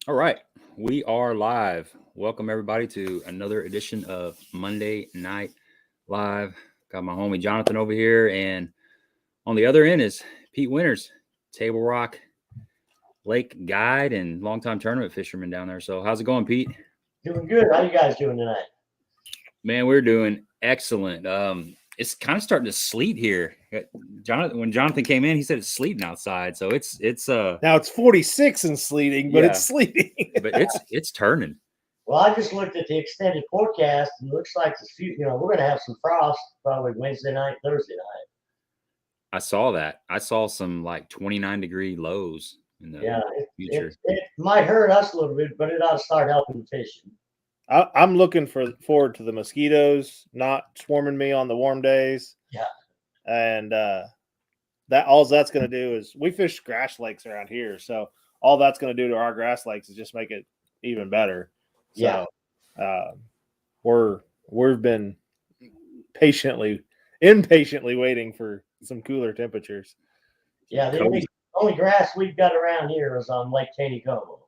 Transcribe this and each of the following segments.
All right, we are live. Welcome everybody to another edition of Monday Night Live. Got my homie Jonathan over here, and on the other end is Pete Wenners, Tablerock Lake guide and longtime tournament fisherman down there. So, how's it going, Pete? Doing good. How you guys doing tonight? Man, we're doing excellent. It's kind of starting to sleet here. Jonathan, when Jonathan came in, he said it's sleeting outside. So it's now it's 46 and sleeting, but it's sleeting. But it's turning. Well, I just looked at the extended forecast and it looks like we're going to have some frost probably Wednesday night, Thursday night. I saw that. I saw some like 29-degree lows in the future. It might hurt us a little bit, but it ought to start helping the fishing. I'm looking forward to the mosquitoes not swarming me on the warm days. Yeah. And that's going to do is we fish grass lakes around here. So all that's going to do to our grass lakes is just make it even better. So we've been impatiently waiting for some cooler temperatures. Yeah. The only grass we've got around here is on Lake Taneycomo.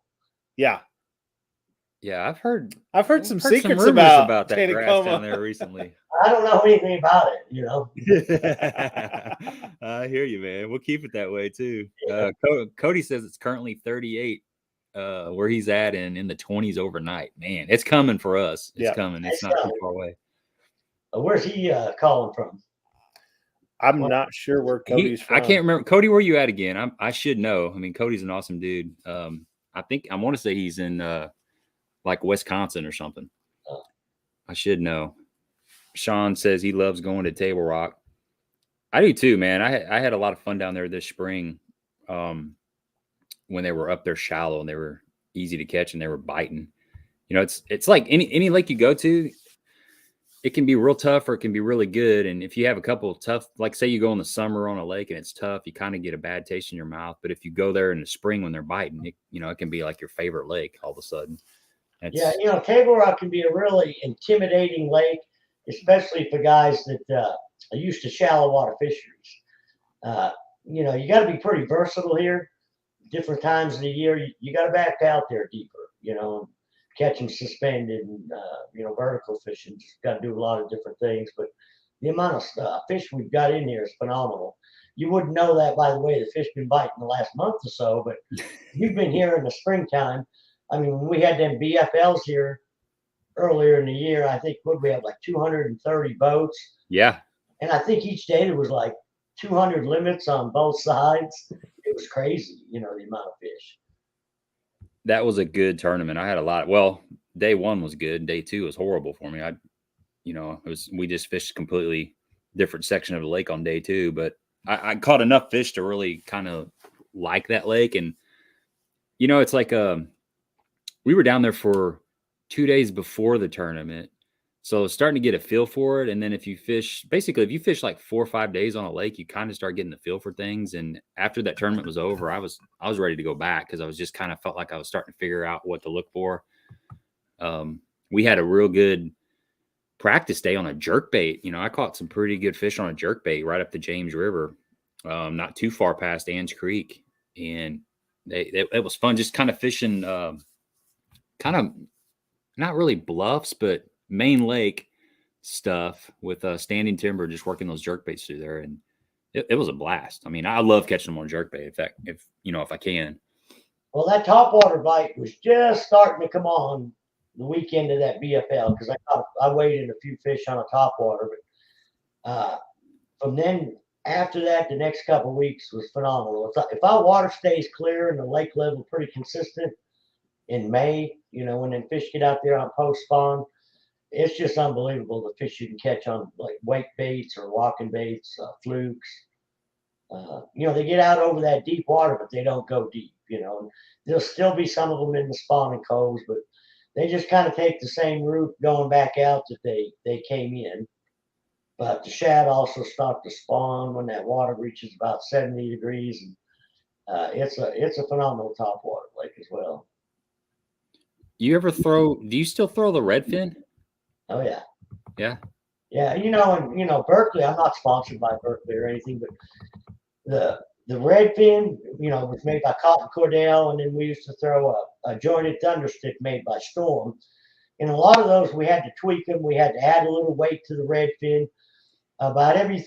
Yeah. Yeah, I've heard some secrets about that grass down there recently. I don't know anything about it, I hear you, man. We'll keep it that way too. Yeah. Cody says it's currently 38 where he's at and in the 20s overnight. Man, it's coming for us. It's coming. It's not too far away. Where's he calling from? I'm not sure where Cody's from. I can't remember. Cody, where you at again? I should know. I mean, Cody's an awesome dude. I want to say he's in like Wisconsin or something. I should know. Sean says he loves going to Tablerock. I do too, man. I had a lot of fun down there this spring when they were up there shallow and they were easy to catch and they were biting. You know, it's like any lake you go to, it can be real tough or it can be really good. And if you have a couple of tough, like say you go in the summer on a lake and it's tough, you kind of get a bad taste in your mouth. But if you go there in the spring when they're biting, it can be like your favorite lake all of a sudden. Tablerock can be a really intimidating lake, especially for guys that are used to shallow water fisheries. You got to be pretty versatile here. Different times of the year, you got to back out there deeper, catching suspended and, vertical fishing. Just got to do a lot of different things. But the amount of fish we've got in here is phenomenal. You wouldn't know that by the way the fish been biting the last month or so, but you've been here in the springtime. I mean, when we had them BFLs here earlier in the year, I think we have like 230 boats. Yeah. And I think each day there was like 200 limits on both sides. It was crazy, the amount of fish. That was a good tournament. I had a lot. Well, day one was good. Day two was horrible for me. We just fished completely different section of the lake on day two, but I caught enough fish to really kind of like that lake. And, it's like, we were down there for 2 days before the tournament. So starting to get a feel for it. And then if you fish like 4 or 5 days on a lake, you kind of start getting the feel for things. And after that tournament was over, I was ready to go back because I was just kind of felt like I was starting to figure out what to look for. We had a real good practice day on a jerkbait. I caught some pretty good fish on a jerkbait right up the James River, not too far past Ann's Creek. And it was fun just kind of fishing, kind of not really bluffs, but main lake stuff with standing timber, just working those jerkbaits through there. And it was a blast. I mean, I love catching them on jerkbait if I can. Well, that topwater bite was just starting to come on the weekend of that BFL because I waded a few fish on a topwater. But from then after that, the next couple of weeks was phenomenal. If our water stays clear and the lake level pretty consistent in May, when the fish get out there on post spawn, it's just unbelievable the fish you can catch on like wake baits or walking baits, flukes. They get out over that deep water, but they don't go deep. There'll still be some of them in the spawning coves, but they just kind of take the same route going back out that they came in. But the shad also start to spawn when that water reaches about 70 degrees. And it's a phenomenal topwater lake as well. Do you still throw the redfin? Oh yeah. Yeah. Yeah. Berkeley, I'm not sponsored by Berkeley or anything, but the red fin, was made by Cotton Cordell, and then we used to throw a jointed thunderstick made by Storm. And a lot of those we had to tweak them. We had to add a little weight to the red fin. About every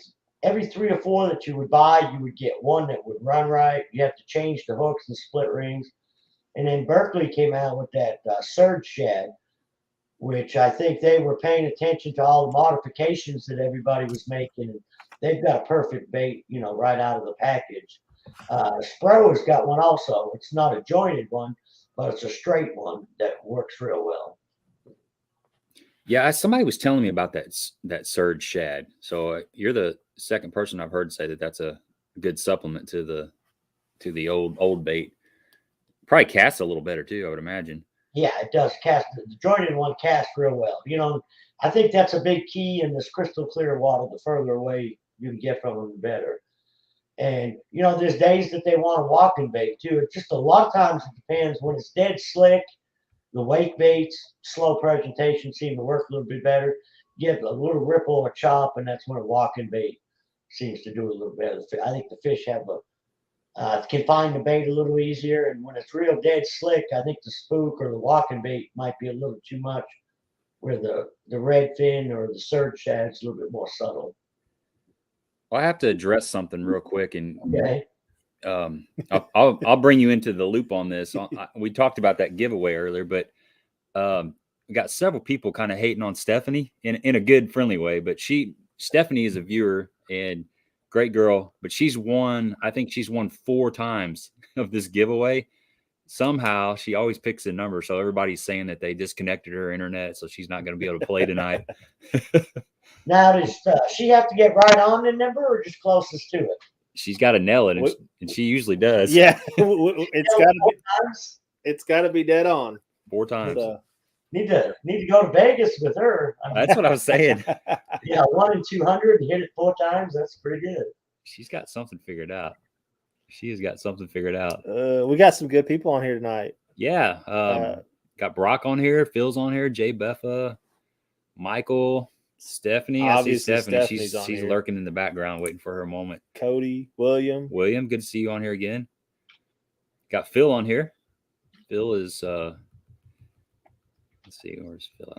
3 or 4 that you would buy, you would get one that would run right. You have to change the hooks and split rings. And then Berkeley came out with that surge shad, which I think they were paying attention to all the modifications that everybody was making. They've got a perfect bait, right out of the package. Spro's got one also. It's not a jointed one, but it's a straight one that works real well. Yeah, somebody was telling me about that surge shad. So you're the second person I've heard say that that's a good supplement to the old bait. Probably casts a little better too, I would imagine. Yeah, it does cast. The jointed one casts real well. I think that's a big key in this crystal clear water. The further away you can get from them, the better. And there's days that they want a walking bait too. It's just a lot of times it depends. When it's dead slick, the wake baits, slow presentation seem to work a little bit better. Give a little ripple or chop, and that's when a walking bait seems to do a little better. I think the fish can find the bait a little easier, and when it's real dead slick, I think the spook or the walking bait might be a little too much, where the red fin or the surge shad's a little bit more subtle. Well, I have to address something real quick, and Okay. I'll bring you into the loop on this. We talked about that giveaway earlier, but we got several people kind of hating on Stephanie in a good, friendly way. But Stephanie is a viewer and great girl, but I think she's won 4 times of this giveaway. Somehow she always picks a number, so everybody's saying that they disconnected her internet, so she's not going to be able to play tonight. Now, does she have to get right on the number or just closest to it? She's got to nail it, and she usually does. Yeah, it's got to be dead on 4 times. Need to go to Vegas with her. That's what I was saying. Yeah, 1 in 200 hit it 4 times. That's pretty good. She's got something figured out. She has got something figured out. We got some good people on here tonight. Yeah. Got Brock on here, Phil's on here, Jay Beffa, Michael, Stephanie. I see Stephanie. She's lurking in the background waiting for her moment. Cody, William, good to see you on here again. Got Phil on here. Phil is let's see, where's Phil?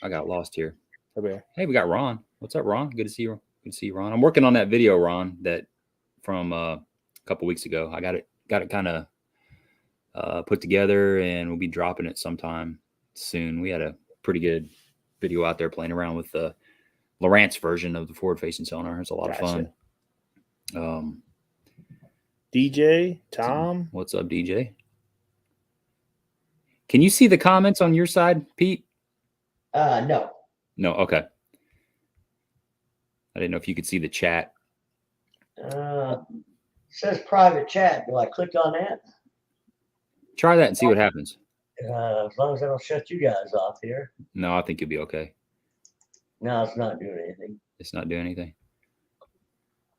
I got lost here. Okay. Hey, we got Ron. What's up, Ron? Good to see you. Good to see you, Ron. I'm working on that video, Ron, that from a couple weeks ago. I got it kind of put together, and we'll be dropping it sometime soon. We had a pretty good video out there playing around with the Lowrance version of the forward-facing sonar. It's a lot of fun. DJ Tom, what's up, DJ? Can you see the comments on your side, Pete? No. No. Okay. I didn't know if you could see the chat. It says private chat. Do I click on that? Try that and see what happens. As long as I don't shut you guys off here. No, I think you'll be okay. No, it's not doing anything. It's not doing anything.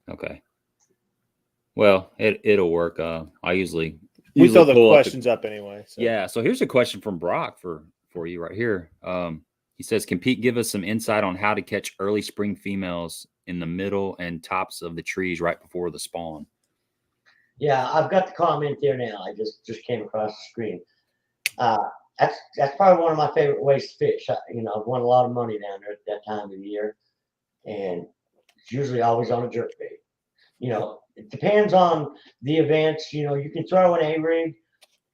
Okay. Well, it'll work. I usually throw the questions up anyway. So. Yeah. So here's a question from Brock for you right here. He says, "Can Pete give us some insight on how to catch early spring females in the middle and tops of the trees right before the spawn?" Yeah, I've got the comment there now. I just came across the screen. That's probably one of my favorite ways to fish. I've won a lot of money down there at that time of the year, and it's usually always on a jerkbait. It depends on the events. You can throw an A-rig,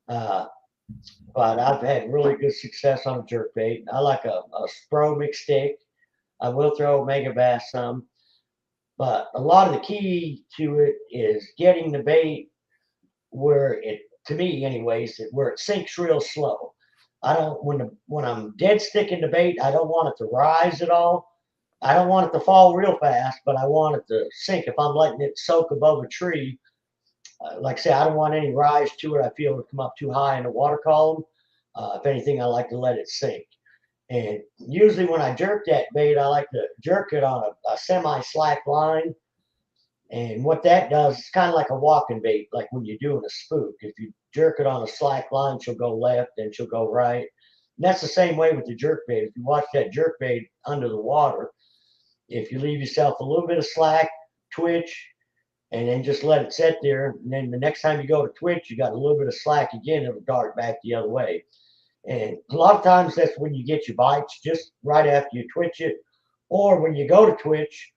but I've had really good success on a jerkbait. I like a Spro mixed stick. I will throw Mega Bass some, but a lot of the key to it is getting the bait where to me anyways, where it sinks real slow. I don't, when I'm dead sticking the bait, I don't want it to rise at all. I don't want it to fall real fast, but I want it to sink. If I'm letting it soak above a tree, like I say, I don't want any rise to it. I feel it would come up too high in the water column. If anything, I like to let it sink. And usually when I jerk that bait, I like to jerk it on a semi-slack line. And what that does, it's kind of like a walking bait, like when you're doing a spook. If you jerk it on a slack line, she'll go left, then she'll go right. And that's the same way with the jerkbait. If you watch that jerkbait under the water, if you leave yourself a little bit of slack, twitch, and then just let it sit there. And then the next time you go to twitch, you got a little bit of slack again, it'll dart back the other way. And a lot of times that's when you get your bites, just right after you twitch it, or when you go to twitch,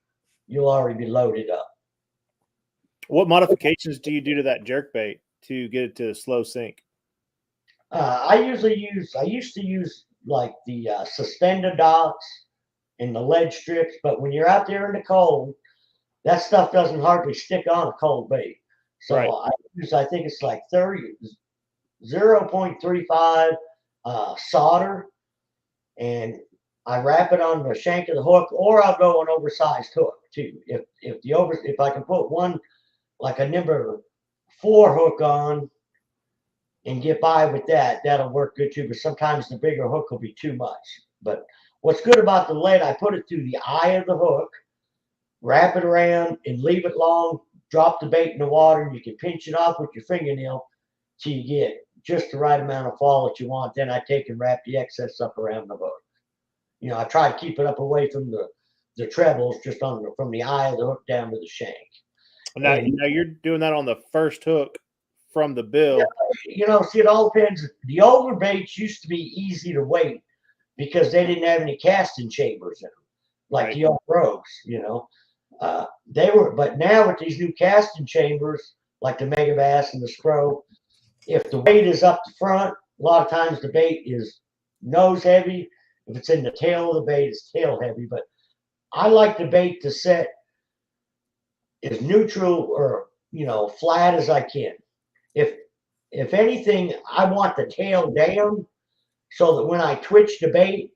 you'll already be loaded up. What modifications do you do to that jerkbait to get it to slow sink? I used to use like the suspended dots and the lead strips, but when you're out there in the cold, that stuff doesn't hardly stick on a cold bait. So Right. I think it's like 0.35 solder, and I wrap it on the shank of the hook, or I'll go an oversized hook too. If I can put one like a number 4 hook on and get by with that, that'll work good too. But sometimes the bigger hook will be too much. But what's good about the lead, I put it through the eye of the hook, wrap it around, and leave it long. Drop the bait in the water, and you can pinch it off with your fingernail till you get just the right amount of fall that you want. Then I take and wrap the excess up around the hook. You know, I try to keep it up away from the trebles, just from the eye of the hook down to the shank. Now you're doing that on the first hook from the bill. Yeah, you know, see, it all depends. The older baits used to be easy to weight because they didn't have any casting chambers in them, like the old rogues, you know. But now with these new casting chambers, like the Mega Bass and the Scro, if the weight is up the front, a lot of times the bait is nose heavy. If it's in the tail of the bait, it's tail heavy. But I like the bait to set as neutral or, you know, flat as I can. If anything, I want the tail down so that when I twitch the bait,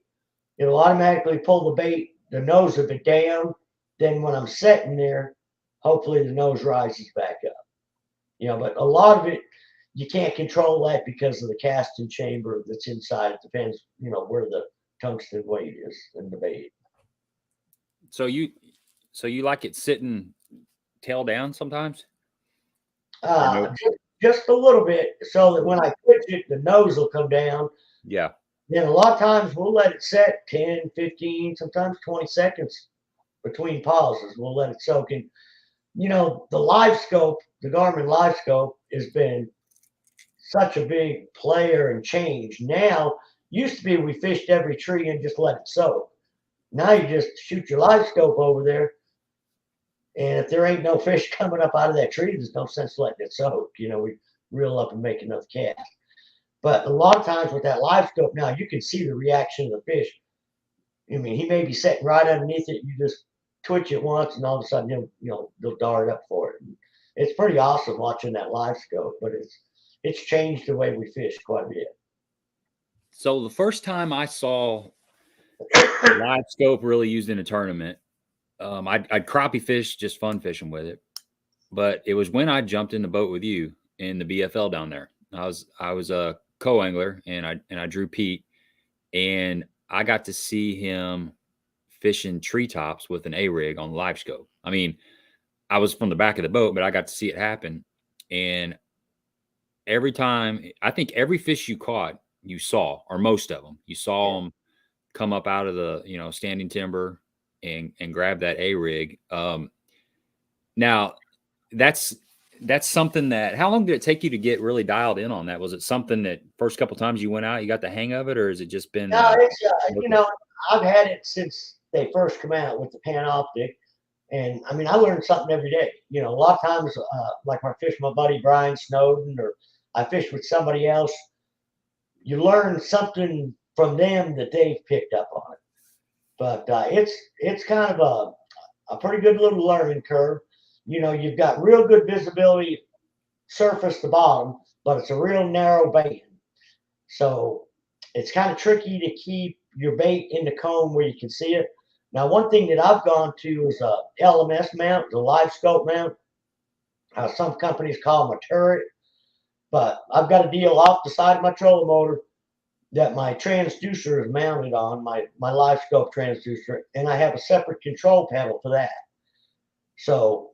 it'll automatically pull the bait, the nose of it down. Then when I'm setting there, hopefully the nose rises back up. You know, but a lot of it, you can't control that because of the casting chamber that's inside. It depends, you know, where the tungsten weight is in the bait. So you like it sitting tail down sometimes? Just a little bit, so that when I twitch it, the nose will come down. Yeah. Then a lot of times we'll let it set 10, 15, sometimes 20 seconds between pauses. We'll let it soak in. You know, the live scope, the Garmin live scope has been such a big player and change. Now, used to be we fished every tree and just let it soak. Now you just shoot your live scope over there, and if there ain't no fish coming up out of that tree, there's no sense letting it soak. You know, we reel up and make enough cast. But a lot of times with that live scope now, you can see the reaction of the fish. I mean, he may be sitting right underneath it. You just twitch it once, and all of a sudden they'll dart up for it. And it's pretty awesome watching that live scope, but it's changed the way we fish quite a bit. So the first time I saw live scope really used in a tournament, I'd crappie fish, just fun fishing with it. But it was when I jumped in the boat with you in the BFL down there. I was a co-angler, and I drew Pete, and I got to see him fishing treetops with an A-rig on live scope. I mean, I was from the back of the boat, but I got to see it happen. And every time, I think every fish you caught, you saw, or most of them, you saw them come up out of the, you know, standing timber and grab that A-rig. Now that's something that, how long did it take you to get really dialed in on that? Was it something that first couple times you went out, you got the hang of it, or has it just been? No, it's, you know, I've had it since they first come out with the Panoptic. And I mean, I learned something every day. You know, a lot of times, like when I fish with my buddy Brian Snowden, or I fish with somebody else, you learn something from them that they've picked up on it. But it's kind of a pretty good little learning curve. You know, you've got real good visibility surface to bottom, but it's a real narrow band. So it's kind of tricky to keep your bait in the cone where you can see it. Now, one thing that I've gone to is a LMS mount, the live scope mount. Some companies call them a turret, but I've got a deal off the side of my trolling motor that my transducer is mounted on, my live scope transducer, and I have a separate control panel for that. So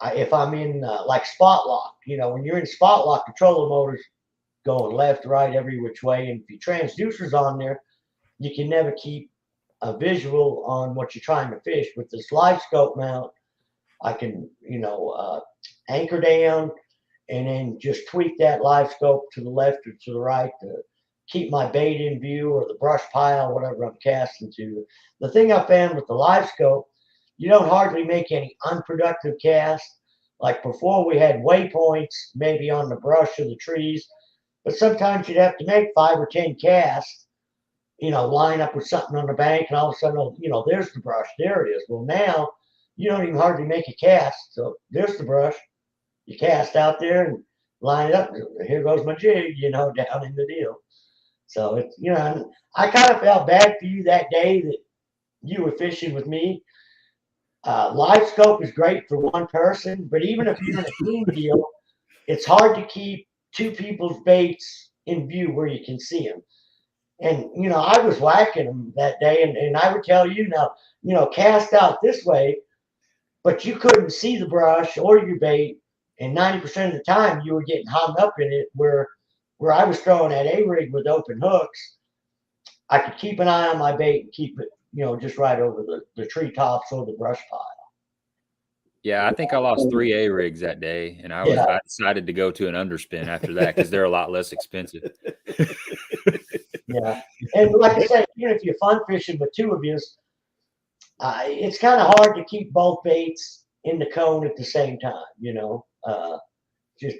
if I'm in like spot lock, you know, when you're in spot lock, the trolling motor's going left, right, every which way, and if your transducer's on there, you can never keep a visual on what you're trying to fish. With this live scope mount, I can, anchor down and then just tweak that live scope to the left or to the right to keep my bait in view or the brush pile, whatever I'm casting to. The thing I found with the live scope, you don't hardly make any unproductive casts. Like before, we had waypoints maybe on the brush or the trees, but sometimes you'd have to make 5 or 10 casts, line up with something on the bank, and all of a sudden, there's the brush, there it is. Well, now you don't even hardly make a cast. So there's the brush. You cast out there and line it up. Here goes my jig, down in the deal. So it's, I kind of felt bad for you that day that you were fishing with me. Live scope is great for one person, but even if you're in a team deal, it's hard to keep 2 people's baits in view where you can see them. And, I was whacking them that day, and I would tell you now, cast out this way, but you couldn't see the brush or your bait. And 90% of the time you were getting hung up in it where I was throwing that A-rig with open hooks. I could keep an eye on my bait and keep it, just right over the treetops or the brush pile. Yeah, I think I lost 3 A-rigs that day, and I decided to go to an underspin after that because they're a lot less expensive. Yeah, and like I said, even if you're fun fishing with 2 of you, it's kind of hard to keep both baits in the cone at the same time. Just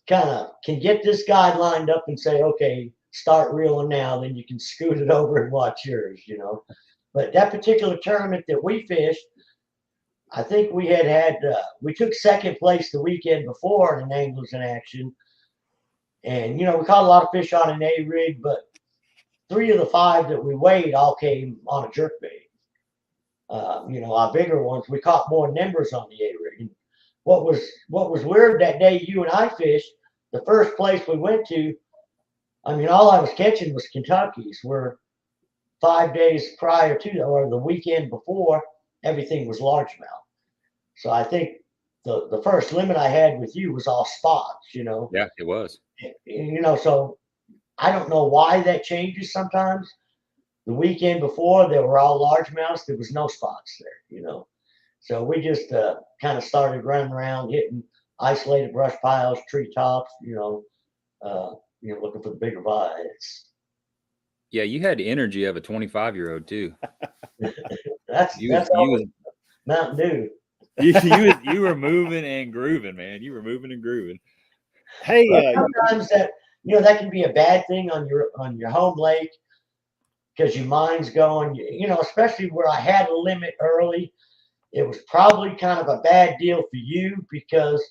kind of can get this guy lined up and say, okay, start reeling now, then you can scoot it over and watch yours. But that particular tournament that we fished, I think we we took 2nd place the weekend before in Anglers in Action. And, we caught a lot of fish on an A-rig, but 3 of the 5 that we weighed all came on a jerkbait. Our bigger ones, we caught more nimbers on the A-rig. What was weird that day you and I fished, the first place we went to, all I was catching was Kentuckies, where 5 days prior to, or the weekend before, everything was largemouth. So I think the first limit I had with you was all spots, Yeah, it was. So I don't know why that changes sometimes. The weekend before, they were all largemouths. There was no spots there, So we just kind of started running around, hitting isolated brush piles, treetops, looking for the bigger bites. Yeah, you had the energy of a 25-year-old too. that's Mountain Dew. You were moving and grooving, man. You were moving and grooving. Hey, sometimes that can be a bad thing on your home lake because your mind's going. Especially where I had a limit early, it was probably kind of a bad deal for you because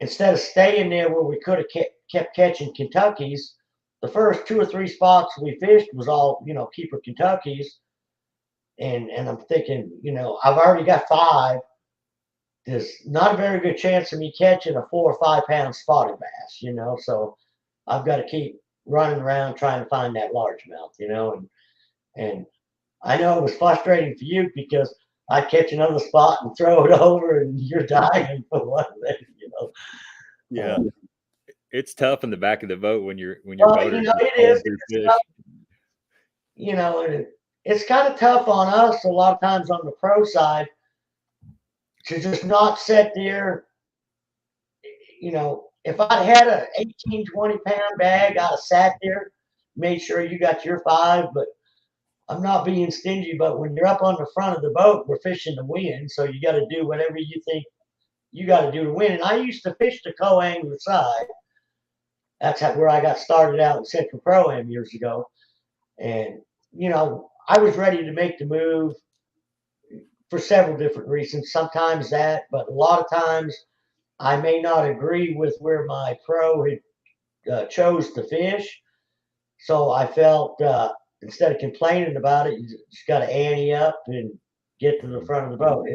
instead of staying there where we could have kept catching Kentuckies, the first 2 or 3 spots we fished was all keeper Kentuckies, and I'm thinking, I've already got 5. There's not a very good chance of me catching a 4 or 5 pound spotted bass, so I've got to keep running around trying to find that largemouth, and I know it was frustrating for you because I'd catch another spot and throw it over and you're dying for one thing, Yeah. It's tough in the back of the boat when you're well, it is. And it's kind of tough on us a lot of times on the pro side to just not sit there. If I'd had a 18, 20 pound bag, I'd have sat there, made sure you got your 5, but I'm not being stingy. But when you're up on the front of the boat, we're fishing to win. So you got to do whatever you think you got to do to win. And I used to fish the co-angler side. That's where I got started out in Central Pro-Am years ago. And, I was ready to make the move for several different reasons. Sometimes that, but a lot of times I may not agree with where my pro had chose to fish. So I felt instead of complaining about it, you just got to ante up and get to the front of the boat.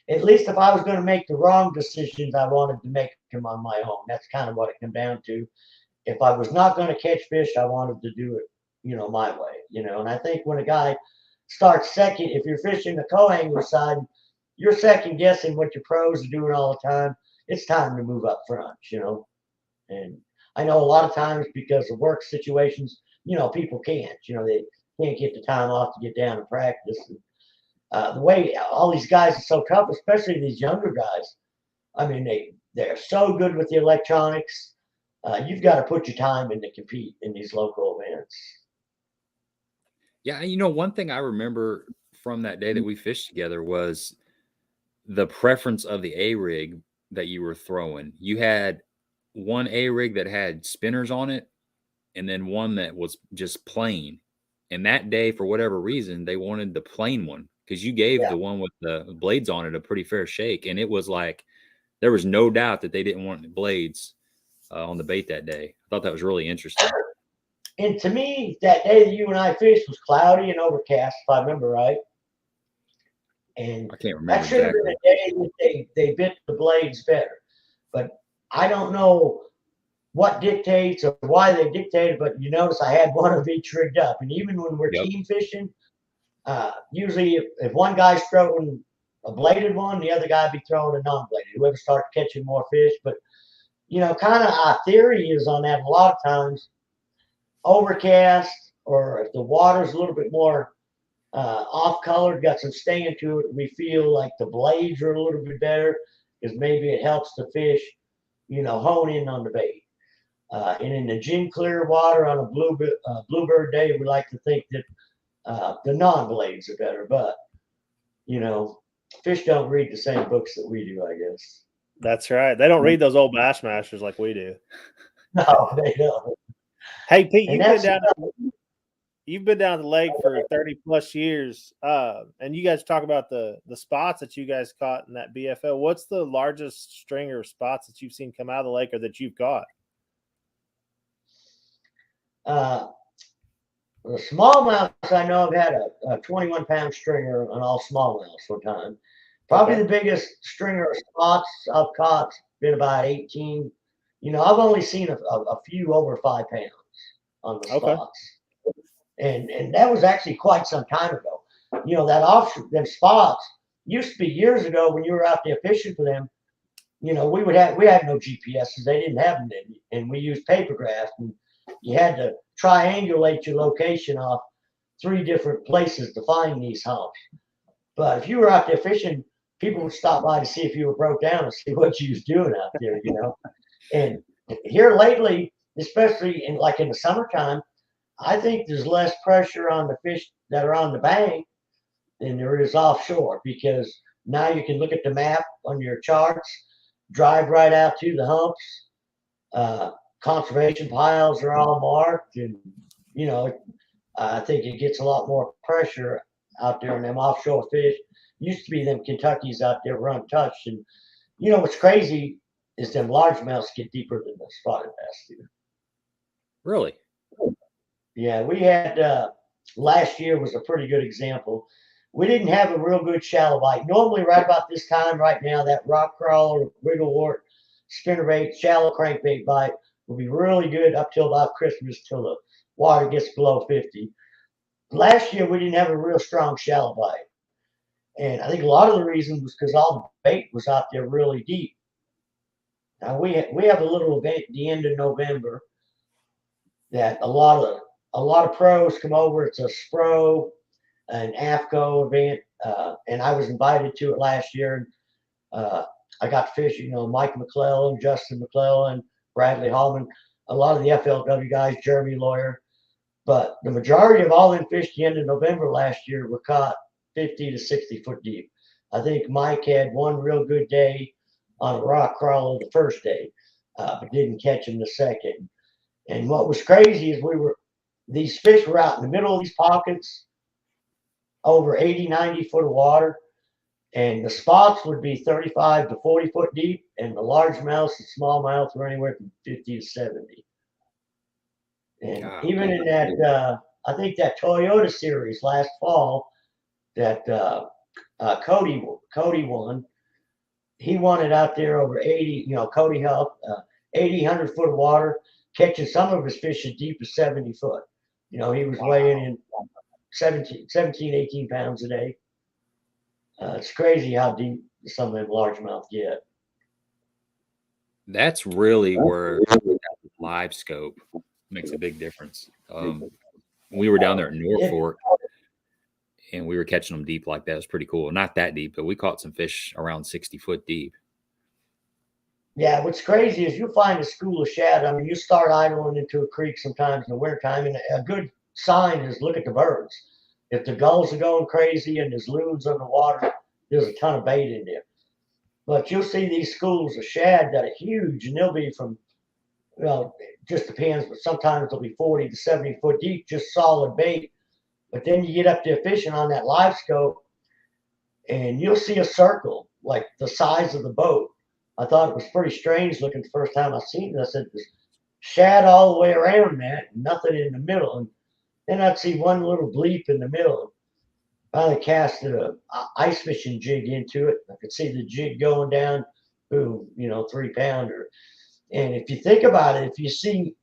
At least if I was going to make the wrong decisions, I wanted to make them on my own. That's kind of what it came down to. If I was not going to catch fish, I wanted to do it, my way, and I think when a guy starts second, if you're fishing the co-angler side, you're second guessing what your pros are doing all the time. It's time to move up front, and I know a lot of times because of work situations, people can't, they can't get the time off to get down and practice. the way all these guys are so tough, especially these younger guys. I mean, they're so good with the electronics. You've got to put your time in to compete in these local events. Yeah, one thing I remember from that day that we fished together was the preference of the A rig that you were throwing. You had one A rig that had spinners on it, and then one that was just plain. And that day, for whatever reason, they wanted the plain one because you gave the one with the blades on it a pretty fair shake. And it was like, there was no doubt that they didn't want the blades on the bait that day. I thought that was really interesting. And to me, that day that you and I fished was cloudy and overcast, if I remember right. And I can't remember that should have been a day that they bit the blades better. But I don't know what dictates or why they dictated, but you notice I had one of each rigged up. And even when we're team fishing, usually if one guy's throwing a bladed one, the other guy be throwing a non-bladed, whoever starts catching more fish. But, kind of our theory is on that a lot of times, overcast, or if the water's a little bit more off-colored, got some stain to it, we feel like the blades are a little bit better because maybe it helps the fish, hone in on the bait. And in the gin clear water on a bluebird day, we like to think that the non-blades are better. But, fish don't read the same books that we do, I guess. That's right. They don't read those old Bassmasters like we do. No, they don't. Hey, Pete, you've been down the lake for 30 plus years, and you guys talk about the spots that you guys caught in that BFL. What's the largest stringer of spots that you've seen come out of the lake or that you've caught? The smallmouths, I know I've had a 21-pound stringer on all smallmouths one time. Probably the biggest stringer of spots I've caught been about 18. I've only seen a few over 5 pounds on the spots. And that was actually quite some time ago. Them spots used to be years ago when you were out there fishing for them. We had no GPSs. They didn't have them then, and we used paper graphs, and you had to triangulate your location off 3 different places to find these humps. But if you were out there fishing, people would stop by to see if you were broke down and see what you was doing out there, And here lately, especially in the summertime, I think there's less pressure on the fish that are on the bank than there is offshore, because now you can look at the map on your charts, drive right out to the humps. Conservation piles are all marked, and I think it gets a lot more pressure out there in them offshore fish. Used to be them Kentuckys out there were untouched, and what's crazy is them largemouths get deeper than the spotted bass do. Really? Yeah, we had last year was a pretty good example. We didn't have a real good shallow bite. Normally, right about this time right now, that rock crawler, wiggle wart, spinnerbait, shallow crankbait bite will be really good up till about Christmas, till the water gets below 50. Last year, we didn't have a real strong shallow bite. And I think a lot of the reason was because all the bait was out there really deep. Now we have a little event at the end of November that a lot of pros come over. It's a Spro, an AFCO event, and I was invited to it last year. And I got to fish, Mike McClellan, Justin McClellan, Bradley Hallman, a lot of the FLW guys, Jeremy Lawyer. But the majority of all them fish at the end of November last year were caught 50 to 60 foot deep. I think Mike had one real good day on a rock crawler the first day, but didn't catch him the second. And what was crazy is these fish were out in the middle of these pockets, over 80, 90 foot of water, and the spots would be 35 to 40 foot deep, and the largemouths and smallmouths were anywhere from 50 to 70. And even in that, I think that Toyota series last fall, that Cody won. He won it out there over 80, Cody helped, 80, 100 foot of water, catching some of his fish as deep as 70 foot. He was weighing in 17, 18 pounds a day. It's crazy how deep some of them largemouth get. That's really where live scope makes a big difference. We were down there at North Fork, and we were catching them deep like that. It was pretty cool. Not that deep, but we caught some fish around 60-foot deep. Yeah, what's crazy is you'll find a school of shad. I mean, you start idling into a creek sometimes in the wintertime, and a good sign is look at the birds. If the gulls are going crazy and there's loons on the water, there's a ton of bait in there. But you'll see these schools of shad that are huge, and they'll be from, well, it just depends, but sometimes they'll be 40 to 70 foot deep, just solid bait. But then you get up there fishing on that live scope, and you'll see a circle like the size of the boat. I thought it was pretty strange looking the first time I seen it. I said, there's shad all the way around that, nothing in the middle. And then I'd see one little bleep in the middle. Finally casted a ice fishing jig into it. I could see the jig going down, boom, 3-pounder. And if you think about it, if you see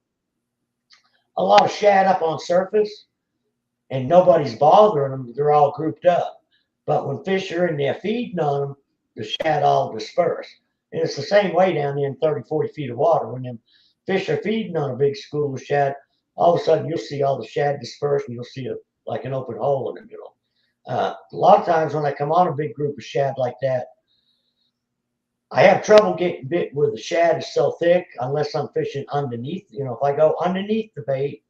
a lot of shad up on surface and nobody's bothering them, they're all grouped up. But when fish are in there feeding on them, the shad all disperse. And it's the same way down there in 30, 40 feet of water. When them fish are feeding on a big school of shad, all of a sudden you'll see all the shad disperse, and you'll see like an open hole in the middle. A lot of times when I come on a big group of shad like that, I have trouble getting bit where the shad is so thick unless I'm fishing underneath. If I go underneath the bait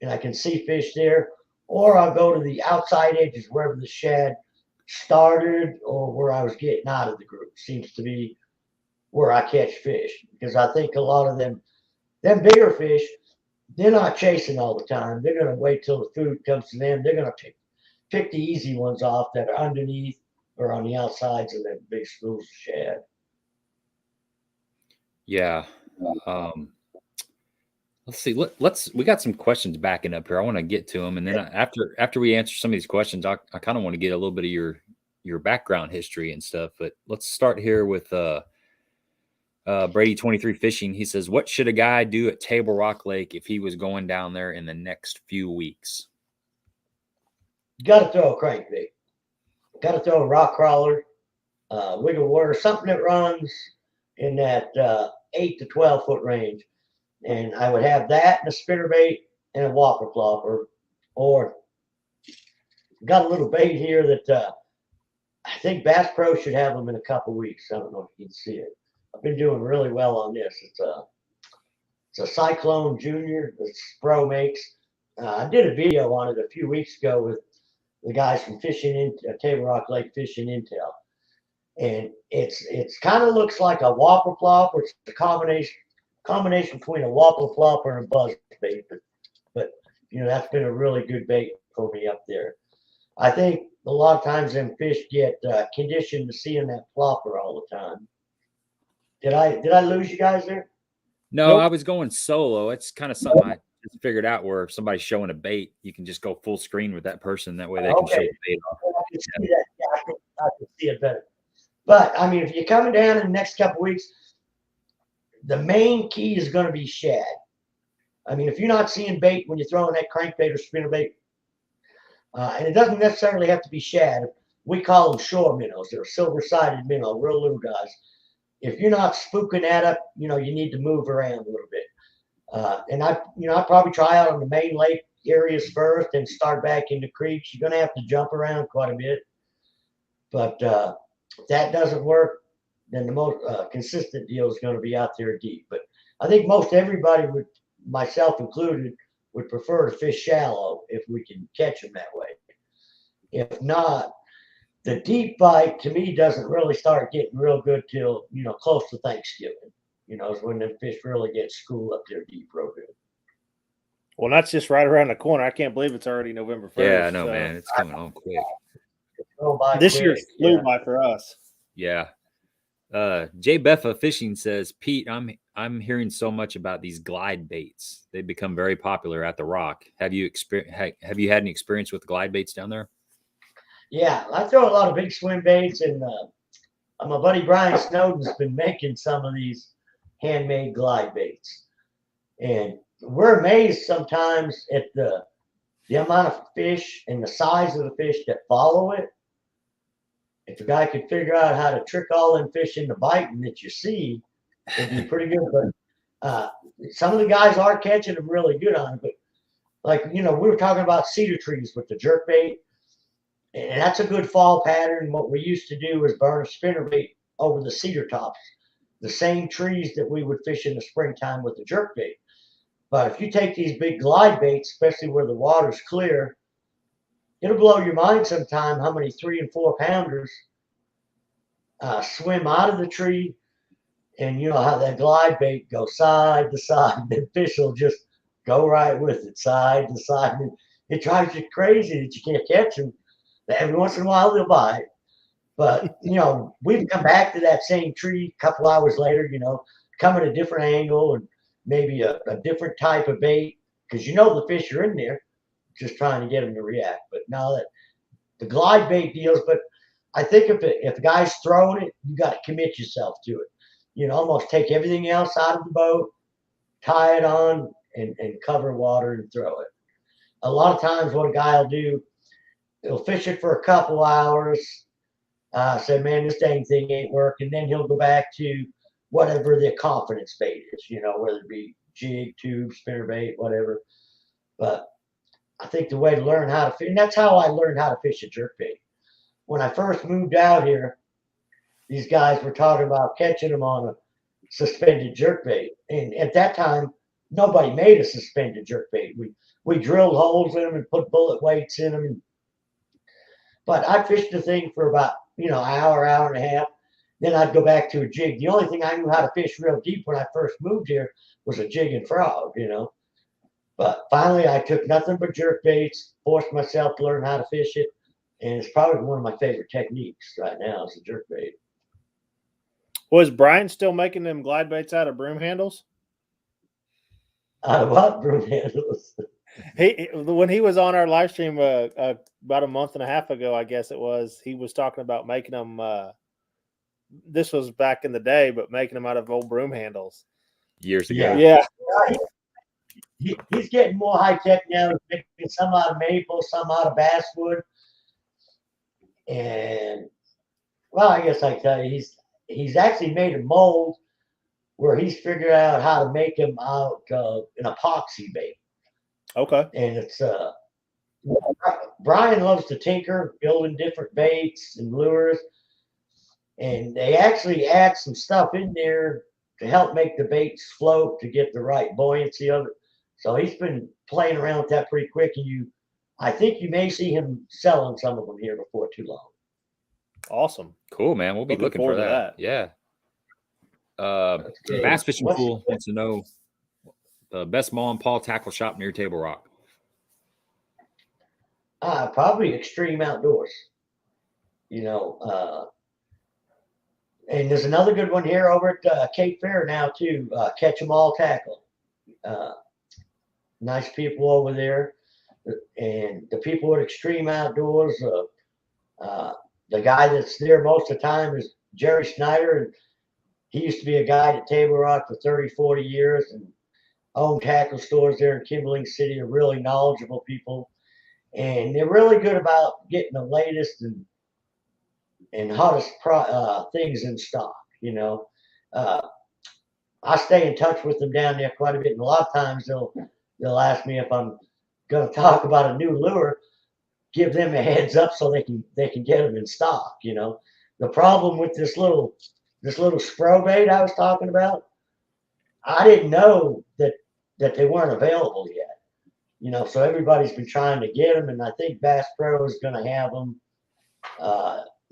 and I can see fish there, or I'll go to the outside edges wherever the shad started or where I was getting out of the group. Seems to be where I catch fish, because I think a lot of them bigger fish, they're not chasing all the time. They're going to wait till the food comes to them. They're going to pick the easy ones off that are underneath or on the outsides of them big schools of shad. Yeah. Let's see. We got some questions backing up here. I want to get to them, and then after we answer some of these questions, I kind of want to get a little bit of your background history and stuff. But let's start here with Brady 23 Fishing. He says, what should a guy do at Tablerock Lake if he was going down there in the next few weeks? You got to throw a crankbait. Got to throw a rock crawler, wiggle worm, something that runs in that 8 to 12 foot range. And I would have that and a spinnerbait and a whopper plopper. Or got a little bait here that I think Bass Pro should have them in a couple weeks. I don't know if you can see it. I've been doing really well on this. It's a Cyclone Junior that Pro makes. I did a video on it a few weeks ago with the guys from Fishing in Tablerock Lake Fishing Intel, and it's kind of looks like a whopper plopper. It's a combination between a whopper plopper and a buzz bait, but that's been a really good bait for me up there. I think a lot of times them fish get conditioned to seeing that plopper all the time. Did I lose you guys there? No, nope. I was going solo. It's kind of something I just figured out, where if somebody's showing a bait, you can just go full screen with that person. That way they can show the bait off. I can see that. Yeah, I can see it better. But I mean, if you're coming down in the next couple of weeks, the main key is going to be shad. I mean, if you're not seeing bait when you're throwing that crankbait or spinnerbait, and it doesn't necessarily have to be shad. We call them shore minnows. They're silver-sided minnow, real little guys. If you're not spooking that up, you need to move around a little bit. And I'd probably try out on the main lake areas first and start back into creeks. You're going to have to jump around quite a bit. But if that doesn't work, then the most consistent deal is going to be out there deep. But I think most everybody, myself included, would prefer to fish shallow if we can catch them that way. If not, the deep bite to me doesn't really start getting real good till close to Thanksgiving. Is when the fish really get schooled up there deep real good. Well, that's just right around the corner. I can't believe it's already November 1st. Yeah, I know, man. It's coming on quick. This year flew by for us. Yeah. Jay Beffa Fishing says, Pete, I'm hearing so much about these glide baits. They've become very popular at the Rock. Have you had any experience with glide baits down there? Yeah, I throw a lot of big swim baits, and my buddy Brian Snowden's been making some of these handmade glide baits, and we're amazed sometimes at the amount of fish and the size of the fish that follow it. If a guy could figure out how to trick all them fish into biting that you see, it'd be pretty good. But some of the guys are catching them really good on it. But we were talking about cedar trees with the jerkbait. And that's a good fall pattern. What we used to do was burn a spinnerbait over the cedar tops, the same trees that we would fish in the springtime with the jerkbait. But if you take these big glide baits, especially where the water's clear, it'll blow your mind sometime how many 3 and 4 pounders swim out of the tree. And you know how that glide bait goes side to side, and the fish will just go right with it, side to side. And it drives you crazy that you can't catch them. Every once in a while they'll bite. But, you know, we've come back to that same tree a couple hours later, you know, come at a different angle and maybe a different type of bait, because you know the fish are in there, just trying to get them to react. But now that the glide bait deals, but I think if the guy's throwing it, you got to commit yourself to it. You know, almost take everything else out of the boat, tie it on, and cover water and throw it. A lot of times what a guy will do, he'll fish it for a couple hours, say, man, this dang thing ain't working. Then he'll go back to whatever the confidence bait is, you know, whether it be jig, tube, spinnerbait, whatever. But I think the way to learn how to fish, and that's how I learned how to fish a jerkbait. When I first moved out here, these guys were talking about catching them on a suspended jerkbait. And at that time, nobody made a suspended jerkbait. We drilled holes in them and put bullet weights in them. But I fished the thing for about, you know, hour and a half. Then I'd go back to a jig. The only thing I knew how to fish real deep when I first moved here was a jig and frog, you know. But finally, I took nothing but jerkbaits, forced myself to learn how to fish it. And it's probably one of my favorite techniques right now is the jerkbait. Was Brian still making them glide baits out of broom handles? Out of what broom handles? When he was on our live stream about a month and a half ago, I guess it was, he was talking about making them. This was back in the day, but making them out of old broom handles years ago. Yeah. He's getting more high tech now. He's making some out of maple, some out of basswood, and well, I guess I tell you, he's actually made a mold where he's figured out how to make them out of an epoxy bait. Okay. And it's Brian loves to tinker, building different baits and lures, and they actually add some stuff in there to help make the baits float to get the right buoyancy of it. So he's been playing around with that pretty quick, and I think you may see him selling some of them here before too long. Awesome. Cool, man. We'll be looking for that. Yeah. Bass Fishing Pool wants to know the best mom and paw tackle shop near Tablerock. Probably Extreme Outdoors. You know, and there's another good one here over at Cape Fair now too. Catch 'em all tackle. Nice people over there, and the people at Extreme Outdoors. The guy that's there most of the time is Jerry Snyder, and he used to be a guide at Tablerock for 30, 40 years and owned tackle stores there in Cumberland City. Are really knowledgeable people, and they're really good about getting the latest and hottest things in stock. You know, I stay in touch with them down there quite a bit, and a lot of times they'll ask me if I'm going to talk about a new lure. Give them a heads up so they can get them in stock. You know, the problem with this little spro bait I was talking about, I didn't know that they weren't available yet. You know, so everybody's been trying to get them, and I think Bass Pro is going to have them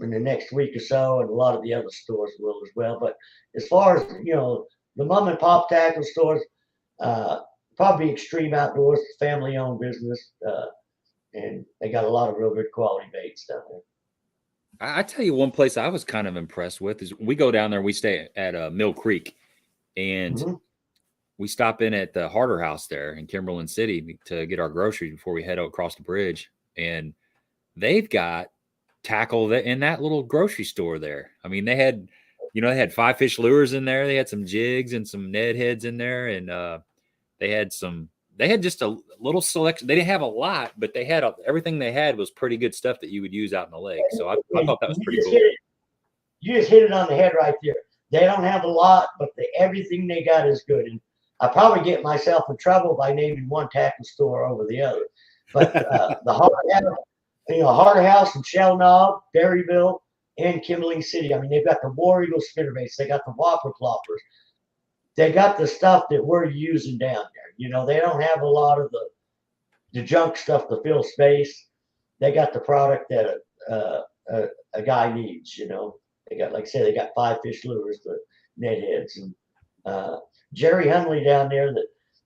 in the next week or so, and a lot of the other stores will as well. But as far as, you know, the mom and pop tackle stores, probably Extreme Outdoors, family owned business. And they got a lot of real good quality baits down there. I tell you, one place I was kind of impressed with is we go down there. We stay at Mill Creek, and we stop in at the Harder House there in Cumberland City to get our groceries before we head across the bridge. And they've got tackle in that little grocery store there. I mean, they had 5 fish lures in there. They had some jigs and some Ned heads in there, and they had just a little selection. They didn't have a lot, but they had everything they had was pretty good stuff that you would use out in the lake. So I thought that was pretty cool. You just hit it on the head right there. They don't have a lot, but everything they got is good. And I probably get myself in trouble by naming one tackle store over the other. But the Heart House and Shell Knob, Berryville, and Kimberling City. I mean, they've got the War Eagle spinnerbaits. They got the Whopper ploppers. They got the stuff that we're using down there. They don't have a lot of the junk stuff to fill space. They got the product that a guy needs. They got, like I said, they got 5 fish lures, the net heads, and Jerry Hunley down there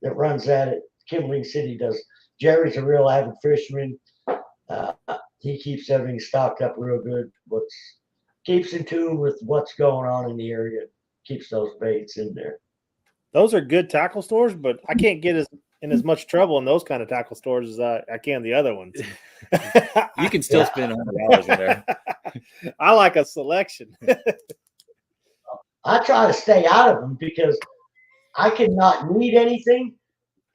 that runs that at Kimberling City does. Jerry's a real avid fisherman. He keeps everything stocked up real good. Keeps in tune with what's going on in the area. Keeps those baits in there. Those are good tackle stores, but I can't get in as much trouble in those kind of tackle stores as I can the other ones. You can still spend $100 in there. I like a selection. I try to stay out of them because I cannot need anything,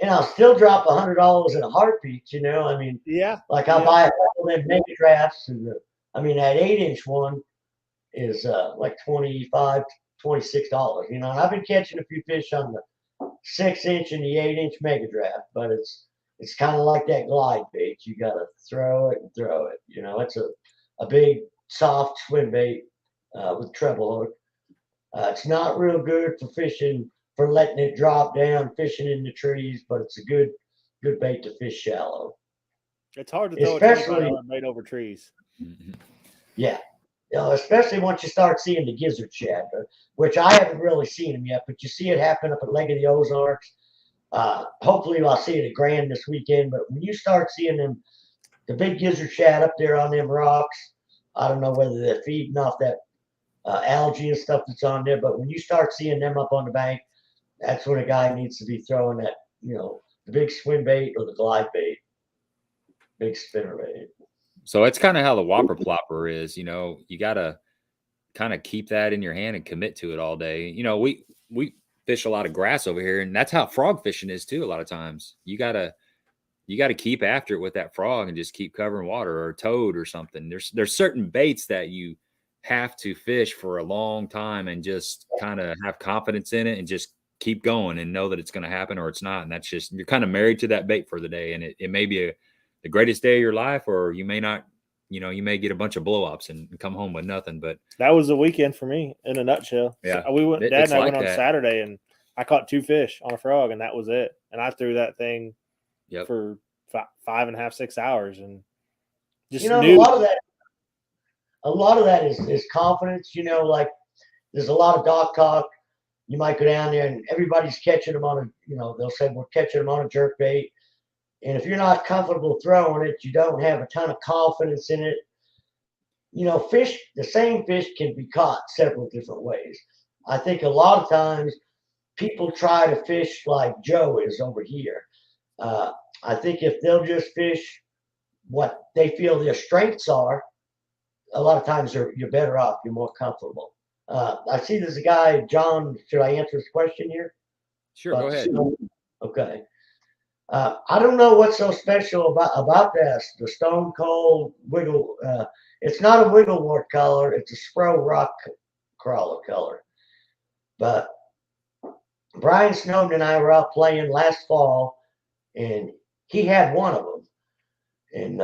and I'll still drop $100 in a heartbeat. I mean, yeah. Like I'll buy a couple of them mega drafts, and that 8-inch one is like $25, $26. And I've been catching a few fish on the 6-inch and the 8-inch mega draft, but it's kind of like that glide bait. You got to throw it and throw it. It's a big soft swim bait with treble hook. It's not real good for fishing, for letting it drop down, fishing in the trees, but it's a good bait to fish shallow. It's hard to throw especially a bait over trees. Yeah. Especially once you start seeing the gizzard shad, which I haven't really seen them yet, but you see it happen up at Lake of the Ozarks. Hopefully I'll see it at Grand this weekend, but when you start seeing them, the big gizzard shad up there on them rocks, I don't know whether they're feeding off that algae and stuff that's on there, but when you start seeing them up on the bank, that's when a guy needs to be throwing that, the big swim bait or the glide bait, big spinner bait. So it's kind of how the Whopper plopper is. You got to kind of keep that in your hand and commit to it all day. We fish a lot of grass over here, and that's how frog fishing is too. A lot of times you got to keep after it with that frog and just keep covering water, or toad or something. There's certain baits that you have to fish for a long time and just kind of have confidence in it and just keep going and know that it's going to happen or it's not. And that's just, you're kind of married to that bait for the day. And it may be the greatest day of your life, or you may not, you may get a bunch of blow-ups and come home with nothing. But that was the weekend for me in a nutshell. Yeah. So we went, Dad and I went on that. Saturday, and I caught 2 fish on a frog, and that was it. And I threw that thing for 5.5, 6 hours, and just knew. A lot of that is confidence. Like there's a lot of dock talk. You might go down there and everybody's catching them on they'll say we're catching them on a jerkbait. And if you're not comfortable throwing it, you don't have a ton of confidence in it. The same fish can be caught several different ways. I think a lot of times people try to fish like Joe is over here. I think if they'll just fish what they feel their strengths are, a lot of times you're better off. You're more comfortable. I see there's a guy, John. Should I answer his question here? Sure, go ahead. Okay. I don't know what's so special about this. The Stone Cold Wiggle. It's not a wiggle wart color. It's a Spro rock crawler color. But Brian Snowden and I were out playing last fall, and he had one of them. And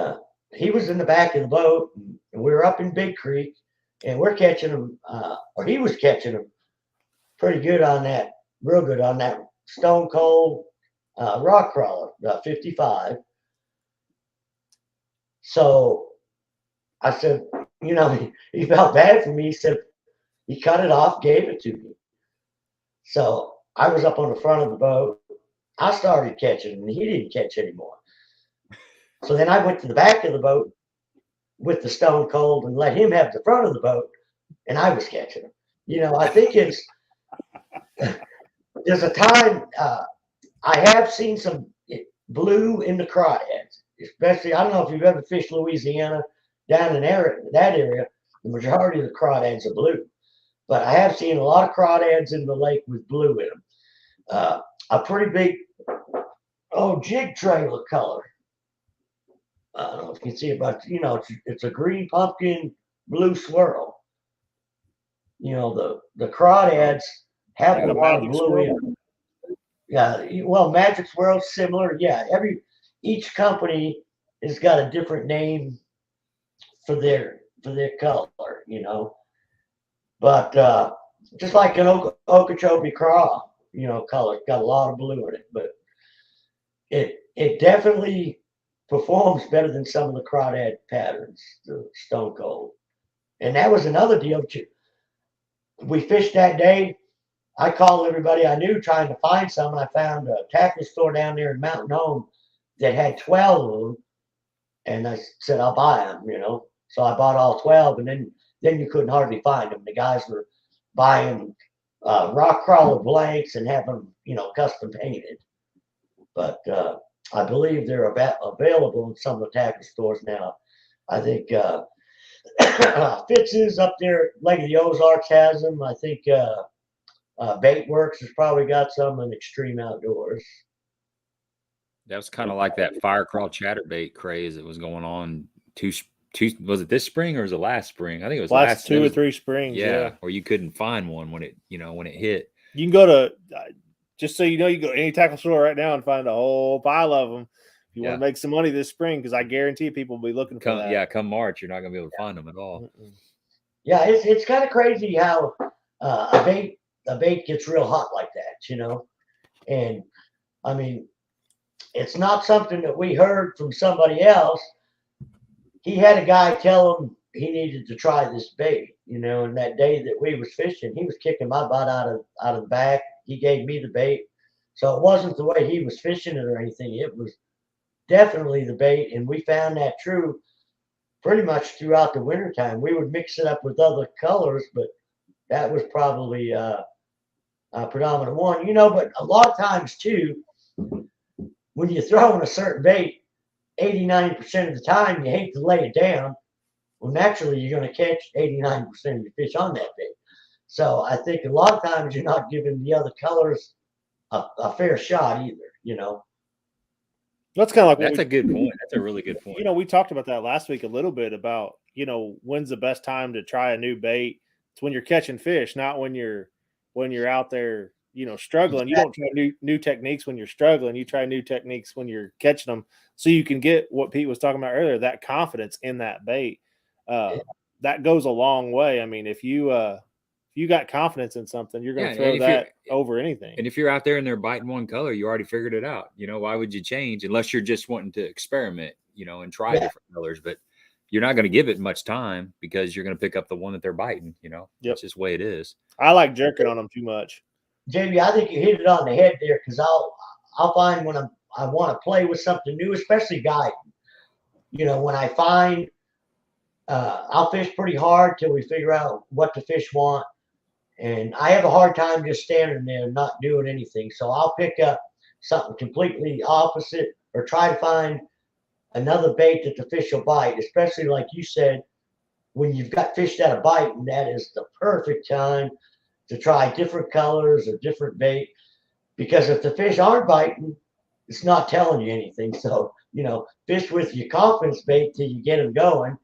he was in the back of the boat, and we were up in Big Creek, and we're catching him, or he was catching him pretty good on that, real good on that Stone Cold rock crawler, 55. So I said, he felt bad for me. He said he cut it off, gave it to me. So I was up on the front of the boat. I started catching him, and he didn't catch anymore. So then I went to the back of the boat with the Stone Cold and let him have the front of the boat, and I was catching him. I think there's a time I have seen some blue in the crawdads, especially, I don't know if you've ever fished Louisiana, down in that area, the majority of the crawdads are blue. But I have seen a lot of crawdads in the lake with blue in them. A pretty big, jig trailer color. I don't know if you can see it, but it's a green pumpkin, blue swirl. The crawdads have a lot of blue in them. Yeah, well, Magic Swirl's similar. Yeah, each company has got a different name for their color, you know. But just like an Okeechobee Craw, you know, color, got a lot of blue in it, but it definitely performs better than some of the crawdad patterns, the Stone Cold. And that was another deal too. We fished that day. I called everybody I knew trying to find some. I found a tackle store down there in Mountain Home that had 12 of them. And I said, I'll buy them, you know. So I bought all 12, and then you couldn't hardly find them. The guys were buying rock crawler blanks and having them, you know, custom painted. But I believe they're available in some of the tackle stores now. I think Fitz's up there, Lake of the Ozarks has them. I think Bait Works has probably got some in Extreme Outdoors. That was kind of like that fire crawl chatterbait craze that was going on was it this spring or was it last spring? I think it was last 2 or 3 springs. Yeah, or you couldn't find one when it hit. You can go to just so you know, you go to any tackle store right now and find a whole pile of them. If you want to make some money this spring, because I guarantee people will be looking for that. Yeah, come March, you're not going to be able to find them at all. Yeah, it's kind of crazy how a bait gets real hot like that, you know. And I mean, it's not something that we heard from somebody else. He had a guy tell him he needed to try this bait, you know. And that day that we was fishing, he was kicking my butt out of the back. He gave me the bait, so it wasn't the way he was fishing it or anything. It was definitely the bait, and we found that true pretty much throughout the wintertime. We would mix it up with other colors, but that was probably a predominant one, you know. But a lot of times too, when you're throwing a certain bait, 80-90% of the time, you hate to lay it down. Well, naturally, you're going to catch 89% of your fish on that bait. So I think a lot of times you're not giving the other colors a fair shot either, you know. That's kind of like that's a good point. That's a really good point. You know, we talked about that last week a little bit about, you know, when's the best time to try a new bait. It's when you're catching fish, not when you're out there, you know, struggling. Exactly. You don't try new techniques when you're struggling. You try new techniques when you're catching them, so you can get what Pete was talking about earlier, that confidence in that bait. That goes a long way. I mean, if you got confidence in something, you're going to throw that over anything. And if you're out there and they're biting one color, you already figured it out. You know, why would you change unless you're just wanting to experiment, you know, and try different colors? But you're not going to give it much time because you're going to pick up the one that they're biting, you know. It's just the way it is. I like jerking on them too much. JB, I think you hit it on the head there, because I'll find when I want to play with something new, especially guiding. You know, when I find I'll fish pretty hard till we figure out what the fish want. And I have a hard time just standing there and not doing anything. So I'll pick up something completely opposite or try to find another bait that the fish will bite, especially like you said, when you've got fish that are biting, that is the perfect time to try different colors or different bait. Because if the fish aren't biting, it's not telling you anything. So, you know, fish with your confidence bait till you get them going.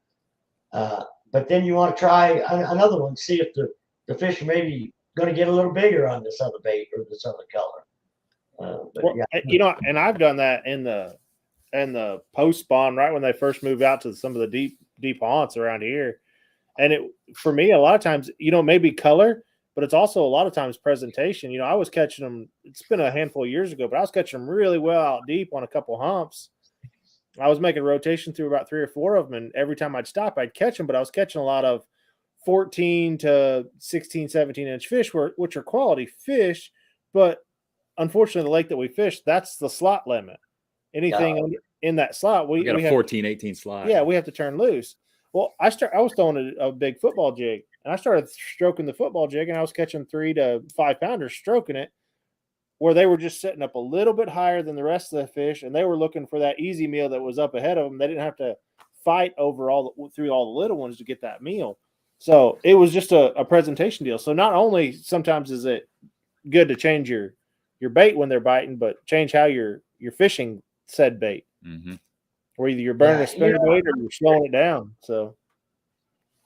But then you want to try another one, see if the fish are maybe going to get a little bigger on this other bait or this other color. You know, and I've done that in the post spawn, right when they first move out to some of the deep haunts around here. And for me, a lot of times, you know, maybe color, but it's also a lot of times presentation. You know, I was catching them, it's been a handful of years ago, but I was catching them really well out deep on a couple humps. I was making a rotation through about 3 or 4 of them, and every time I'd stop, I'd catch them, but I was catching a lot of 14 to 16, 17-inch fish, which are quality fish, but unfortunately, the lake that we fish, that's the slot limit. Anything in that slot, we got a 14, 18 slot. Yeah, we have to turn loose. Well, I was throwing a big football jig, and I started stroking the football jig, and I was catching 3 to 5 pounders stroking it, where they were just setting up a little bit higher than the rest of the fish, and they were looking for that easy meal that was up ahead of them. They didn't have to fight through all the little ones to get that meal. So it was just a presentation deal. So not only sometimes is it good to change your bait when they're biting, but change how you're fishing said bait. Mm-hmm. Where either you're burning a spinner bait or you're slowing it down. So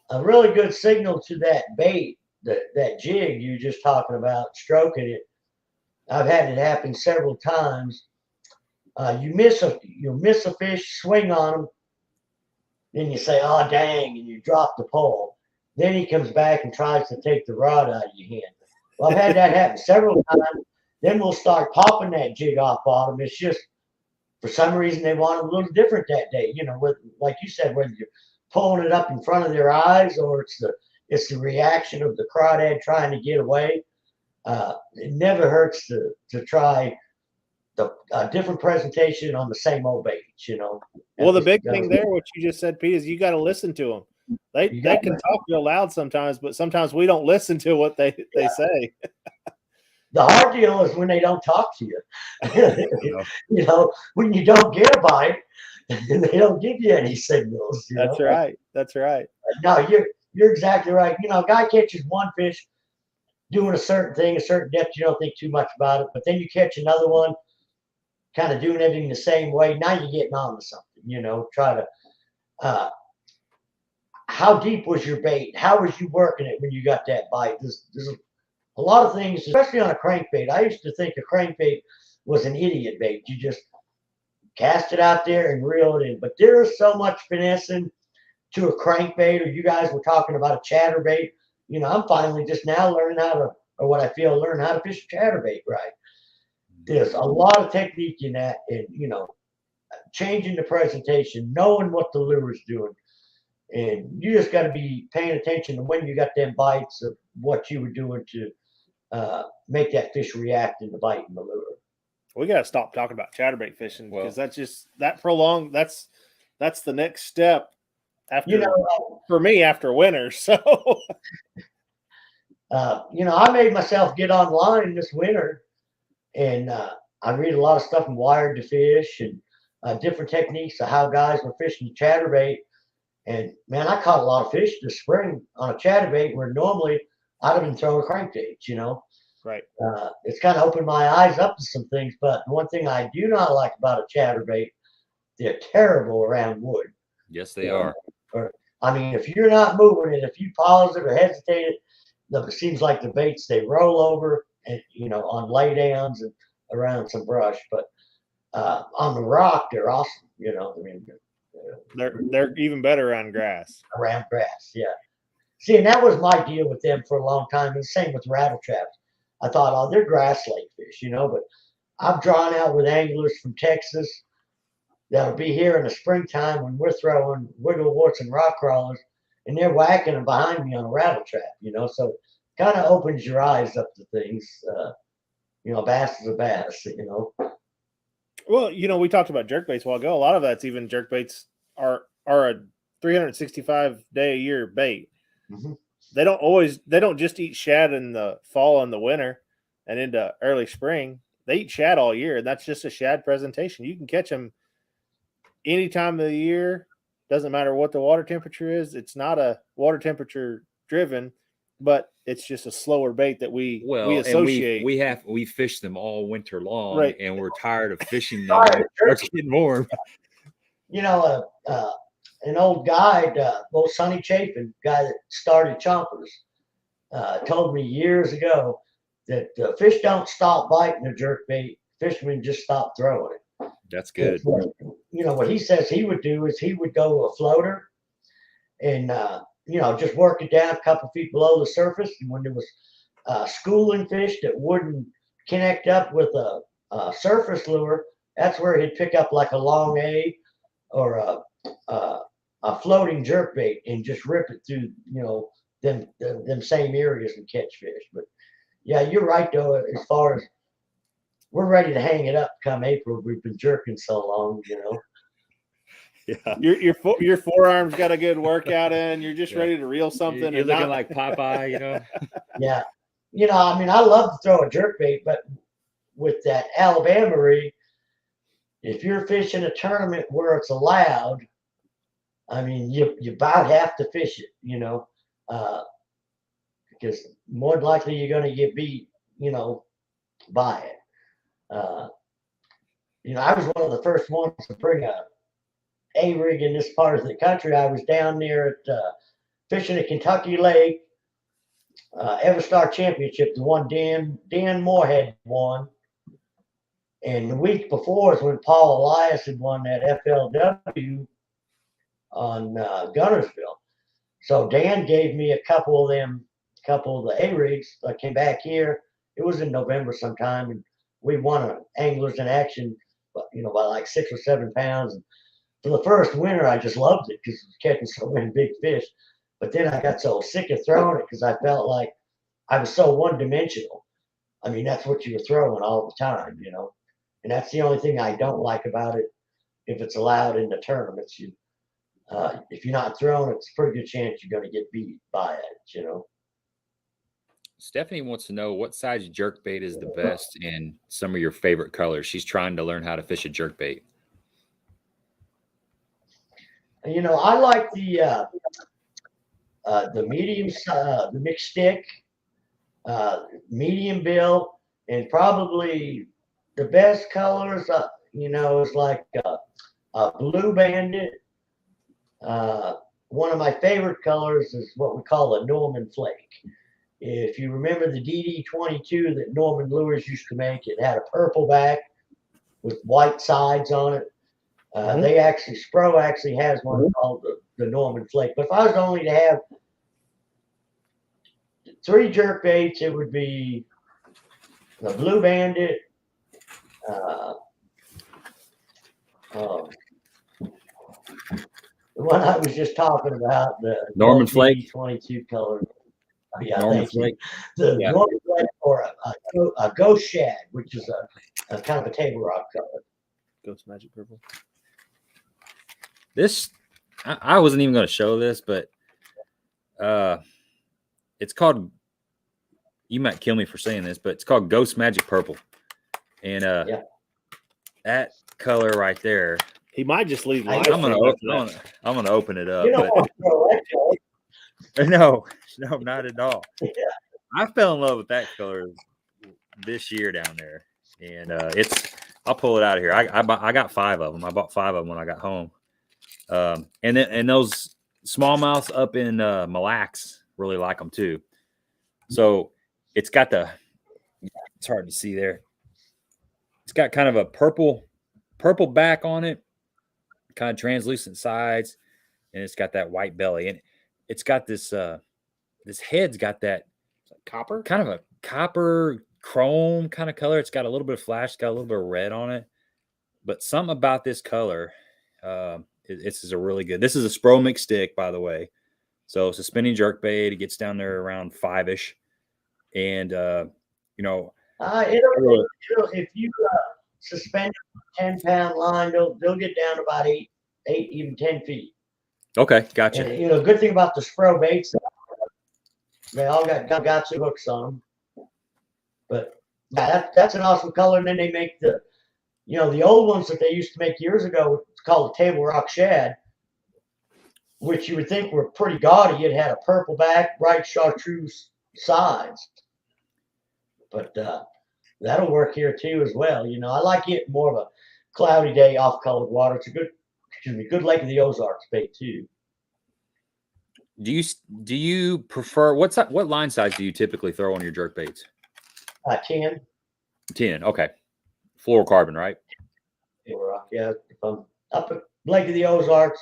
a really good signal to that bait, that jig you just talking about, stroking it. I've had it happen several times. You miss a fish, swing on them, Then you say, oh, dang, and you drop the pole. Then he comes back and tries to take the rod out of your hand. Well, I've had that happen several times. Then we'll start popping that jig off bottom. It's just, for some reason, they want it a little different that day. You know, with, like you said, whether you're pulling it up in front of their eyes or it's the reaction of the crawdad trying to get away. It never hurts to try the different presentation on the same old bait, you know. Well, the big thing there, what you just said, Pete, is you got to listen to them. They can talk real loud sometimes, but sometimes we don't listen to what they say. The hard deal is when they don't talk to you. You know, when you don't get a bite, they don't give you any signals. That's know? Right. That's right. No, you're exactly right. You know, a guy catches one fish doing a certain thing, a certain depth, you don't think too much about it. But then you catch another one, kind of doing everything the same way. Now you're getting on to something, you know, try to, how deep was your bait? How was you working it when you got that bite? There's a lot of things, especially on a crankbait. I used to think a crankbait was an idiot bait. You just cast it out there and reel it in. But there is so much finessing to a crankbait, or you guys were talking about a chatterbait. You know, I'm finally just now learning how to, or what I feel, learn how to fish a chatterbait right. There's a lot of technique in that, and, you know, changing the presentation, knowing what the lure is doing. And you just got to be paying attention to when you got them bites of what you were doing to make that fish react in the bite and the lure. We got to stop talking about chatterbait fishing because that's just that prolonged. That's the next step after, you know, for me after winter. So, you know, I made myself get online this winter, and I read a lot of stuff in Wired to Fish and different techniques of how guys were fishing chatterbait. And man, I caught a lot of fish this spring on a chatterbait where normally I'd have been throwing crankbaits, you know. Right. It's kind of opened my eyes up to some things. But one thing I do not like about a chatterbait, they're terrible around wood. Yes, they are. Or, I mean, if you're not moving it, if you pause it or hesitate it, it seems like the baits, they roll over, and, you know, on laydowns and around some brush. But on the rock, they're awesome. You know, I mean, they're even better around grass. Around grass, yeah. See, and that was my deal with them for a long time. And the same with rattle traps. I thought, oh, they're grass lake fish, you know. But I've drawn out with anglers from Texas that'll be here in the springtime when we're throwing wiggle warts and rock crawlers, and they're whacking them behind me on a rattle trap, you know. So kind of opens your eyes up to things. You know, a bass is a bass, you know. Well, you know, we talked about jerkbaits a while ago. A lot of that's even jerkbaits are a 365-day a year bait. Mm-hmm. They don't just eat shad in the fall and the winter and into early spring. They eat shad all year, and that's just a shad presentation. You can catch them any time of the year. Doesn't matter what the water temperature is. It's not a water temperature driven, but it's just a slower bait that we associate. And we fish them all winter long, right, and we're tired of fishing them. It's getting warm. You know, an old guide, old Sonny Chapin, guy that started Chompers, told me years ago that fish don't stop biting a jerkbait. Fishermen just stop throwing it. That's good. You know, what he says he would do is he would go to a floater and, you know, just work it down a couple feet below the surface. And when there was schooling fish that wouldn't connect up with a surface lure, that's where he'd pick up like a long A or a floating jerkbait and just rip it through, you know, them same areas and catch fish. But yeah, you're right though. As far as we're ready to hang it up come April, we've been jerking so long, you know. Yeah, your forearms got a good workout in. You're just ready to reel something. You're looking like Popeye, you know. Yeah, you know, I mean, I love to throw a jerkbait, but with that Alabama rig, if you're fishing a tournament where it's allowed, I mean, you about have to fish it, you know, because more than likely you're going to get beat, you know, by it. You know, I was one of the first ones to bring a rig in this part of the country. I was down there at fishing at Kentucky Lake, Everstar Championship, the one Dan Moore won. And the week before is when Paul Elias had won that FLW. Gunnersville. So Dan gave me a couple of the A-rigs. I came back here. It was in November sometime, and we won an Anglers in Action, by like 6 or 7 pounds. And for the first winter, I just loved it because it was catching so many big fish. But then I got so sick of throwing it because I felt like I was so one-dimensional. I mean, that's what you were throwing all the time, And that's the only thing I don't like about it. If it's allowed in the tournaments, if you're not throwing, it's a pretty good chance you're going to get beat by it, Stephanie wants to know what size jerkbait is the best and some of your favorite colors. She's trying to learn how to fish a jerkbait. I like the medium, the mixed stick, medium bill, and probably the best colors, is like a blue bandit. One of my favorite colors is what we call a Norman flake. If you remember the DD22 that Norman Lures used to make, it had a purple back with white sides on it. Spro actually has one called the Norman flake. But if I was only to have 3 jerkbaits, it would be the Blue Bandit, the one I was just talking about, the Norman flake, 22 color. Yeah, Norman flake. The Norman flake, or a ghost shad, which is a kind of a Tablerock color. Ghost magic purple. This, I wasn't even going to show this, but it's called, you might kill me for saying this, but it's called Ghost Magic Purple. And that color right there. He might just leave. I'm gonna open it up. But, no, not at all. Yeah. I fell in love with that color this year down there, and I'll pull it out of here. I got 5 of them. I bought 5 of them when I got home. And those smallmouths up in Mille Lacs really like them too. So it's got it's hard to see there. It's got kind of a purple back on it, kind of translucent sides, and it's got that white belly, and it's got this head's got that copper, kind of a copper chrome kind of color. It's got a little bit of flash, it's got a little bit of red on it, but something about this color, this is a really good. This is a Spro mixed stick, by the way. So it's a spinning jerkbait. It gets down there around 5-ish, and if you suspend a 10-pound line, they'll get down to about 8, even 10 feet. Okay, gotcha. And, good thing about the Spro baits, they all got some hooks on them. But that's an awesome color. And then they make the old ones that they used to make years ago. It's called the Tablerock shad, which you would think were pretty gaudy. It had a purple back, bright chartreuse sides. But that'll work here too as well. I like it more of a cloudy day off colored water. It's a good lake of the Ozarks bait too. Do you prefer what line size do you typically throw on your jerk baits? 10. 10. Okay. Fluorocarbon, right? Yeah. If I'm up at Lake of the Ozarks,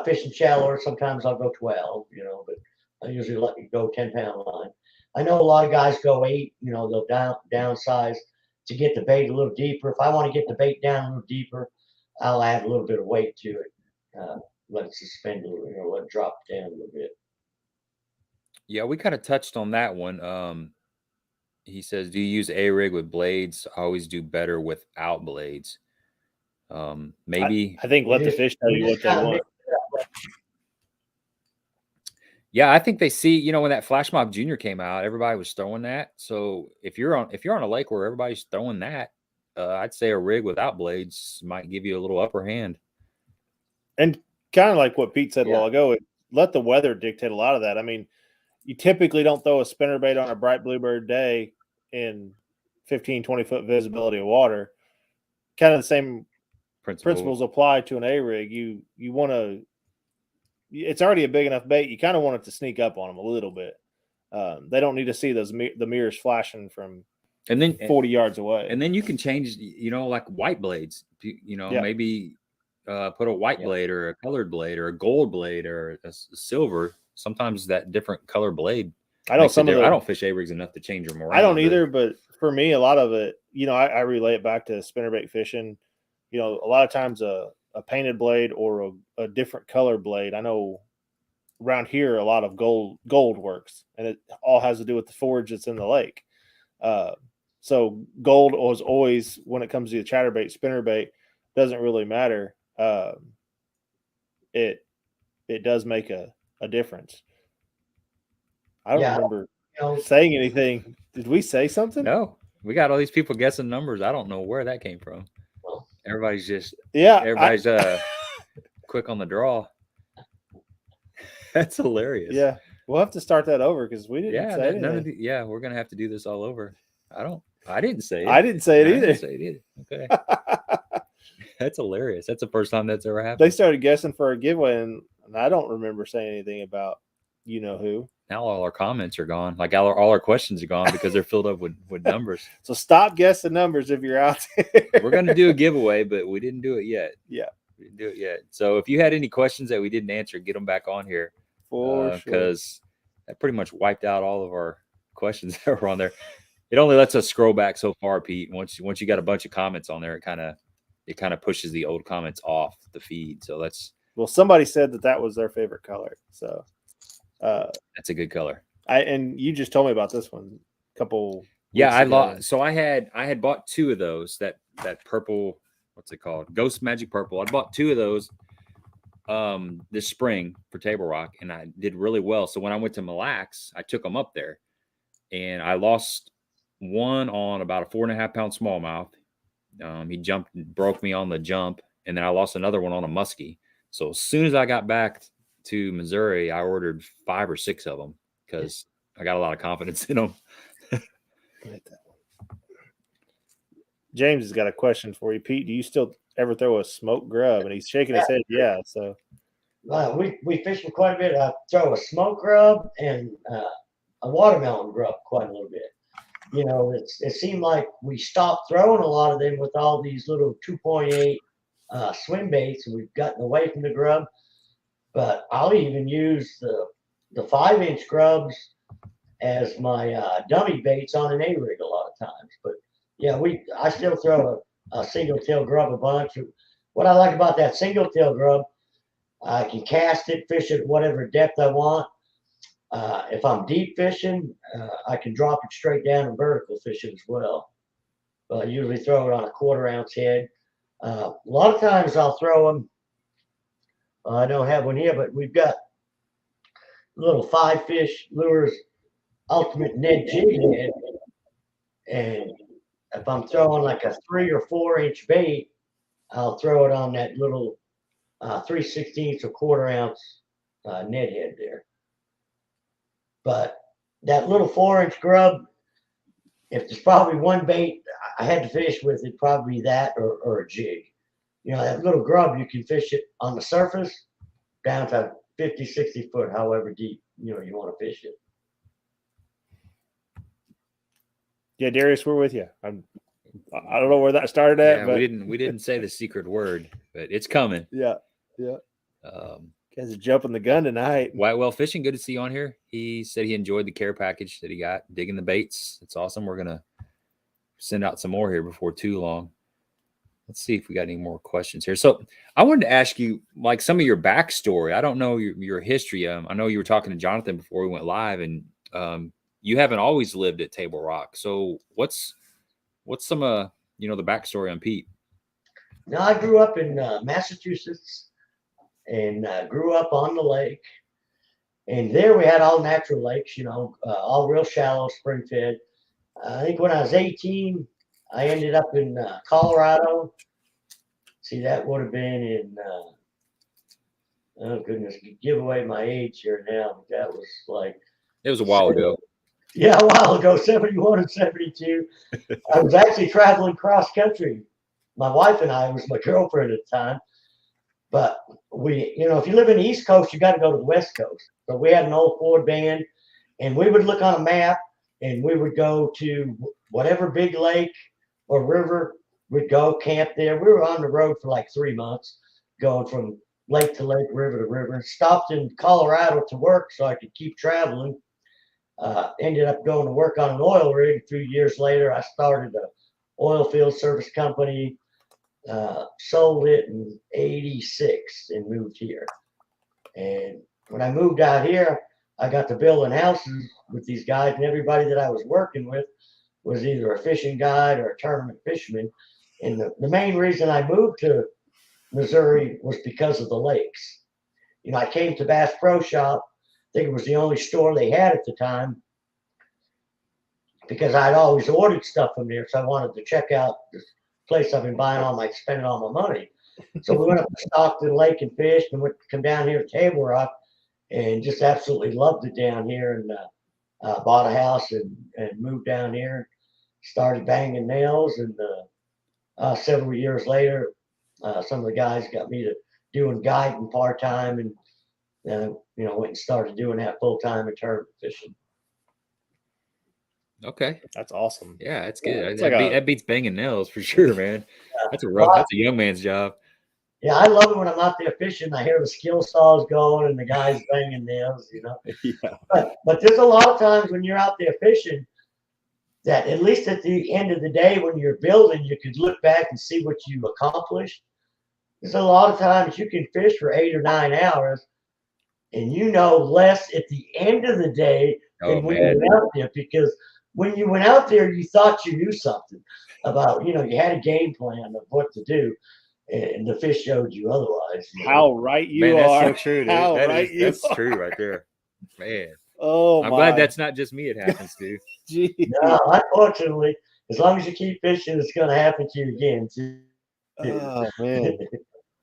fishing shallower, sometimes I'll go 12. But I usually let you go 10-pound line. I know a lot of guys go 8. They'll downsize to get the bait a little deeper. If I want to get the bait down a little deeper, I'll add a little bit of weight to it. Let it suspend a little, let it drop down a little bit. Yeah, we kind of touched on that one. He says, do you use A-rig with blades? I always do better without blades. Maybe. I think let the fish tell you what they want. Yeah, I think they see, when that Flash Mob Junior came out, everybody was throwing that. So if you're on a lake where everybody's throwing that, I'd say a rig without blades might give you a little upper hand. And kind of like what Pete said a while ago, let the weather dictate a lot of that. I mean, you typically don't throw a spinnerbait on a bright bluebird day in 15, 20-foot visibility of water. Kind of the same principles apply to an A-rig. You want to, it's already a big enough bait. You kind of want it to sneak up on them a little bit. They don't need to see the mirrors flashing from 40 yards away. And then you can change, like white blades, maybe put a white blade or a colored blade or a gold blade or a silver. Sometimes that different color blade. I know some of the, I don't fish A-rigs enough to change them around. I don't either, but for me, a lot of it, you know, I relate it back to spinnerbait fishing. You know, a lot of times a painted blade or a different color blade. I know around here a lot of gold works, and it all has to do with the forage that's in the lake. So gold was always, when it comes to the chatterbait, spinnerbait, doesn't really matter. It does make a difference. I don't remember saying anything. Did we say something? No, we got all these people guessing numbers. I don't know where that came from. Everybody's just quick on the draw. That's hilarious. Yeah, we'll have to start that over because we didn't say anything. We're gonna have to do this all over. I didn't say it. I didn't say it either. I didn't say it either. Okay. That's hilarious. That's the first time that's ever happened. They started guessing for a giveaway, and I don't remember saying anything about you know who. Now all our comments are gone. Like all our questions are gone because they're filled up with numbers. So stop guessing numbers if you're out there. We're going to do a giveaway, but we didn't do it yet. Yeah. We didn't do it yet. So if you had any questions that we didn't answer, get them back on here. For sure. Because that pretty much wiped out all of our questions that were on there. It only lets us scroll back so far, Pete. Once you got a bunch of comments on there, it kind of pushes the old comments off the feed. So well, somebody said that was their favorite color. So that's a good color. And you just told me about this one a couple. Yeah, I lost. So I had bought two of those. That purple, what's it called? Ghost Magic Purple. I bought two of those this spring for Tablerock, and I did really well. So when I went to Mille Lacs, I took them up there, and I lost one on about a 4.5 pound smallmouth. He jumped and broke me on the jump, and then I lost another one on a muskie. So as soon as I got back to Missouri, I ordered 5 or 6 of them because I got a lot of confidence in them. James has got a question for you, Pete. Do you still ever throw a smoked grub? And he's shaking his head. Yeah. So we fish them quite a bit. I throw a smoked grub and a watermelon grub quite a little bit. You know, it seemed like we stopped throwing a lot of them with all these little 2.8 swim baits, and we've gotten away from the grub. But I'll even use the 5-inch grubs as my dummy baits on an A-rig a lot of times. But yeah, I still throw a single tail grub a bunch. What I like about that single tail grub, I can cast it, fish it whatever depth I want. If I'm deep fishing, I can drop it straight down and vertical fishing as well. But I usually throw it on a 1/4 ounce head. A lot of times I'll throw them. I don't have one here, but we've got little 5-fish lures, ultimate Ned jig head. And if I'm throwing like a 3 or 4-inch bait, I'll throw it on that little 3/16 or 1/4 ounce Ned head there. But that little 4-inch grub, if there's probably one bait I had to fish with, it'd probably be that or a jig. You know, that little grub, you can fish it on the surface down to 50, 60 foot, however deep, you want to fish it. Yeah, Darius, we're with you. I don't know where that started at, but we didn't say the secret word, but it's coming. Yeah. Guys are jumping the gun tonight. Whitewell Fishing, good to see you on here. He said he enjoyed the care package that he got, digging the baits. It's awesome. We're gonna send out some more here before too long. Let's see if we got any more questions here. So I wanted to ask you, like, some of your backstory. I don't know your history. I know you were talking to Jonathan before we went live, and you haven't always lived at Tablerock. So what's some the backstory on Pete? Now, I grew up in Massachusetts and grew up on the lake. And there we had all natural lakes, all real shallow, spring fed. I think when I was 18, I ended up in Colorado. See, that would have been in, oh goodness, give away my age here now. But that was like. It was a while ago. Yeah, a while ago, 71 and 72. I was actually traveling cross country. My wife and I was my girlfriend at the time. But if you live in the East Coast, you got to go to the West Coast. So we had an old Ford van, and we would look on a map, and we would go to whatever big lake or river. We'd go camp there. We were on the road for like 3 months, going from lake to lake, river to river. Stopped in Colorado to work so I could keep traveling. Ended up going to work on an oil rig. 2 years later, I started a oil field service company, sold it in 86 and moved here. And when I moved out here, I got to building houses with these guys, and everybody that I was working with was either a fishing guide or a tournament fisherman. And the main reason I moved to Missouri was because of the lakes. You know, I came to Bass Pro Shop. I think it was the only store they had at the time, because I'd always ordered stuff from there. So I wanted to check out this place I've been spending all my money. So we went up to Stockton Lake and fished, and went to come down here to Tablerock, and just absolutely loved it down here. And bought a house and moved down here, started banging nails. And several years later, some of the guys got me to doing guiding part-time, and you know, went and started doing that full-time in tournament fishing. Okay, That's awesome. yeah, that's good. It's That beats banging nails for sure, man. That's a young man's job. Yeah, I love it when I'm out there fishing. I hear the skill saws going and the guys banging nails, you know. Yeah. But there's a lot of times when you're out there fishing that, at least at the end of the day when you're building, you could look back and see what you accomplished. There's a lot of times you can fish for 8 or 9 hours, and you know less at the end of the day than when you went out there, because when you went out there, you thought you knew something about, you know, you had a game plan of what to do, and the fish showed you otherwise. How right you are. That's so true, dude. That's true right there, man. Oh, I'm glad that's not just me. It happens to. No, unfortunately, as long as you keep fishing, it's going to happen to you again. Too. Oh man.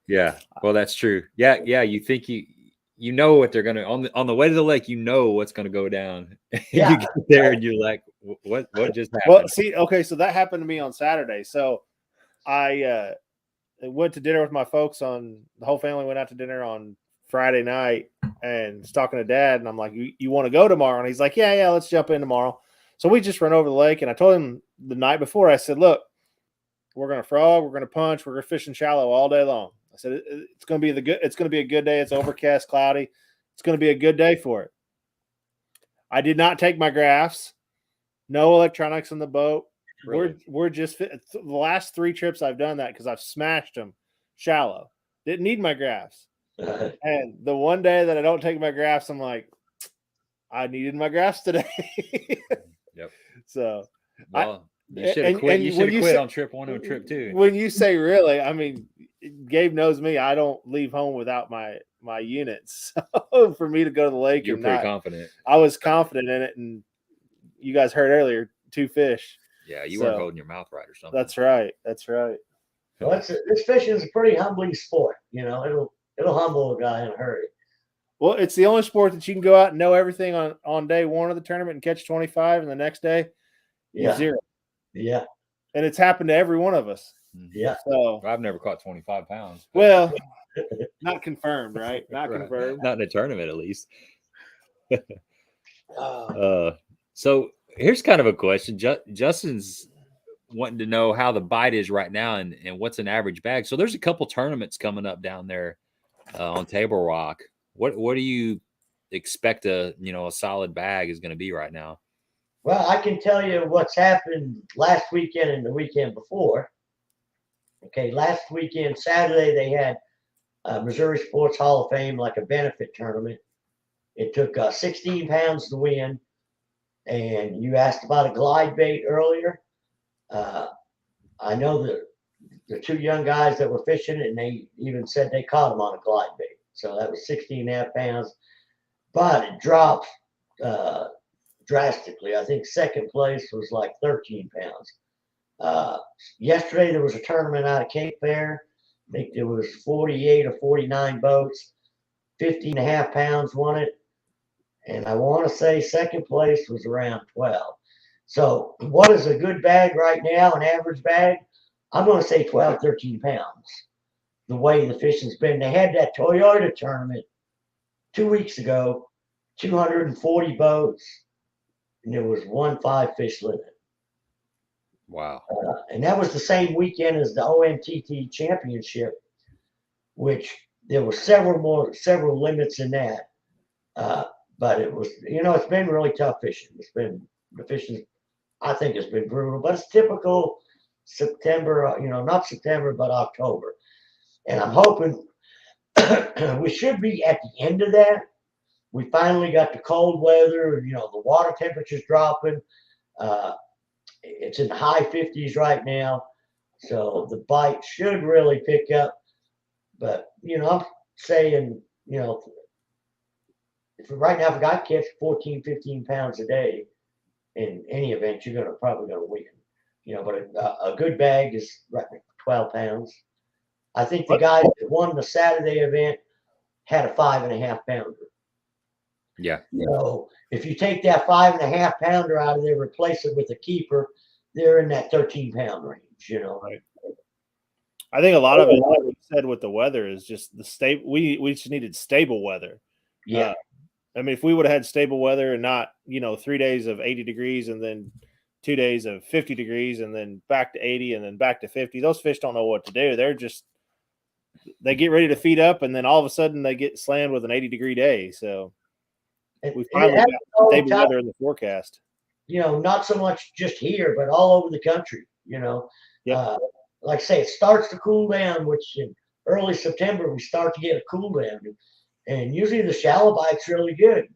Yeah, well, that's true. Yeah. You think you know what they're gonna on the way to the lake. You know what's gonna go down. Yeah. You get there and you're like, what just happened? Well, see, okay, so that happened to me on Saturday. So I went to dinner with my folks. The whole family went out to dinner on Friday night, and was talking to Dad, and I'm like, you want to go tomorrow? And he's like, yeah, let's jump in tomorrow. So we just run over the lake, and I told him the night before, I said, look, we're gonna frog, we're gonna punch, we're gonna fish in shallow all day long. I said it's gonna be a good day. It's overcast, cloudy. It's gonna be a good day for it. I did not take my graphs. No electronics on the boat. Really? We're just the last 3 trips I've done that because I've smashed them shallow. Didn't need my graphs. And the one day that I don't take my graphs, I'm like, I needed my graphs today. Yep. So, well, you should have quit. You should have quit on trip 1 and trip 2. When you say really, I mean, Gabe knows me. I don't leave home without my units. So for me to go to the lake, you're pretty confident. I was confident in it, and you guys heard earlier, 2 fish. Yeah, you weren't holding your mouth right or something. That's right. Well, this fishing is a pretty humbling sport. You know, it'll humble a guy in a hurry. Well, it's the only sport that you can go out and know everything on day 1 of the tournament and catch 25, and the next day, you're 0. Yeah. And it's happened to every one of us. Yeah. So I've never caught 25 pounds. Well, not confirmed, right? Not right. Confirmed. Not in a tournament, at least. So here's kind of a question. Justin's wanting to know how the bite is right now and what's an average bag. So there's a couple tournaments coming up down there on Tablerock. What do you expect a solid bag is going to be right now? Well, I can tell you what's happened last weekend and the weekend before. Okay, last weekend, Saturday, they had Missouri Sports Hall of Fame, like a benefit tournament. It took 16 pounds to win. And you asked about a glide bait earlier. I know the 2 young guys that were fishing it, and they even said they caught them on a glide bait. So that was 16.5 pounds. But it dropped drastically. I think second place was like 13 pounds. Yesterday, there was a tournament out of Cape Fear. I think there was 48 or 49 boats. 50.5 pounds won it. And I want to say second place was around 12. So what is a good bag right now, an average bag? I'm going to say 12, 13 pounds, the way the fishing's been. They had that Toyota tournament 2 weeks ago, 240 boats, and there was 1 5-fish limit. Wow. And that was the same weekend as the OMTT championship, which there were several limits in that. But it was, it's been really tough fishing. The fishing, I think, has been brutal, but it's typical September, not September, but October. And I'm hoping we should be at the end of that. We finally got the cold weather, the water temperature's dropping. It's in the high 50s right now. So the bite should really pick up. But, I'm saying, right now, if a guy catches 14, 15 pounds a day in any event, you're probably going to win. But a good bag is right 12 pounds. I think the guy that won the Saturday event had a 5.5 pounder. Yeah. If you take that 5.5 pounder out of there, replace it with a keeper, they're in that 13-pound range. Right. I think a lot of it, like you said, with the weather is just the stable. We just needed stable weather. Yeah. I mean, if we would have had stable weather and not, 3 days of 80 degrees and then 2 days of 50 degrees and then back to 80 and then back to 50, those fish don't know what to do. They get ready to feed up and then all of a sudden they get slammed with an 80-degree day. So we finally got stable weather in the forecast. Not so much just here, but all over the country, Yep. Like I say, it starts to cool down, which in early September, we start to get a cool down. And usually the shallow bite's really good.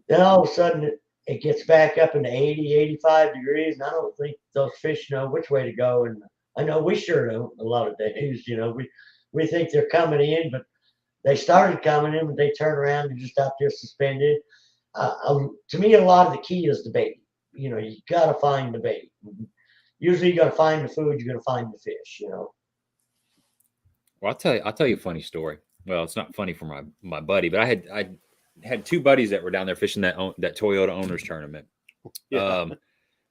Then all of a sudden it gets back up into 80, 85 degrees. And I don't think those fish know which way to go. And I know we sure don't a lot of days. We think they're coming in, but they started coming in, but they turn around and just out there suspended. To me, a lot of the key is the bait. You got to find the bait. Usually you got to find the food, you got to find the fish, Well, I'll tell you a funny story. Well, it's not funny for my buddy, but I had two buddies that were down there fishing that Toyota owners tournament. Yeah.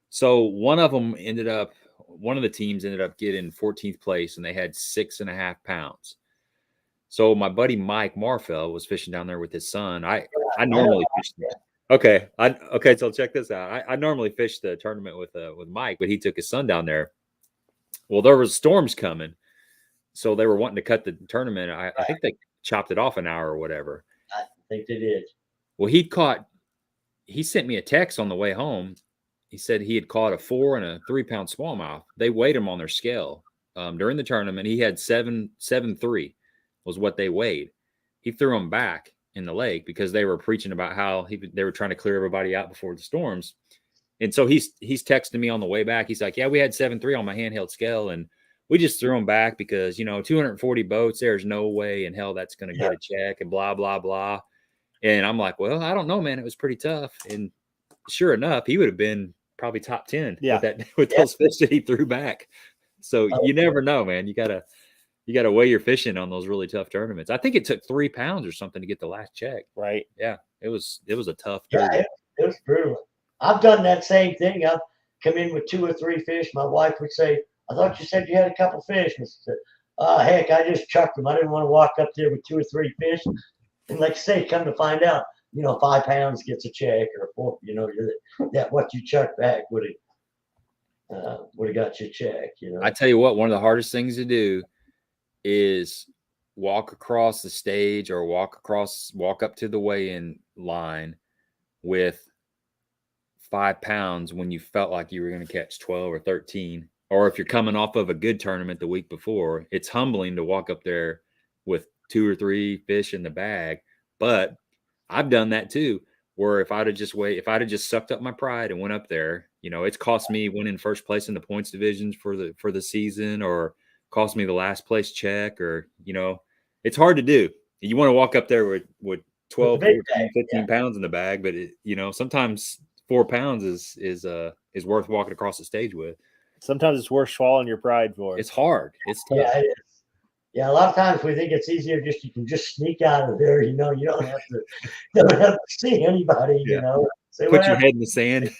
So one of the teams ended up getting 14th place, and they had 6.5 pounds. So my buddy Mike Marfell was fishing down there with his son. I normally fish. Okay. So check this out. I normally fish the tournament with Mike, but he took his son down there. Well, there was storms coming, so they were wanting to cut the tournament. I think they chopped it off an hour or whatever. I think they did. Well, he sent me a text on the way home. He said he had caught a 4 and a 3-pound smallmouth. They weighed him on their scale during the tournament. He had 7.3 was what they weighed. He threw them back in the lake because they were preaching about how they were trying to clear everybody out before the storms. And so he's texting me on the way back. He's like, yeah, we had 7.3 on my handheld scale, and we just threw them back because, 240 boats, there's no way in hell that's going to get a check and blah, blah, blah. And I'm like, well, I don't know, man. It was pretty tough. And sure enough, he would have been probably top 10 with those fish that he threw back. So you never know, man. You gotta weigh your fishing on those really tough tournaments. I think it took 3 pounds or something to get the last check. Right. Yeah. It was a tough tournament. It was brutal. I've done that same thing. I've come in with 2 or 3 fish. My wife would say, I thought you said you had a couple fish. And I said, oh, heck, I just chucked them. I didn't want to walk up there with 2 or 3 fish. And like you say, come to find out, 5 pounds gets a check, or 4, that what you chucked back would have got you a check. I tell you what, one of the hardest things to do is walk across the stage or walk up to the weigh-in line with 5 pounds when you felt like you were going to catch 12 or 13. Or if you're coming off of a good tournament the week before, it's humbling to walk up there with 2 or 3 fish in the bag. But I've done that too, where if I'd have just sucked up my pride and went up there, it's cost me winning first place in the points divisions for the season, or cost me the last place check, or it's hard to do. You want to walk up there with 12, 14, 15 pounds in the bag, but sometimes 4 pounds is worth walking across the stage with. Sometimes it's worth swallowing your pride for. It's hard. It's tough. Yeah, it is. Yeah, a lot of times we think it's easier you can just sneak out of there. You don't have to see anybody. Put your head in the sand.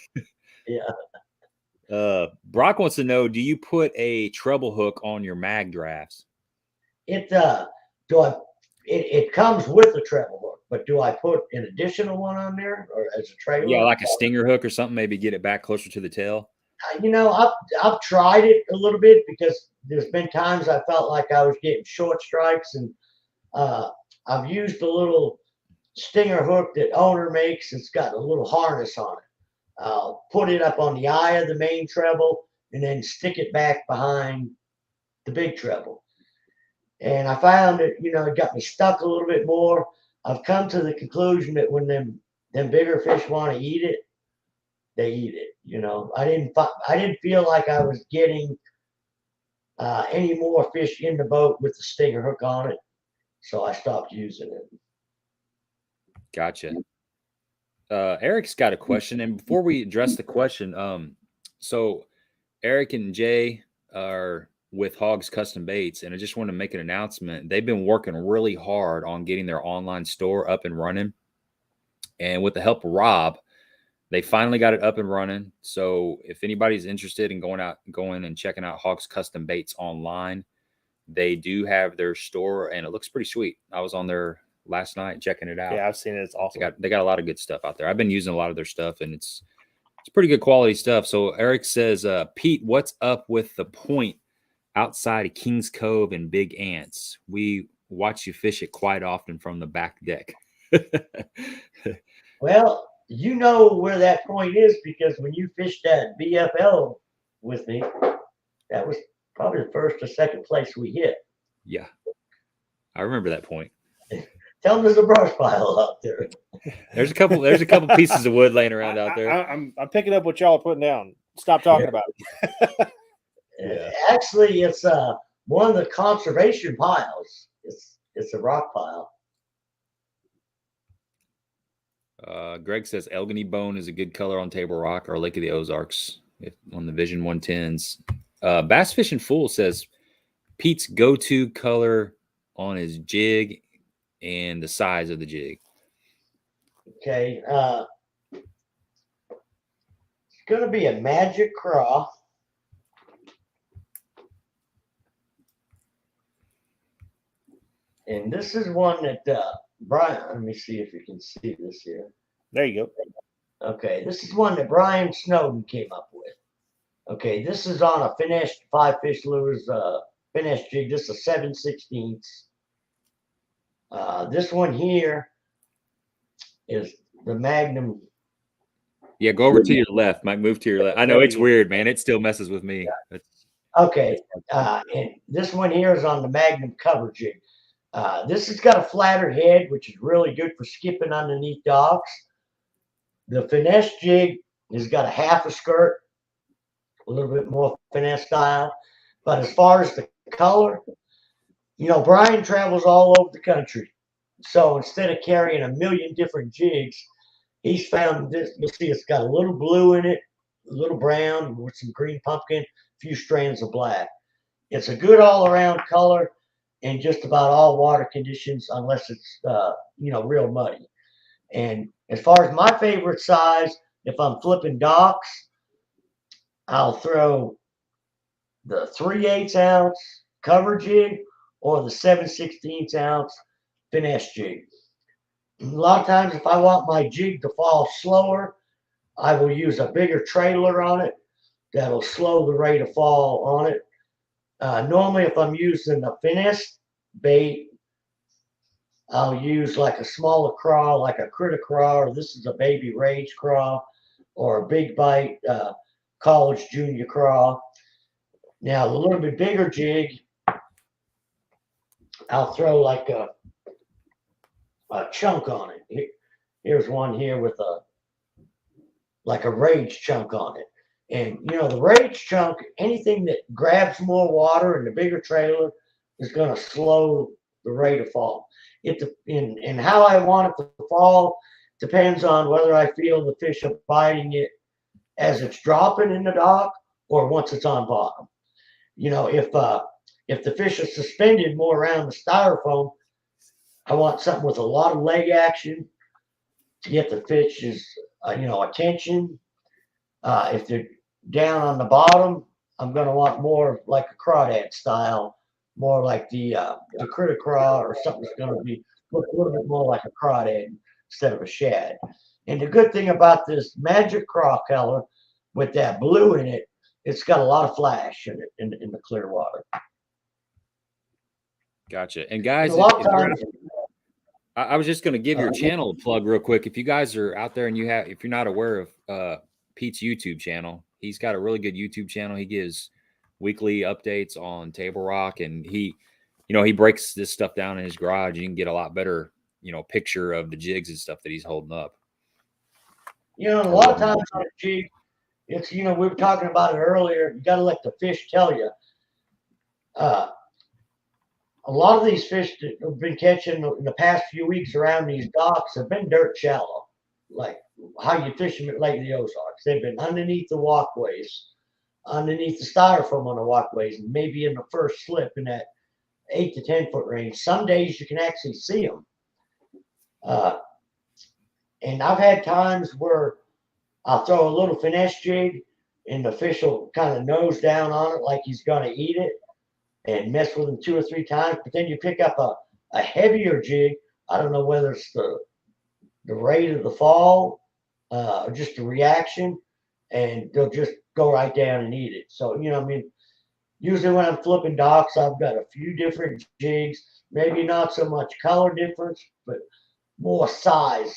Yeah. Brock wants to know: do you put a treble hook on your mag drafts? It comes with a treble hook, but do I put an additional one on there, or as a trailer? Yeah, like a stinger hook or something. Maybe get it back closer to the tail. I've tried it a little bit because there's been times I felt like I was getting short strikes, and I've used a little stinger hook that owner makes. It's got a little harness on it. I'll put it up on the eye of the main treble and then stick it back behind the big treble. And I found that, it got me stuck a little bit more. I've come to the conclusion that when them bigger fish want to eat it, they eat it. I didn't feel like I was getting any more fish in the boat with the stinger hook on it, so I stopped using it. Gotcha. Eric's got a question, and before we address the question, so Eric and Jay are with Hawgz Custom Baits, and I just want to make an announcement. They've been working really hard on getting their online store up and running, and with the help of Rob, they finally got it up and running. So if anybody's interested in going and checking out Hawgz Custom Baits online, they do have their store, and it looks pretty sweet. I was on there last night checking it out. Yeah, I've seen it. It's awesome. They got a lot of good stuff out there. I've been using a lot of their stuff, and it's pretty good quality stuff. So Eric says, Pete, what's up with the point outside of Kings Cove and Big Ants? We watch you fish it quite often from the back deck. Well, you know where that point is, because when you fished that BFL with me, that was probably the first or second place we hit. Yeah, I remember that point. Tell them there's a brush pile out there. There's a couple pieces of wood laying around out there. I'm picking up what y'all are putting down. Stop talking about it. Yeah. Actually, it's one of the conservation piles. It's a rock pile. Greg says Allegheny Bone is a good color on Tablerock or Lake of the Ozarks on the Vision 110s. Bass Fishing Fool says Pete's go-to color on his jig and the size of the jig. Okay. It's going to be a Magic Craw. And this is one that Brian, let me see if you can see this here. There you go. Okay, this is one that Brian Snowden came up with. Okay, this is on a finished 5-fish lures finished jig. This is a 7/16. This one here is the Magnum. Yeah, go over to your left. Mike, move to your left. I know it's weird, man. It still messes with me. Yeah. Okay, and this one here is on the Magnum Cover Jig. This has got a flatter head, which is really good for skipping underneath docks. The finesse jig has got a half a skirt, a little bit more finesse style. But as far as the color, Brian travels all over the country. So instead of carrying a million different jigs, he's found this. You'll see it's got a little blue in it, a little brown with some green pumpkin, a few strands of black. It's a good all-around color in just about all water conditions, unless it's real muddy. And as far as my favorite size, if I'm flipping docks, I'll throw the 3/8 ounce cover jig or the 7/16 ounce finesse jig. A lot of times, if I want my jig to fall slower, I will use a bigger trailer on it that'll slow the rate of fall on it. Normally, if I'm using a finesse bait, I'll use like a smaller craw, like a critter craw, or this is a baby rage craw, or a big bite college junior craw. Now, the little bit bigger jig, I'll throw like a chunk on it. Here's one here with like a rage chunk on it. And, the rage chunk, anything that grabs more water in the bigger trailer is going to slow the rate of fall. And how I want it to fall depends on whether I feel the fish are biting it as it's dropping in the dock or once it's on bottom. If the fish are suspended more around the styrofoam, I want something with a lot of leg action to get the fish's attention. If they're down on the bottom, I'm going to want more like a crawdad style, more like the critter craw, or something that's going to look a little bit more like a crawdad instead of a shad. And the good thing about this Magic Craw color with that blue in it it's got a lot of flash in it in the clear water. Gotcha. And guys, a lot of times, I was just going to give your channel a plug real quick. If you guys are out there and if you're not aware of Pete's YouTube channel, he's got a really good YouTube channel. He gives weekly updates on Tablerock, and he breaks this stuff down in his garage. You can get a lot better, picture of the jigs and stuff that he's holding up. A lot of times on a jig, it's, we were talking about it earlier. You got to let the fish tell you. A lot of these fish that have been catching in the past few weeks around these docks have been dirt shallow, like how you fish them at Lake of the Ozarks. They've been underneath the walkways, underneath the styrofoam on the walkways, and maybe in the first slip in that 8 to 10 foot range. Some days you can actually see them. And I've had times where I'll throw a little finesse jig and the fish will kind of nose down on it like he's going to eat it and mess with them 2 or 3 times. But then you pick up a heavier jig. I don't know whether it's the rate of the fall or just the reaction, and they'll just go right down and eat it. So, usually when I'm flipping docks, I've got a few different jigs, maybe not so much color difference, but more size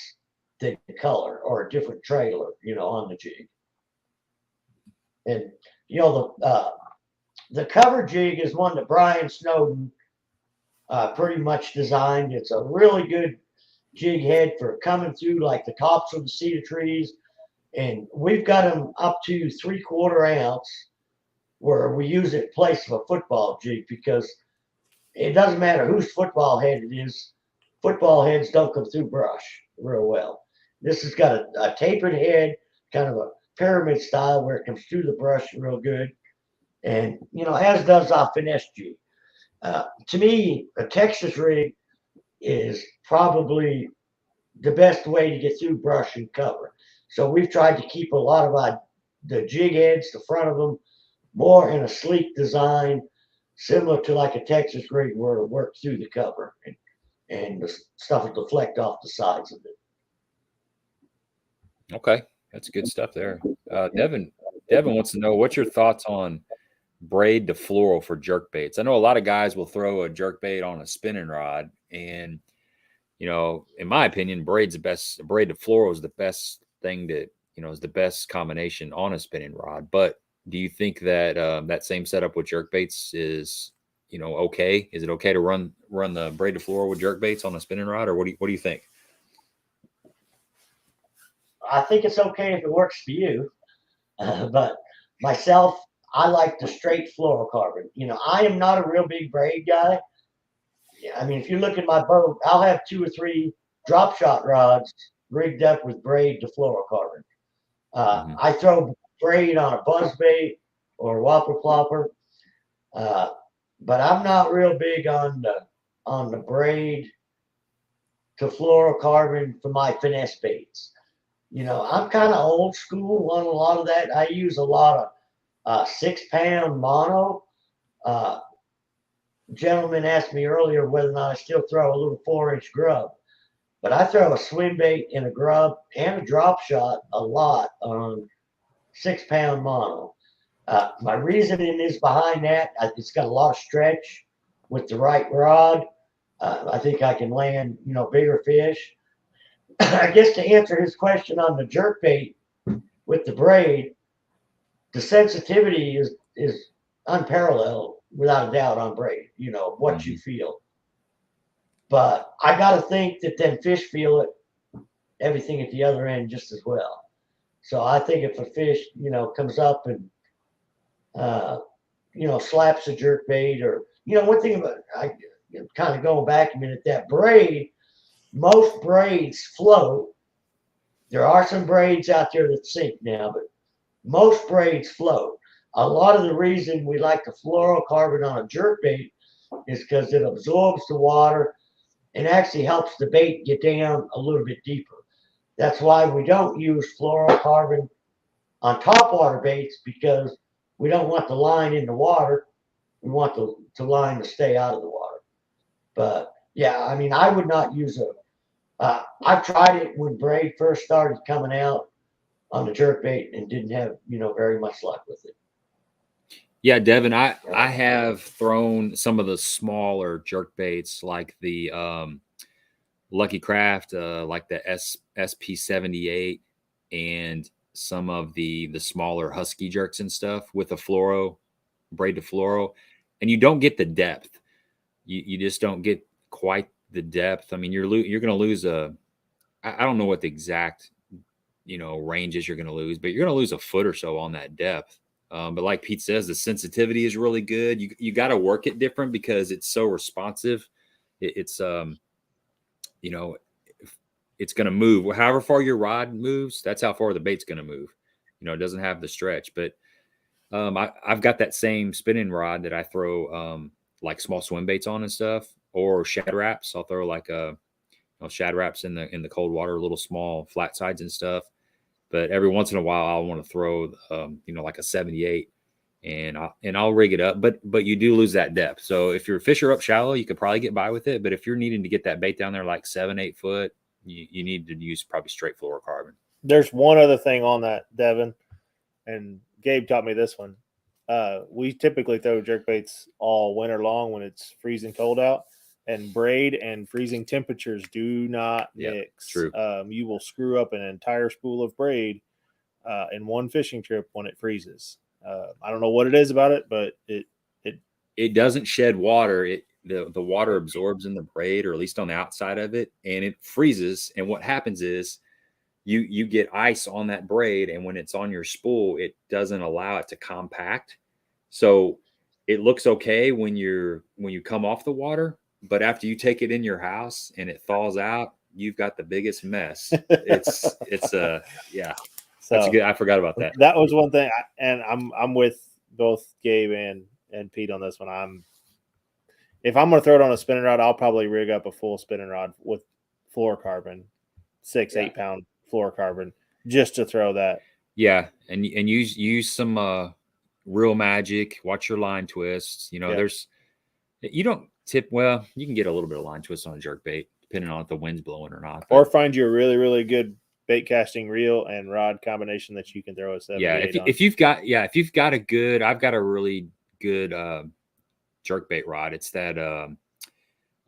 than color, or a different trailer, on the jig. And, the cover jig is one that Brian Snowden pretty much designed. It's a really good jig head for coming through like the tops of the cedar trees. And we've got them up to 3/4 ounce, where we use it in place of a football jig, because it doesn't matter whose football head it is. Football heads don't come through brush real well. This has got a tapered head, kind of a pyramid style, where it comes through the brush real good. And, as does our finesse jig. To me, a Texas rig is probably the best way to get through brush and cover. So we've tried to keep a lot of the jig heads, the front of them, more in a sleek design, similar to like a Texas rig, where it'll work through the cover and the stuff will deflect off the sides of it. Okay, that's good stuff there. Devin wants to know, what's your thoughts on braid to floral for jerk baits? I know a lot of guys will throw a jerk bait on a spinning rod, and in my opinion, braid to floral is the best thing that is the best combination on a spinning rod. But do you think that that same setup with jerk baits is okay? Is it okay to run the braid to floral with jerk baits on a spinning rod, or what do you think? I think it's okay if it works for you, but myself, I like the straight fluorocarbon. I am not a real big braid guy. I mean, if you look at my boat, I'll have 2 or 3 drop shot rods rigged up with braid to fluorocarbon. I throw braid on a buzzbait or a whopper plopper, but I'm not real big on the braid to fluorocarbon for my finesse baits. I'm kind of old school on a lot of that. I use a lot of 6-pound mono. Gentleman asked me earlier whether or not I still throw a little 4-inch grub, but I throw a swim bait and a grub and a drop shot a lot on 6-pound mono. My reasoning is behind that. It's got a lot of stretch with the right rod. I think I can land, bigger fish. I guess to answer his question on the jerkbait with the braid, the sensitivity is unparalleled without a doubt on braid, what you feel. But I got to think that them fish feel it, everything at the other end just as well. So I think if a fish, comes up and, slaps a jerkbait, or, one thing about, I kind of going back a minute, that braid, most braids float. There are some braids out there that sink now, but most braids float. A lot of the reason we like the fluorocarbon on a jerkbait is because it absorbs the water and actually helps the bait get down a little bit deeper. That's why we don't use fluorocarbon on topwater baits, because we don't want the line in the water. We want the line to stay out of the water. But yeah, I mean, I would not use I've tried it when braid first started coming out on the jerkbait and didn't have, very much luck with it. Yeah, Devin, I have thrown some of the smaller jerk baits like the Lucky Craft, like the SP78, and some of the smaller Husky jerks and stuff with a Floral, Braid to Floral, and you don't get the depth. You just don't get quite the depth. I mean, you're going to lose I don't know what the exact ranges you're going to lose, but you're going to lose a foot or so on that depth. But like Pete says, the sensitivity is really good. You got to work it different because it's so responsive. It's it's going to move. However far your rod moves, that's how far the bait's going to move. It doesn't have the stretch. But I've got that same spinning rod that I throw like small swim baits on and stuff, or shad wraps. I'll throw like shad wraps in the cold water, little small flat sides and stuff. But every once in a while, I'll want to throw like a 78, and I'll rig it up. But you do lose that depth. So if your fish are up shallow, you could probably get by with it. But if you're needing to get that bait down there like 7-8 foot, you need to use probably straight fluorocarbon. There's one other thing on that, Devin, and Gabe taught me this one. We typically throw jerk baits all winter long when it's freezing cold out, and braid and freezing temperatures do not mix. True. You will screw up an entire spool of braid in one fishing trip when it freezes. I don't know what it is about it, but it doesn't shed water. The water absorbs in the braid, or at least on the outside of it, and it freezes. And what happens is you get ice on that braid, and when it's on your spool, it doesn't allow it to compact. So it looks okay when you come off the water, but after you take it in your house and it thaws out, you've got the biggest mess. It's yeah. So that's good. I forgot about that. That was one thing, and I'm with both Gabe and Pete on this one. If I'm going to throw it on a spinning rod, I'll probably rig up a full spinning rod with fluorocarbon, 8 pound fluorocarbon, just to throw that. Yeah, and use some Real Magic. Watch your line twists. There's you don't tip well. You can get a little bit of line twist on a jerk bait, depending on if the wind's blowing or not. Or find you a really, really good bait casting reel and rod combination that you can throw a 78 on. If you've got a good, I've got a really good jerkbait rod. It's that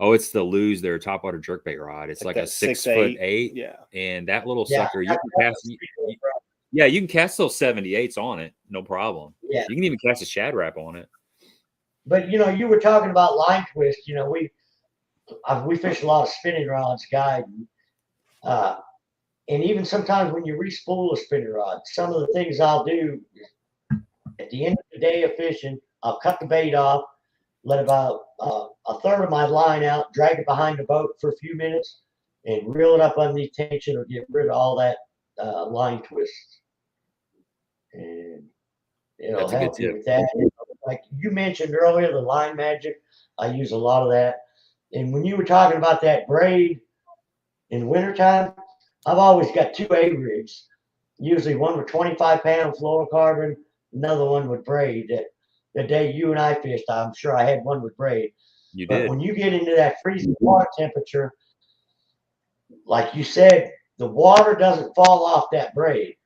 it's the Lose, their topwater jerkbait rod. It's like a 6'8". Yeah. And that little sucker, you can cast you can cast those 78s on it, no problem. Yeah. You can even cast a shad wrap on it. But you were talking about line twist. We fish a lot of spinning rods, guide, and even sometimes when you re-spool a spinning rod, some of the things I'll do at the end of the day of fishing, I'll cut the bait off, let about a third of my line out, drag it behind the boat for a few minutes, and reel it up underneath tension, or get rid of all that line twist. And it'll help you with that. Like you mentioned earlier, the line magic, I use a lot of that. And when you were talking about that braid in wintertime, I've always got 2 A-rigs, usually one with 25-pound fluorocarbon, another one with braid. The day you and I fished, I'm sure I had one with braid. You but did. When you get into that freezing water temperature, like you said, the water doesn't fall off that braid.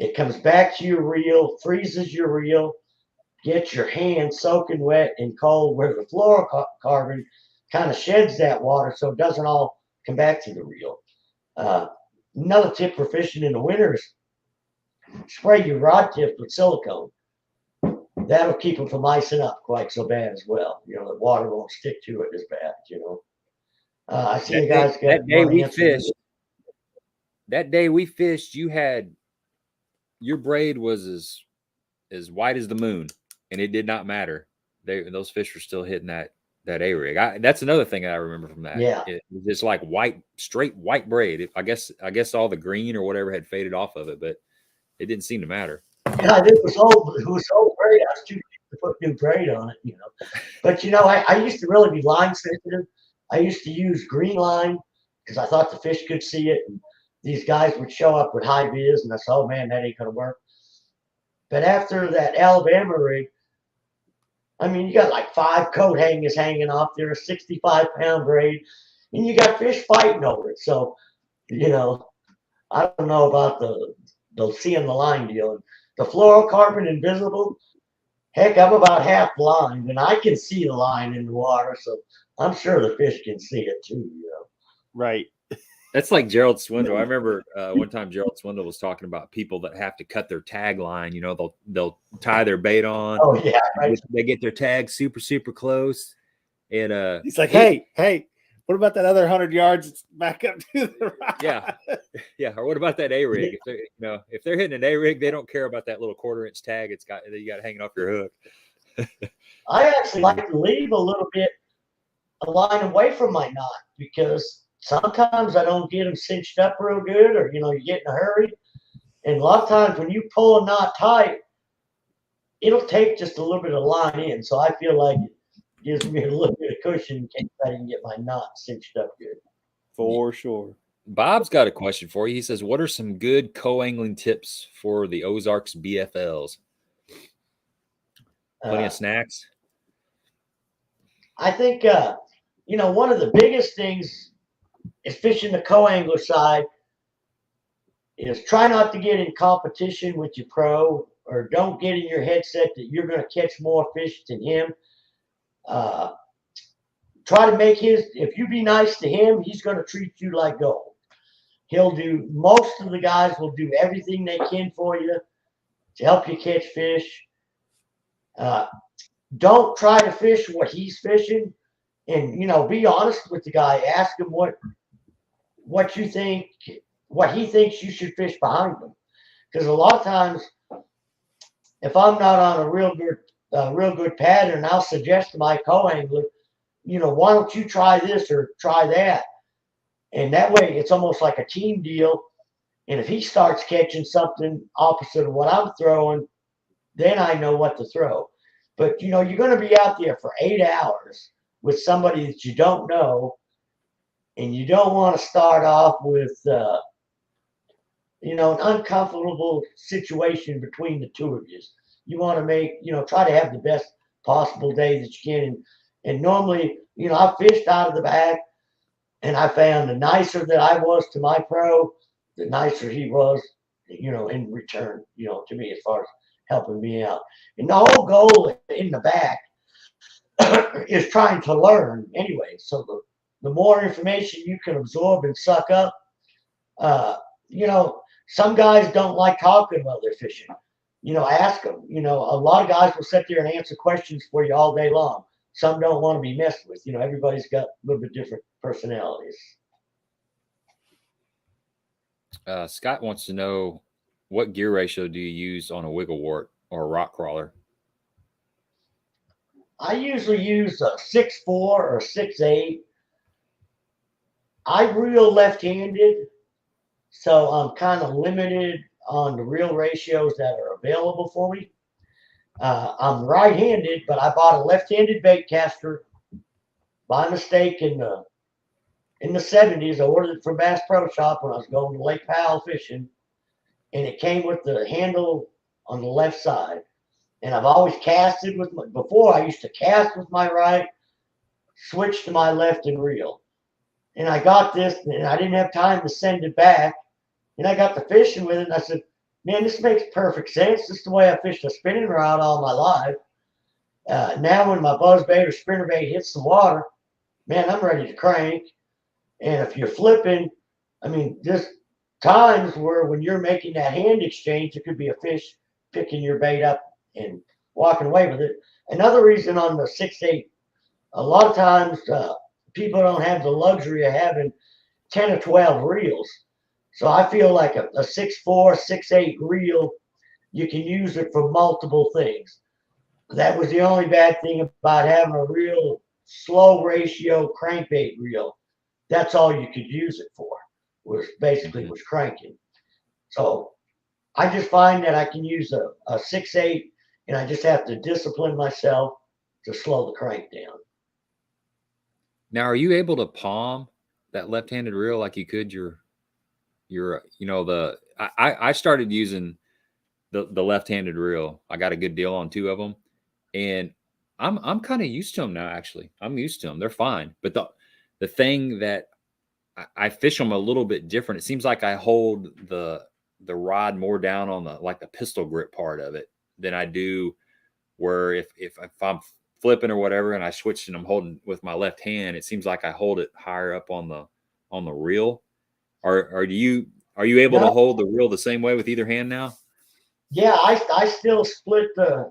It comes back to your reel, freezes your reel, gets your hands soaking wet and cold, where the fluorocarbon kind of sheds that water so it doesn't all come back to the reel. Another tip for fishing in the winter is spray your rod tips with silicone. That'll keep them from icing up quite so bad as well. The water won't stick to it as bad, I see you guys got that day we fished, you had your braid was as white as the moon, and it did not matter. Those fish were still hitting that A-rig. That's another thing that I remember from that. Yeah, it was just like straight white braid. I guess all the green or whatever had faded off of it, but it didn't seem to matter. Yeah, it was old braid. I was too cheap to put new braid on it, But I used to really be line sensitive. I used to use green line because I thought the fish could see it, and these guys would show up with high vis, and I said, "Oh man, that ain't gonna work." But after that Alabama rig, I mean, you got like 5 coat hangers hanging off there, a 65-pound braid, and you got fish fighting over it. So, I don't know about the seeing the line deal. The fluorocarbon invisible Heck, I'm about half blind, and I can see the line in the water, so I'm sure the fish can see it too. You know, Right. That's like Gerald Swindle. I remember one time Gerald Swindle was talking about people that have to cut their tag line. You know, they'll tie their bait on. oh yeah, right. They get their tag super close, and He's like, hey, what about that other 100 yards back up to the right? Yeah. Or what about that A rig? If they're hitting an A rig, they don't care about that little 1/4-inch tag that you got hanging off your hook. I actually like to leave a little bit a line away from my knot because sometimes I don't get them cinched up real good, or you get in a hurry. And a lot of times when you pull a knot tight, it'll take just a little bit of line in. So I feel like it gives me a little bit of cushion in case I didn't get my knot cinched up good. For sure. Bob's got a question for you. He says, what are some good co-angling tips for the Ozarks BFLs? Plenty of snacks? I think, one of the biggest things is fishing the co-angler side is try not to get in competition with your pro, or don't get in your headset that you're going to catch more fish than him. Try to make if you be nice to him, he's going to treat you like gold. Most of the guys will do everything they can for you to help you catch fish. Don't try to fish what he's fishing, and be honest with the guy. Ask him what you think, what he thinks you should fish behind him. Because a lot of times, if I'm not on a real good pattern, I'll suggest to my co-angler, why don't you try this or try that? And that way, it's almost like a team deal. And if he starts catching something opposite of what I'm throwing, then I know what to throw. But, you're going to be out there for 8 hours with somebody that you don't know, and you don't want to start off with, an uncomfortable situation between the two of you. You want to try to have the best possible day that you can. And normally, I fished out of the back, and I found the nicer that I was to my pro, the nicer he was, in return, to me, as far as helping me out. And the whole goal in the back is trying to learn anyway. So the more information you can absorb and suck up, some guys don't like talking while they're fishing. Ask them. A lot of guys will sit there and answer questions for you all day long. Some don't want to be messed with. Everybody's got a little bit different personalities. Scott wants to know, what gear ratio do you use on a wiggle wart or a rock crawler? I usually use a 6'4" or 6'8". I reel left-handed, so I'm kind of limited on the reel ratios that are available for me. I'm right-handed, but I bought a left-handed bait caster by mistake in the 70s. I ordered it from Bass Pro Shop when I was going to Lake Powell fishing, and it came with the handle on the left side. And I've always casted before I used to cast with my right, switch to my left and reel. And I got this, and I didn't have time to send it back. And I got to fishing with it, and I said, man, this makes perfect sense. This is the way I fished a spinning rod all my life. Now when my buzzbait or spinnerbait hits the water, man, I'm ready to crank. And if you're flipping, there's times where when you're making that hand exchange, it could be a fish picking your bait up and walking away with it. Another reason on the 6'8", a lot of times people don't have the luxury of having 10 or 12 reels. So I feel like a 6'4", 6'8" reel, you can use it for multiple things. That was the only bad thing about having a real slow ratio crankbait reel. That's all you could use it for, was cranking. So I just find that I can use a 6'8", and I just have to discipline myself to slow the crank down. Now, are you able to palm that left-handed reel like you could I started using the left-handed reel. I got a good deal on 2 of them, and I'm kind of used to them now. Actually, I'm used to them. They're fine. But the thing that I fish them a little bit different. It seems like I hold the rod more down on the pistol grip part of it than I do where if I'm flipping or whatever and I switch and I'm holding with my left hand, it seems like I hold it higher up on the reel. Are you able to hold the reel the same way with either hand now? Yeah, I still split the,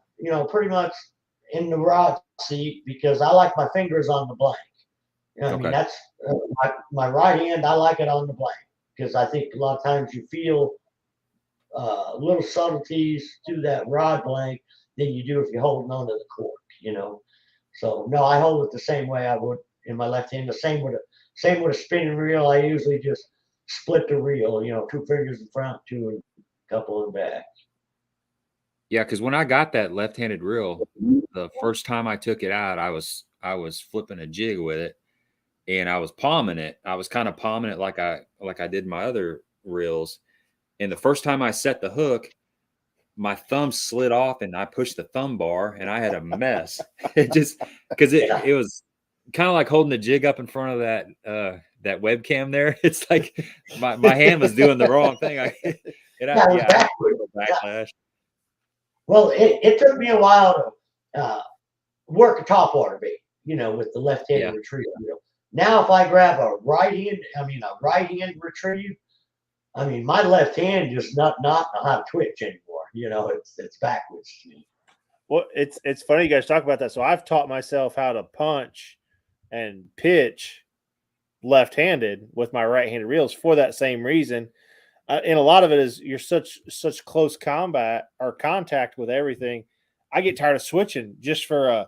pretty much in the rod seat because I like my fingers on the blank. I mean, that's my right hand. I like it on the blank because I think a lot of times you feel little subtleties to that rod blank than you do if you're holding onto the cork, So no, I hold it the same way I would in my left hand. The same with a spinning reel. I usually just split the reel, 2 fingers in front, 2 and a couple in back. Yeah, because when I got that left-handed reel, the first time I took it out, I was flipping a jig with it, and I was palming it. I was kind of palming it like I did my other reels. And the first time I set the hook, my thumb slid off, and I pushed the thumb bar, and I had a mess. It just because it was kind of like holding the jig up in front of that webcam there. It's like my hand was doing the wrong thing. Backlash. Well, it took me a while to work a topwater bait, with the left-handed retrieve. Now, if I grab a right-hand retrieve, my left hand just not know how to twitch anymore. It's backwards to me. Well, it's funny you guys talk about that. So I've taught myself how to punch and pitch left-handed with my right-handed reels for that same reason. And a lot of it is you're such close combat or contact with everything. I get tired of switching just for a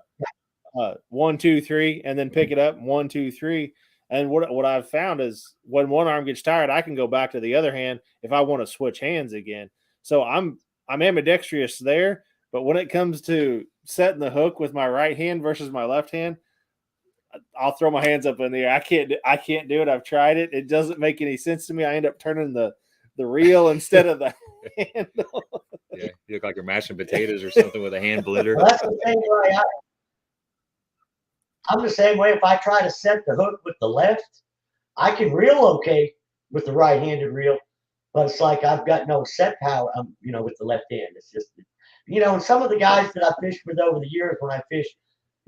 1, 2, 3, and then pick it up 1, 2, 3. And what I've found is when one arm gets tired, I can go back to the other hand if I want to switch hands again. So I'm ambidextrous there, but when it comes to setting the hook with my right hand versus my left hand, I'll throw my hands up in the air. I can't do it. I've tried it. It doesn't make any sense to me. I end up turning the reel instead of the handle. Yeah, you look like you're mashing potatoes or something with a hand blender. Well, that's the same way I'm the same way. If I try to set the hook with the left, I can reel okay with the right-handed reel, but it's like I've got no set power, with the left hand. It's just, and some of the guys that I fished with over the years when I fished,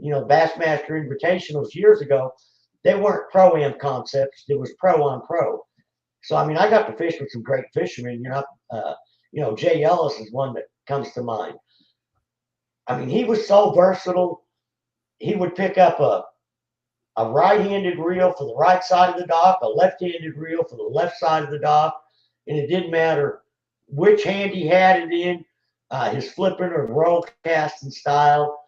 Bassmaster Invitationals years ago, they weren't pro-am concepts. It was pro on pro. So, I got to fish with some great fishermen. Jay Ellis is one that comes to mind. He was so versatile. He would pick up a right-handed reel for the right side of the dock, a left-handed reel for the left side of the dock, and it didn't matter which hand he had it in, his flipping or roll casting style.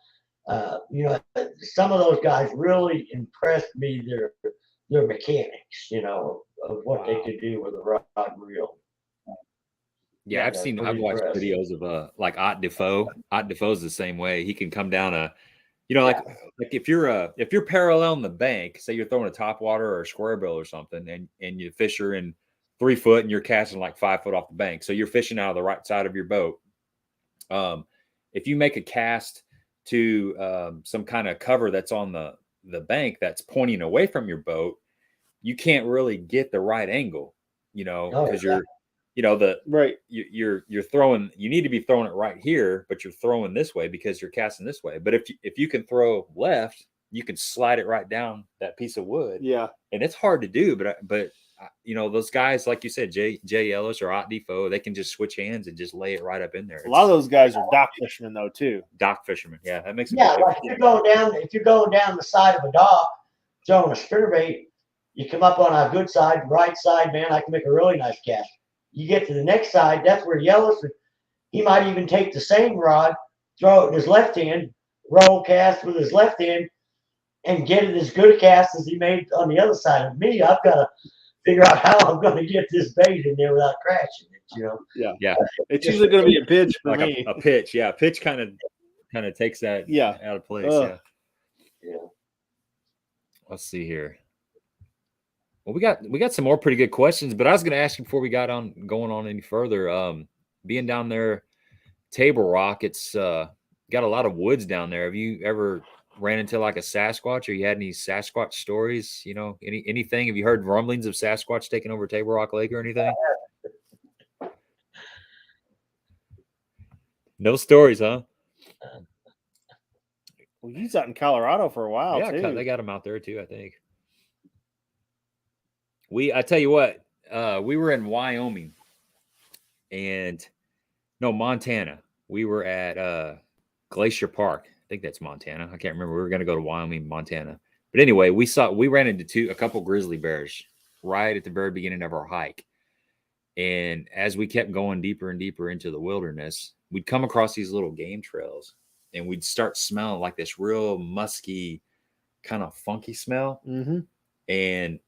Some of those guys really impressed me, their mechanics, of what they could do with a rod and reel. Yeah, I've watched videos of like Ott Defoe. Ott Defoe's the same way. He can come down like if you're paralleling the bank, say you're throwing a topwater or a square bill or something, and you fish are in 3 foot and you're casting like 5 foot off the bank, so you're fishing out of the right side of your boat. If you make a cast to some kind of cover that's on the bank that's pointing away from your boat, you can't really get the right angle, because you're you're throwing, you need to be throwing it right here, but you're throwing this way because you're casting this way. But if you can throw left, you can slide it right down that piece of wood. Yeah. And it's hard to do, but those guys, like you said, Jay Ellis or Ott Defoe, they can just switch hands and just lay it right up in there. A lot of those guys are dock fishermen though too. Dock fishermen. Yeah. That makes like if you're going down the side of a dock, throwing a spinnerbait, you come up on a good side, right side, man, I can make a really nice cast. You get to the next side, that's where Ellis, he might even take the same rod, throw it in his left hand, roll cast with his left hand, and get it as good a cast as he made on the other side. Of me, I've got to figure out how I'm going to get this bait in there without crashing it, Yeah. It's usually going to be a pitch for like me. A pitch, yeah. A pitch kind of takes that out of place. Yeah. Let's see here. Well, we got some more pretty good questions, but I was going to ask you before we got going on any further. Being down there, Tablerock, it's got a lot of woods down there. Have you ever ran into like a Sasquatch, or you had any Sasquatch stories? Anything? Have you heard rumblings of Sasquatch taking over Tablerock Lake or anything? No stories, huh? Well, he's out in Colorado for a while too. They got him out there too, I think. I tell you what, we were in Wyoming Montana. We were at Glacier Park. I think that's Montana. I can't remember. We were going to go to Wyoming, Montana. But anyway, we ran into a couple grizzly bears right at the very beginning of our hike. And as we kept going deeper and deeper into the wilderness, we'd come across these little game trails and we'd start smelling like this real musky, kind of funky smell. Mm-hmm. And,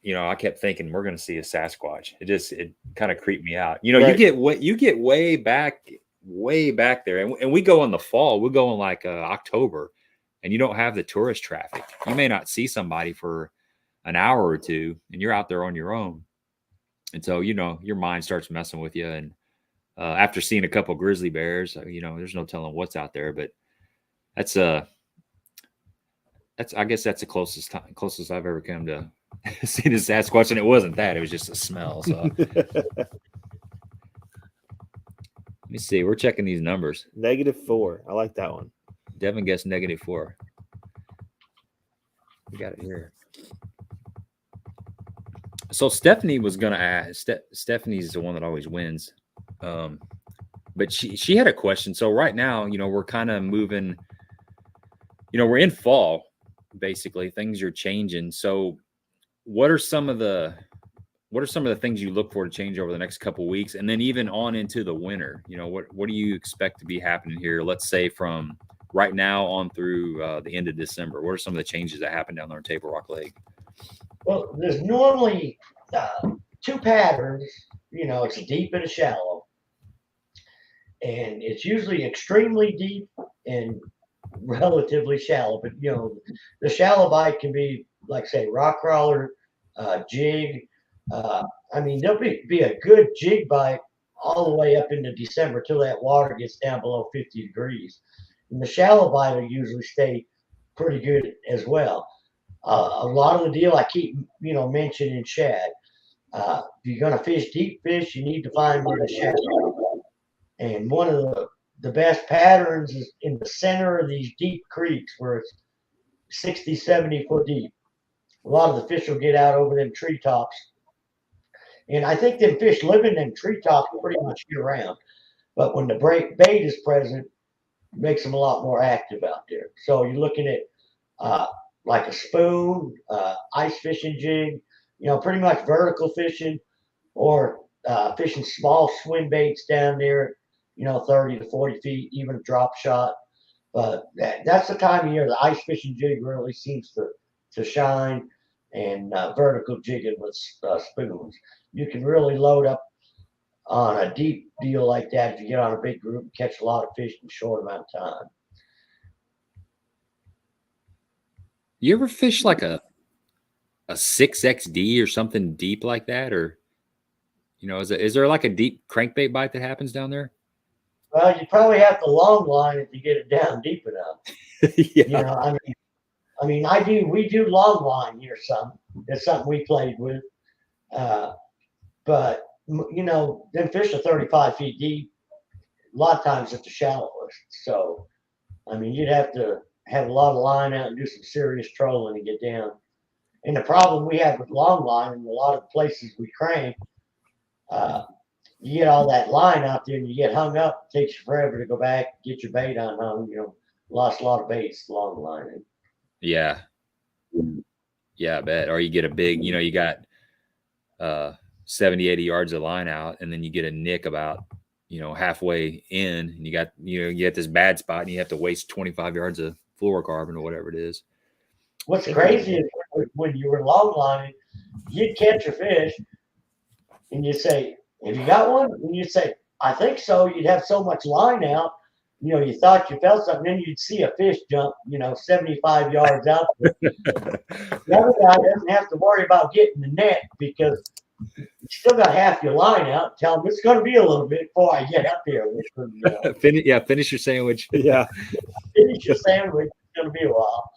I kept thinking we're going to see a Sasquatch. It kind of creeped me out. You get way back there. And we go in the fall. We go in like October, and you don't have the tourist traffic. You may not see somebody for an hour or two, and you're out there on your own. And so, your mind starts messing with you. And after seeing a couple grizzly bears, there's no telling what's out there. But I guess that's the closest I've ever come to seeing a Sasquatch. And it wasn't that; it was just a smell. So let me see. We're checking these numbers. -4. I like that one. Devin guessed -4. We got it here. So Stephanie was going to ask. Stephanie's the one that always wins. But she had a question. So right now, we're kind of moving, we're in fall, basically. Things are changing. So what are some of the things you look for to change over the next couple of weeks? And then even on into the winter, what do you expect to be happening here? Let's say from right now on through the end of December. What are some of the changes that happen down there on Tablerock Lake? Well, there's normally two patterns. It's deep and a shallow. And it's usually extremely deep and relatively shallow. But, the shallow bite can be, like, say, rock crawler, jig. There'll be a good jig bite all the way up into December till that water gets down below 50 degrees. And the shallow bite will usually stay pretty good as well. A lot of the deal I keep, mentioning shad. If you're going to fish deep fish, you need to find where the shad are. And one of the best patterns is in the center of these deep creeks where it's 60, 70 foot deep. A lot of the fish will get out over them treetops. And I think them fish live in them treetops pretty much year round. But when the bait is present, it makes them a lot more active out there. So you're looking at like a spoon, ice fishing jig, pretty much vertical fishing, or fishing small swim baits down there, 30 to 40 feet, even a drop shot. But that's the time of year the ice fishing jig really seems to shine, and vertical jigging with spoons. You can really load up on a deep deal like that if you get on a big group and catch a lot of fish in a short amount of time. You ever fish like a 6XD or something deep like that? Or, is there like a deep crankbait bite that happens down there? Well, you probably have to long line if you get it down deep enough. Yeah. We do long line here some. It's something we played with. But, them fish are 35 feet deep. A lot of times at the shallowest. So, you'd have to have a lot of line out and do some serious trolling to get down. And the problem we have with long line in a lot of places we crank, you get all that line out there and you get hung up. It takes you forever to go back, get your bait unhung. Lost a lot of baits long lining. Yeah. Yeah, I bet. Or you get a big, you got 70, 80 yards of line out, and then you get a nick about, halfway in, and you get this bad spot and you have to waste 25 yards of fluorocarbon or whatever it is. What's crazy is when you were long lining, you'd catch a fish and you'd say, "Have you got one?" And you'd say, "I think so." You'd have so much line out, you thought you felt something, then you'd see a fish jump, 75 yards out there. The other guy doesn't have to worry about getting the net because you still got half your line out. Tell them it's going to be a little bit before I get up here. Finish your sandwich. Yeah. Finish your sandwich. It's going to be a while.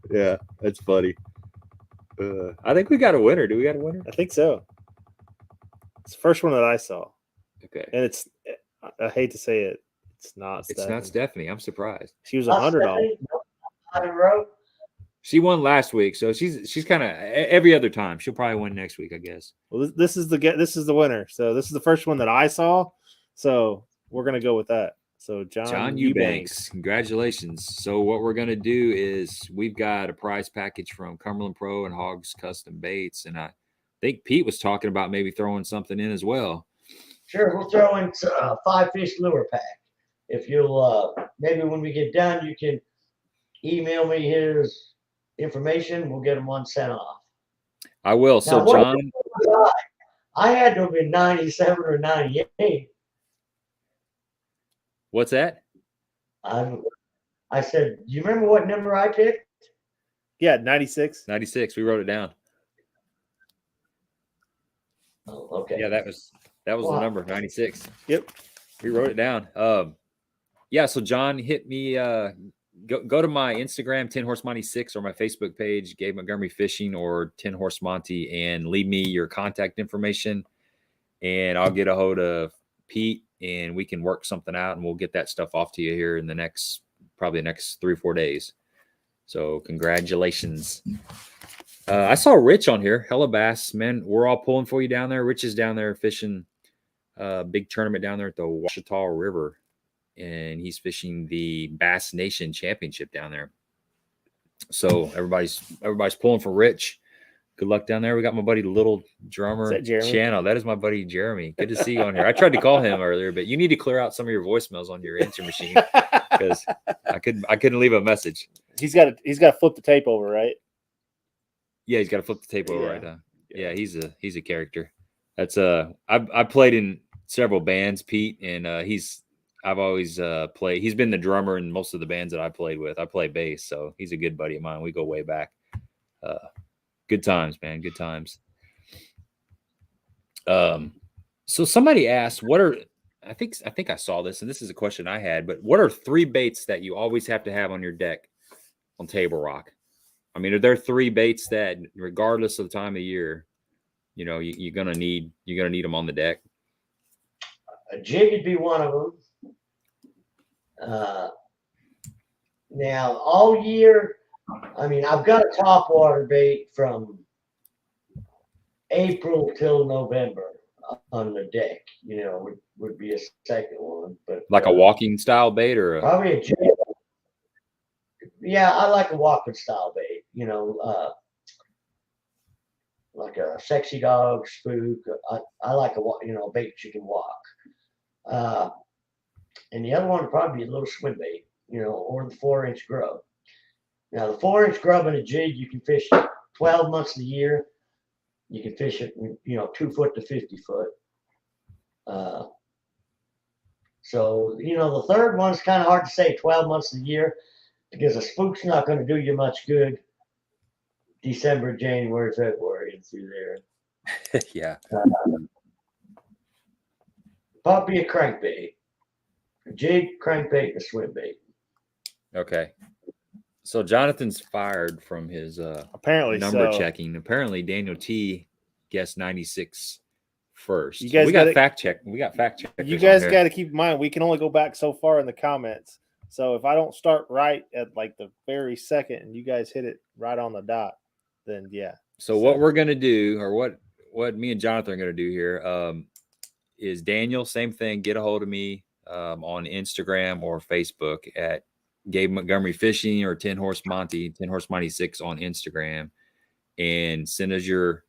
Yeah, that's funny. I think we got a winner. Do we got a winner? I think so. It's the first one that I saw. Okay. And I hate to say it, it's not Stephanie. I'm surprised. She was $100. in a row? She won last week, so she's kind of every other time. She'll probably win next week, I guess. Well, this is the winner. So this is the first one that I saw. So we're gonna go with that. So John Eubanks, congratulations. So what we're gonna do is we've got a prize package from Cumberland Pro and Hawgz Custom Baits, and I think Pete was talking about maybe throwing something in as well. Sure, we'll throw in a 5-fish lure pack. If you'll maybe when we get done, you can email me his information. We'll get him one sent off. I will. Now, So John, I had to have been 97 or 98. what's that? I said, do you remember what number I picked? Yeah, 96. 96. We wrote it down. Oh, okay. Yeah, that was the number, 96. Yep. We wrote it down. Yeah, so John, hit me go to my Instagram, 10 Horse Monty 6, or my Facebook page, Gabe Montgomery Fishing or 10 Horse Monty, and leave me your contact information, and I'll get a hold of Pete and we can work something out, and we'll get that stuff off to you here in probably the next 3 or 4 days. So congratulations. I saw Rich on here. Hella bass, man. We're all pulling for you down there. Rich is down there fishing big tournament down there at the Ouachita River, and he's fishing the Bass Nation Championship down there. So everybody's pulling for Rich. Good luck down there. We got my buddy Little Drummer Channel. That is my buddy Jeremy. Good to see you on here. I tried to call him earlier, but you need to clear out some of your voicemails on your answer machine because I couldn't leave a message. He's got to flip the tape over, right? Yeah, he's got to flip the tape over right now. Yeah, he's a character. That's I played in several bands, Pete, and I've always played. He's been the drummer in most of the bands that I played with. I play bass, so he's a good buddy of mine. We go way back. Good times, man. Good times. So somebody asked, I think I saw this, and this is a question I had, but what are 3 baits that you always have to have on your deck on Tablerock? I mean, are there 3 baits that, regardless of the time of year, you know, you're gonna need them on the deck? A jig would be one of them. Now, all year, I mean, I've got a topwater bait from April till November on the deck. You know, would be a second one, but like a walking style bait or probably a jig. Yeah, I like a walking style bait. You know, like a sexy dog, spook. I like a bait you can walk. And the other one would probably be a little swim bait, you know, or the 4-inch grub. Now, the 4-inch grub and a jig, you can fish 12 months of the year. You can fish it, you know, 2 foot to 50 foot. So, you know, the third one's kind of hard to say 12 months of the year because a spook's not going to do you much good December, January, February, and through there. Yeah. Probably a crankbait. A jig, crankbait, and a swim bait. Okay. So Jonathan's fired from his apparently number checking. Apparently Daniel T guessed 96 first. You guys we got fact check. You guys got to keep in mind we can only go back so far in the comments. So if I don't start right at like the very second and you guys hit it right on the dot, then yeah. So what we're gonna do, or what me and Jonathan are gonna do here, is Daniel, same thing. Get a hold of me on Instagram or Facebook at Gabe Montgomery Fishing or 10 Horse Monty, 10 Horse Monty 6 on Instagram, and send us your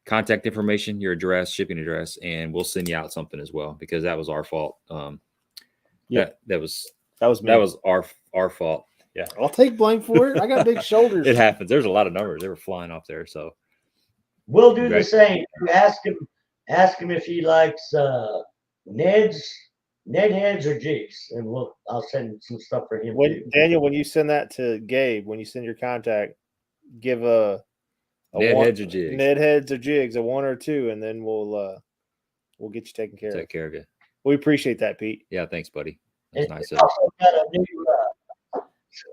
contact information, your address, shipping address, and we'll send you out something as well because that was our fault. That was me. That was our fault. Yeah, I'll take blame for it. I got big shoulders. It happens. There's a lot of numbers. They were flying off there. So we'll do the same. Ask him if he likes Ned heads or jigs, and I'll send some stuff for him. Daniel, when you send that to Gabe, when you send your contact, give a Ned heads or jigs. Ned heads or jigs, a 1 or 2, and then we'll get you taken care of. Take care of you. We appreciate that, Pete. Yeah, thanks, buddy. That's nice. Also got a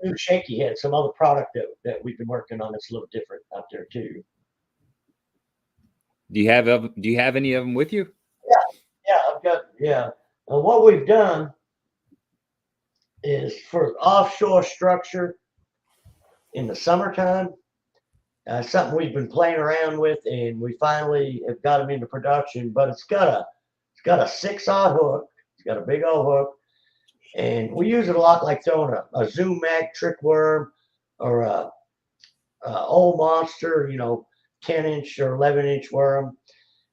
new shaky head, some other product that we've been working on that's a little different out there too. Do you have any of them with you? I've got what we've done is for offshore structure, in the summertime. Something we've been playing around with, and we finally have got them into production. But it's got a 6-aught hook. It's got a big old hook, and we use it a lot like throwing a Zoom Mag trick worm or a old monster, 10-inch or 11-inch worm.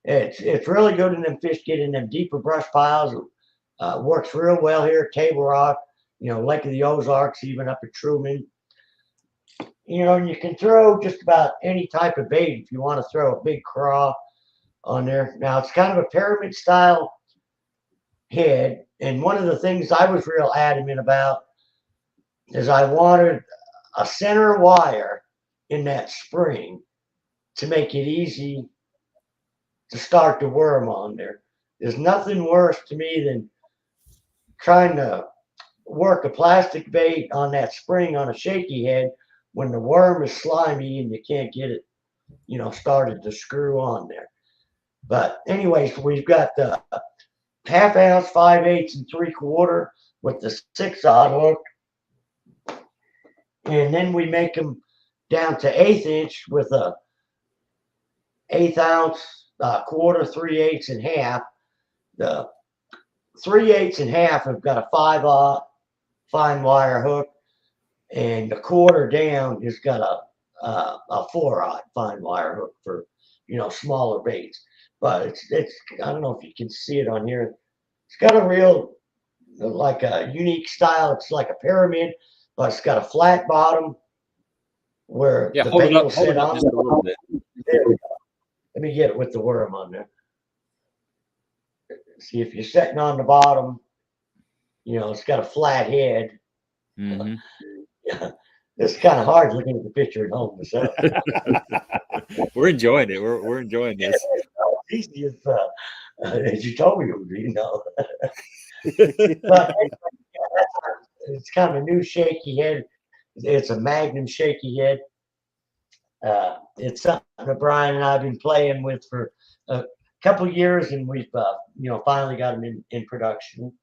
It's really good in them fish get in them deeper brush piles. Works real well here at Tablerock, Lake of the Ozarks, even up at Truman. And you can throw just about any type of bait if you want to throw a big craw on there. Now, it's kind of a pyramid style head. And one of the things I was real adamant about is I wanted a center wire in that spring to make it easy to start the worm on there. There's nothing worse to me than trying to work a plastic bait on that spring on a shaky head when the worm is slimy and you can't get it, started to screw on there. But anyways, we've got the 1/2 ounce, 5/8 and 3/4 with the 6-aught hook. And then we make them down to 1/8 inch with a 1/8 ounce, quarter, 3/8 and half. The 3/8 and half have got a 5-aught fine wire hook, and the quarter down has got a 4-aught fine wire hook for smaller baits. But it's I don't know if you can see it on here. It's got a real like a unique style. It's like a pyramid, but it's got a flat bottom where the bait will sit on. Just a little bit. There we go. Let me get it with the worm on there. See, if you're sitting on the bottom, it's got a flat head. Mm-hmm. Yeah, it's kind of hard looking at the picture at home. So. We're enjoying it. We're enjoying this. It's easy as you told me it would be, But it's kind of a new shaky head. It's a Magnum shaky head. It's something that Brian and I have been playing with for a couple of years, and we've finally got them in production.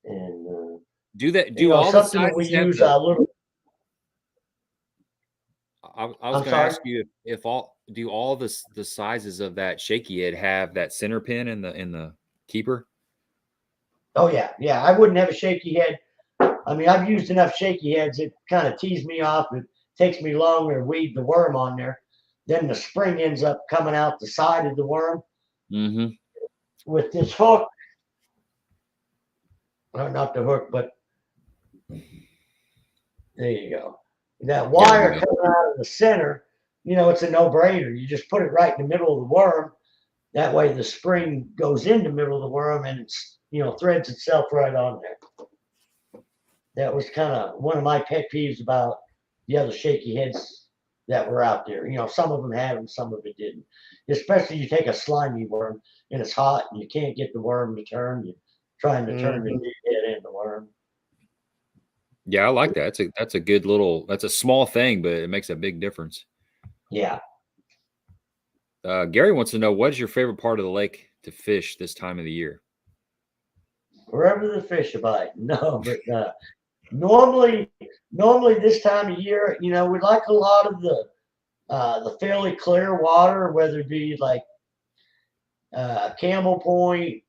And do all the sizes we have use the, a little. I was going to ask you if all the sizes of that shaky head have that center pin in the keeper. Oh yeah. I wouldn't have a shaky head. I mean, I've used enough shaky heads. It kind of tees me off. It takes me longer to weed the worm on there. Then the spring ends up coming out the side of the worm. Mm-hmm. With this hook, or not the hook, but there you go. That wire coming out of the center, it's a no-brainer. You just put it right in the middle of the worm. That way the spring goes in the middle of the worm and it's, threads itself right on there. That was kind of one of my pet peeves about the other shaky heads that were out there. Some of them had them, some of it didn't. Especially you take a slimy worm and it's hot and you can't get the worm to turn. You're trying to turn the head into the worm. Yeah, I like that. That's a good that's a small thing, but it makes a big difference. Yeah. Gary wants to know, what is your favorite part of the lake to fish this time of the year? Wherever the fish are biting. No, but normally this time of year, we like a lot of the fairly clear water, whether it be like Campbell Point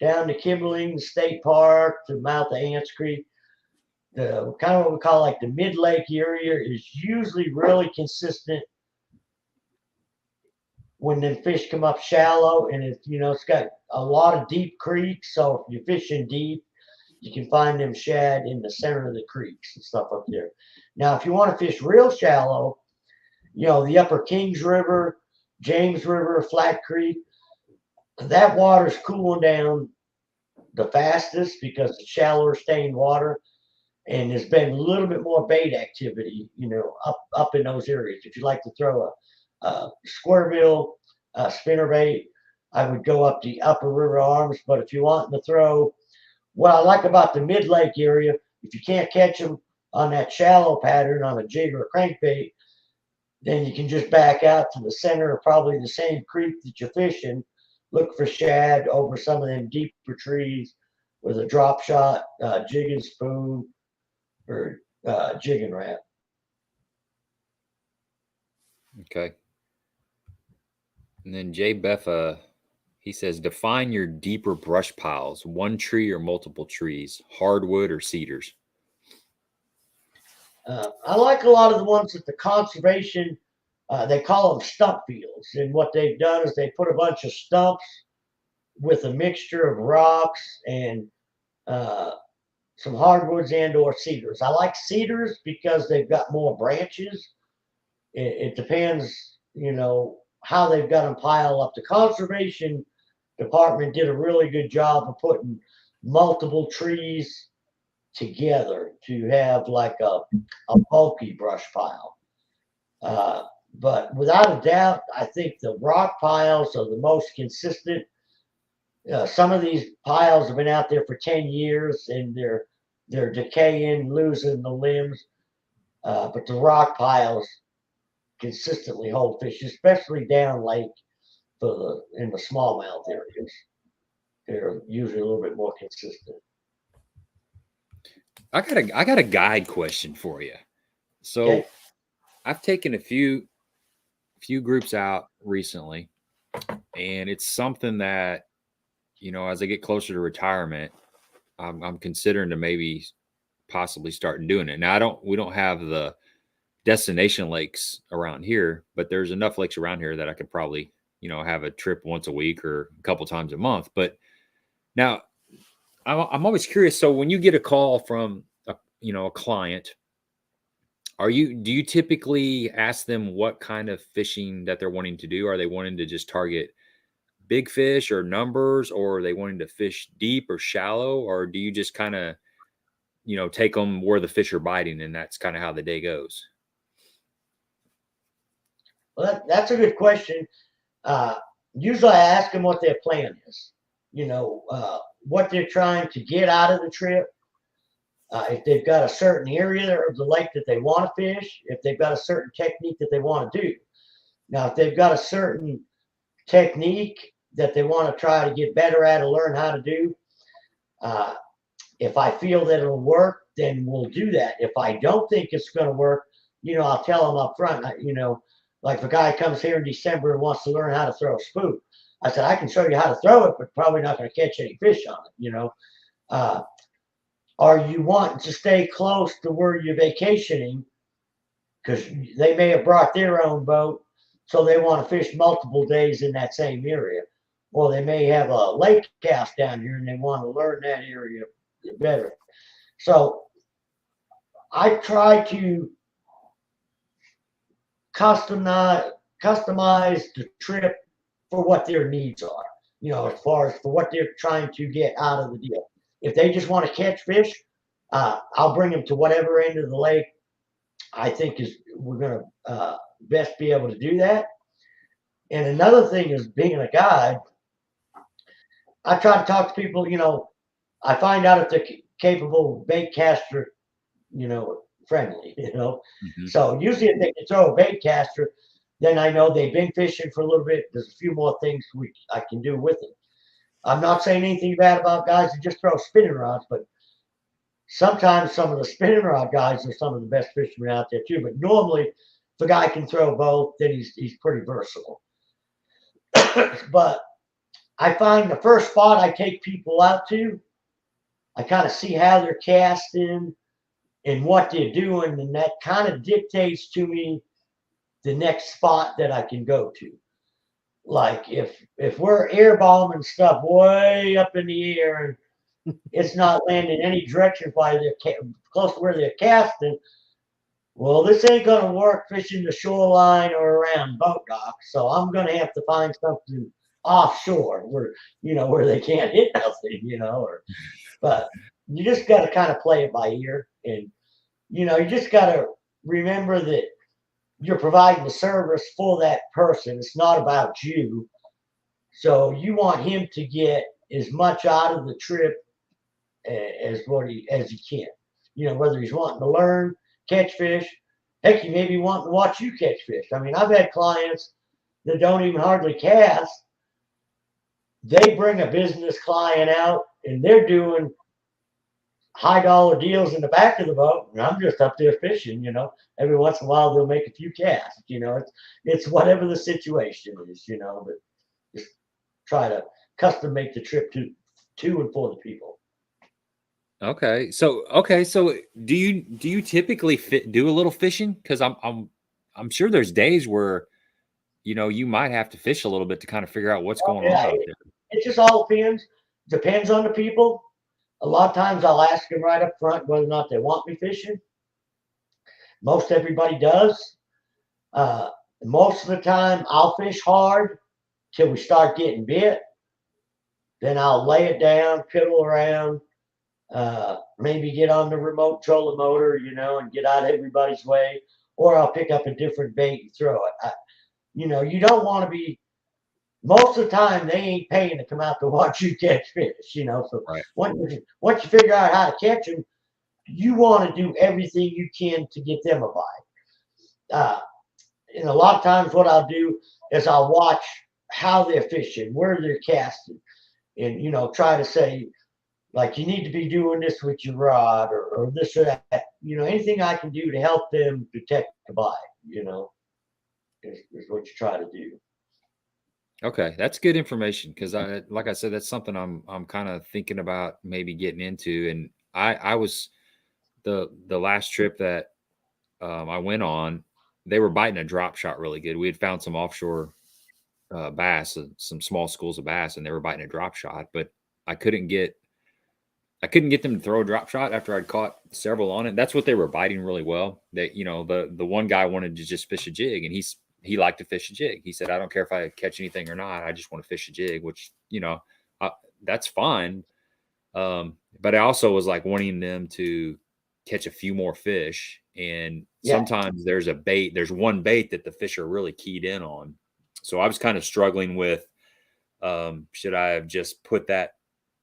down to Cumberland State Park to mouth of Ants Creek. The kind of what we call like the mid-lake area is usually really consistent when the fish come up shallow, and it's got a lot of deep creeks. So if you're fishing deep, you can find them shad in the center of the creeks and stuff up there. Now, if you want to fish real shallow, the upper Kings River, James River, Flat Creek, that water's cooling down the fastest because it's shallower stained water. And there's been a little bit more bait activity, up in those areas. If you like to throw a square bill spinner bait, I would go up the upper river arms. But if you want to throw, what I like about the mid-lake area, if you can't catch them on that shallow pattern on a jig or a crankbait, then you can just back out to the center of probably the same creek that you're fishing, look for shad over some of them deeper trees with a drop shot, jig and spoon, or jig and wrap. Okay. And then Jay Beffa, he says, define your deeper brush piles, one tree or multiple trees, hardwood or cedars. I like a lot of the ones that the conservation, they call them stump fields. And what they've done is they put a bunch of stumps with a mixture of rocks and some hardwoods and or cedars. I like cedars because they've got more branches. It depends, how they've got them piled up. The conservation department did a really good job of putting multiple trees together to have like a bulky brush pile. But without a doubt, I think the rock piles are the most consistent. Some of these piles have been out there for 10 years and they're decaying, losing the limbs. But the rock piles consistently hold fish, especially down lake in the smallmouth areas. They're usually a little bit more consistent. I got a guide question for you. So Okay. I've taken a few groups out recently, and it's something that, as I get closer to retirement, I'm considering to maybe possibly start doing it. Now we don't have the destination lakes around here, but there's enough lakes around here that I could probably, have a trip once a week or a couple times a month. But now I'm always curious. So when you get a call from a client, do you typically ask them what kind of fishing that they're wanting to do? Are they wanting to just target big fish or numbers, or are they wanting to fish deep or shallow, or do you just kind of, take them where the fish are biting and that's kind of how the day goes? Well, that's a good question. Usually I ask them what their plan is, what they're trying to get out of the trip. If they've got a certain area of the lake that they want to fish, if they've got a certain technique that they want to do. Now, if they've got a certain technique that they want to try to get better at or learn how to do, if I feel that it'll work, then we'll do that. If I don't think it's going to work, I'll tell them up front, like if a guy comes here in December and wants to learn how to throw a spook, I said, I can show you how to throw it, but probably not going to catch any fish on it, Are you wanting to stay close to where you're vacationing? Because they may have brought their own boat, so they want to fish multiple days in that same area. Or they may have a lake house down here and they want to learn that area better. So I try to customize the trip for what their needs are, as far as for what they're trying to get out of the deal. If they just want to catch fish, I'll bring them to whatever end of the lake I think we're going to best be able to do that. And another thing is, being a guide, I try to talk to people, I find out if they're capable bait caster, friendly, Mm-hmm. So usually if they can throw a bait caster, then I know they've been fishing for a little bit. There's a few more things I can do with them. I'm not saying anything bad about guys that just throw spinning rods, but sometimes some of the spinning rod guys are some of the best fishermen out there too. But normally, if a guy can throw both, then he's pretty versatile. But I find the first spot I take people out to, I kind of see how they're casting and what they're doing, and that kind of dictates to me the next spot that I can go to. Like if we're airbombing stuff way up in the air and it's not landing any direction while they're close to where they're casting, well, this ain't going to work fishing the shoreline or around boat docks. So I'm going to have to find something offshore where they can't hit nothing, but you just got to kind of play it by ear. And, you just got to remember that you're providing the service for that person. It's not about you. So you want him to get as much out of the trip as he can. Whether he's wanting to learn, catch fish, heck, he may be wanting to watch you catch fish. I mean, I've had clients that don't even hardly cast. They bring a business client out and they're doing high dollar deals in the back of the boat, and I'm just up there fishing. You know, every once in a while they'll make a few casts. You know, it's whatever the situation is. You know, but just try to custom make the trip to and for the people. Okay, so do you typically do a little fishing? Because I'm sure there's days where, you know, you might have to fish a little bit to kind of figure out what's going on out there. It just all depends on the people. A lot of times I'll ask them right up front whether or not they want me fishing. Most everybody does. Most of the time I'll fish hard till we start getting bit. Then I'll lay it down, piddle around, maybe get on the remote trolling motor, you know, and get out of everybody's way. Or I'll pick up a different bait and throw it. You know, you don't want to be, most of the time they ain't paying to come out to watch you catch fish, you know. So right. once you figure out how to catch them, you want to do everything you can to get them a bite. And a lot of times what I'll do is I'll watch how they're fishing, where they're casting, and, you know, try to say, like, you need to be doing this with your rod or this or that. You know, anything I can do to help them detect the bite, you know, is what you try to do. Okay, that's good information, because like I said, that's something I'm kind of thinking about maybe getting into. And I was the last trip that I went on, they were biting a drop shot really good. We had found some offshore bass, some small schools of bass, and they were biting a drop shot, but I couldn't get them to throw a drop shot after I'd caught several on it. That's what they were biting really well. That, you know, the one guy wanted to just fish a jig, and he liked to fish a jig. He said, I don't care if I catch anything or not. I just want to fish a jig, which, you know, that's fine. But I also was like wanting them to catch a few more fish. And sometimes there's one bait that the fish are really keyed in on. So I was kind of struggling with, should I have just put that,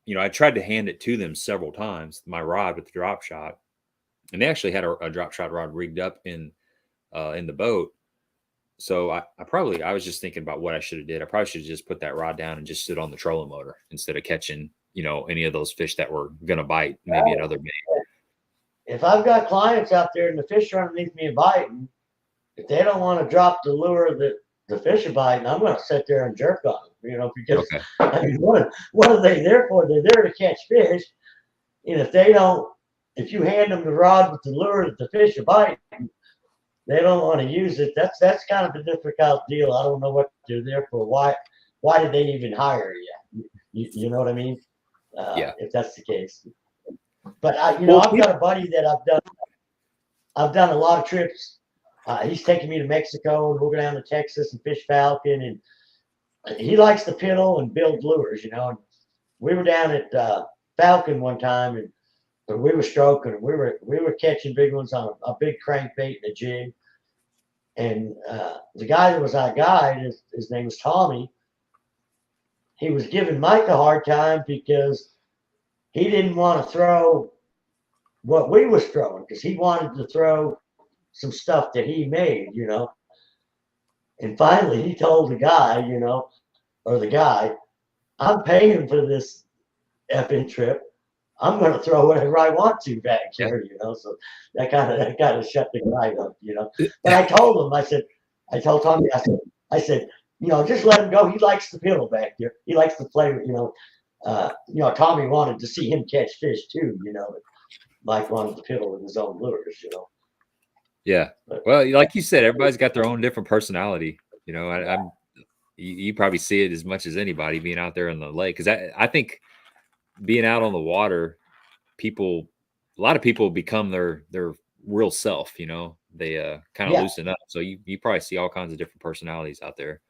you know, I tried to hand it to them several times, my rod with the drop shot, and they actually had a drop shot rod rigged up in the boat. So I was just thinking about what I should have did. I probably should have just put that rod down and just stood on the trolling motor instead of catching, you know, any of those fish that were going to bite maybe another bait. If I've got clients out there and the fish are underneath me biting, if they don't want to drop the lure that the fish are biting, I'm going to sit there and jerk on them, you know, because I mean, what are they there for? They're there to catch fish. And if you hand them the rod with the lure that the fish are biting, they don't want to use it. That's kind of a difficult deal. I don't know what they're there for. Why did they even hire you? You know what I mean? If that's the case. But I've got a buddy that I've done a lot of trips. He's taking me to Mexico, and we'll go down to Texas and fish falcon, and he likes to piddle and build lures, you know. And we were down at Falcon one time, and we were stroking, and we were catching big ones on a big crankbait and a jig. And the guy that was our guide, his name was Tommy. He was giving Mike a hard time because he didn't want to throw what we was throwing, because he wanted to throw some stuff that he made, you know. And finally he told the guy, you know, or the guy, I'm paying for this effing trip. I'm going to throw whatever I want to back here, you know. So that kind of shut the guy up, you know. But I told him, I told Tommy, I said, you know, just let him go. He likes to piddle back there. He likes to play, you know. Tommy wanted to see him catch fish too, you know. But Mike wanted to piddle with his own lures, you know. Yeah. Well, like you said, everybody's got their own different personality. You know, you probably see it as much as anybody being out there in the lake. Because I think being out on the water, a lot of people become their real self. You know, they kind of loosen up. So you probably see all kinds of different personalities out there.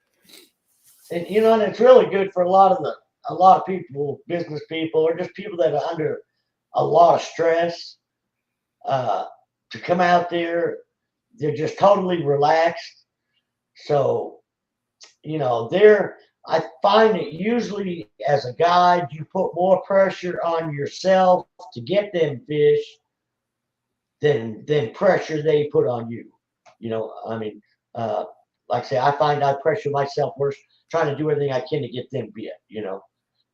And you know, and it's really good for a lot of people, business people, or just people that are under a lot of stress, to come out there. They're just totally relaxed. So, you know, I find that usually as a guide, you put more pressure on yourself to get them fish than pressure they put on you. You know, I mean, like I say, I find I pressure myself worse, trying to do everything I can to get them bit, you know.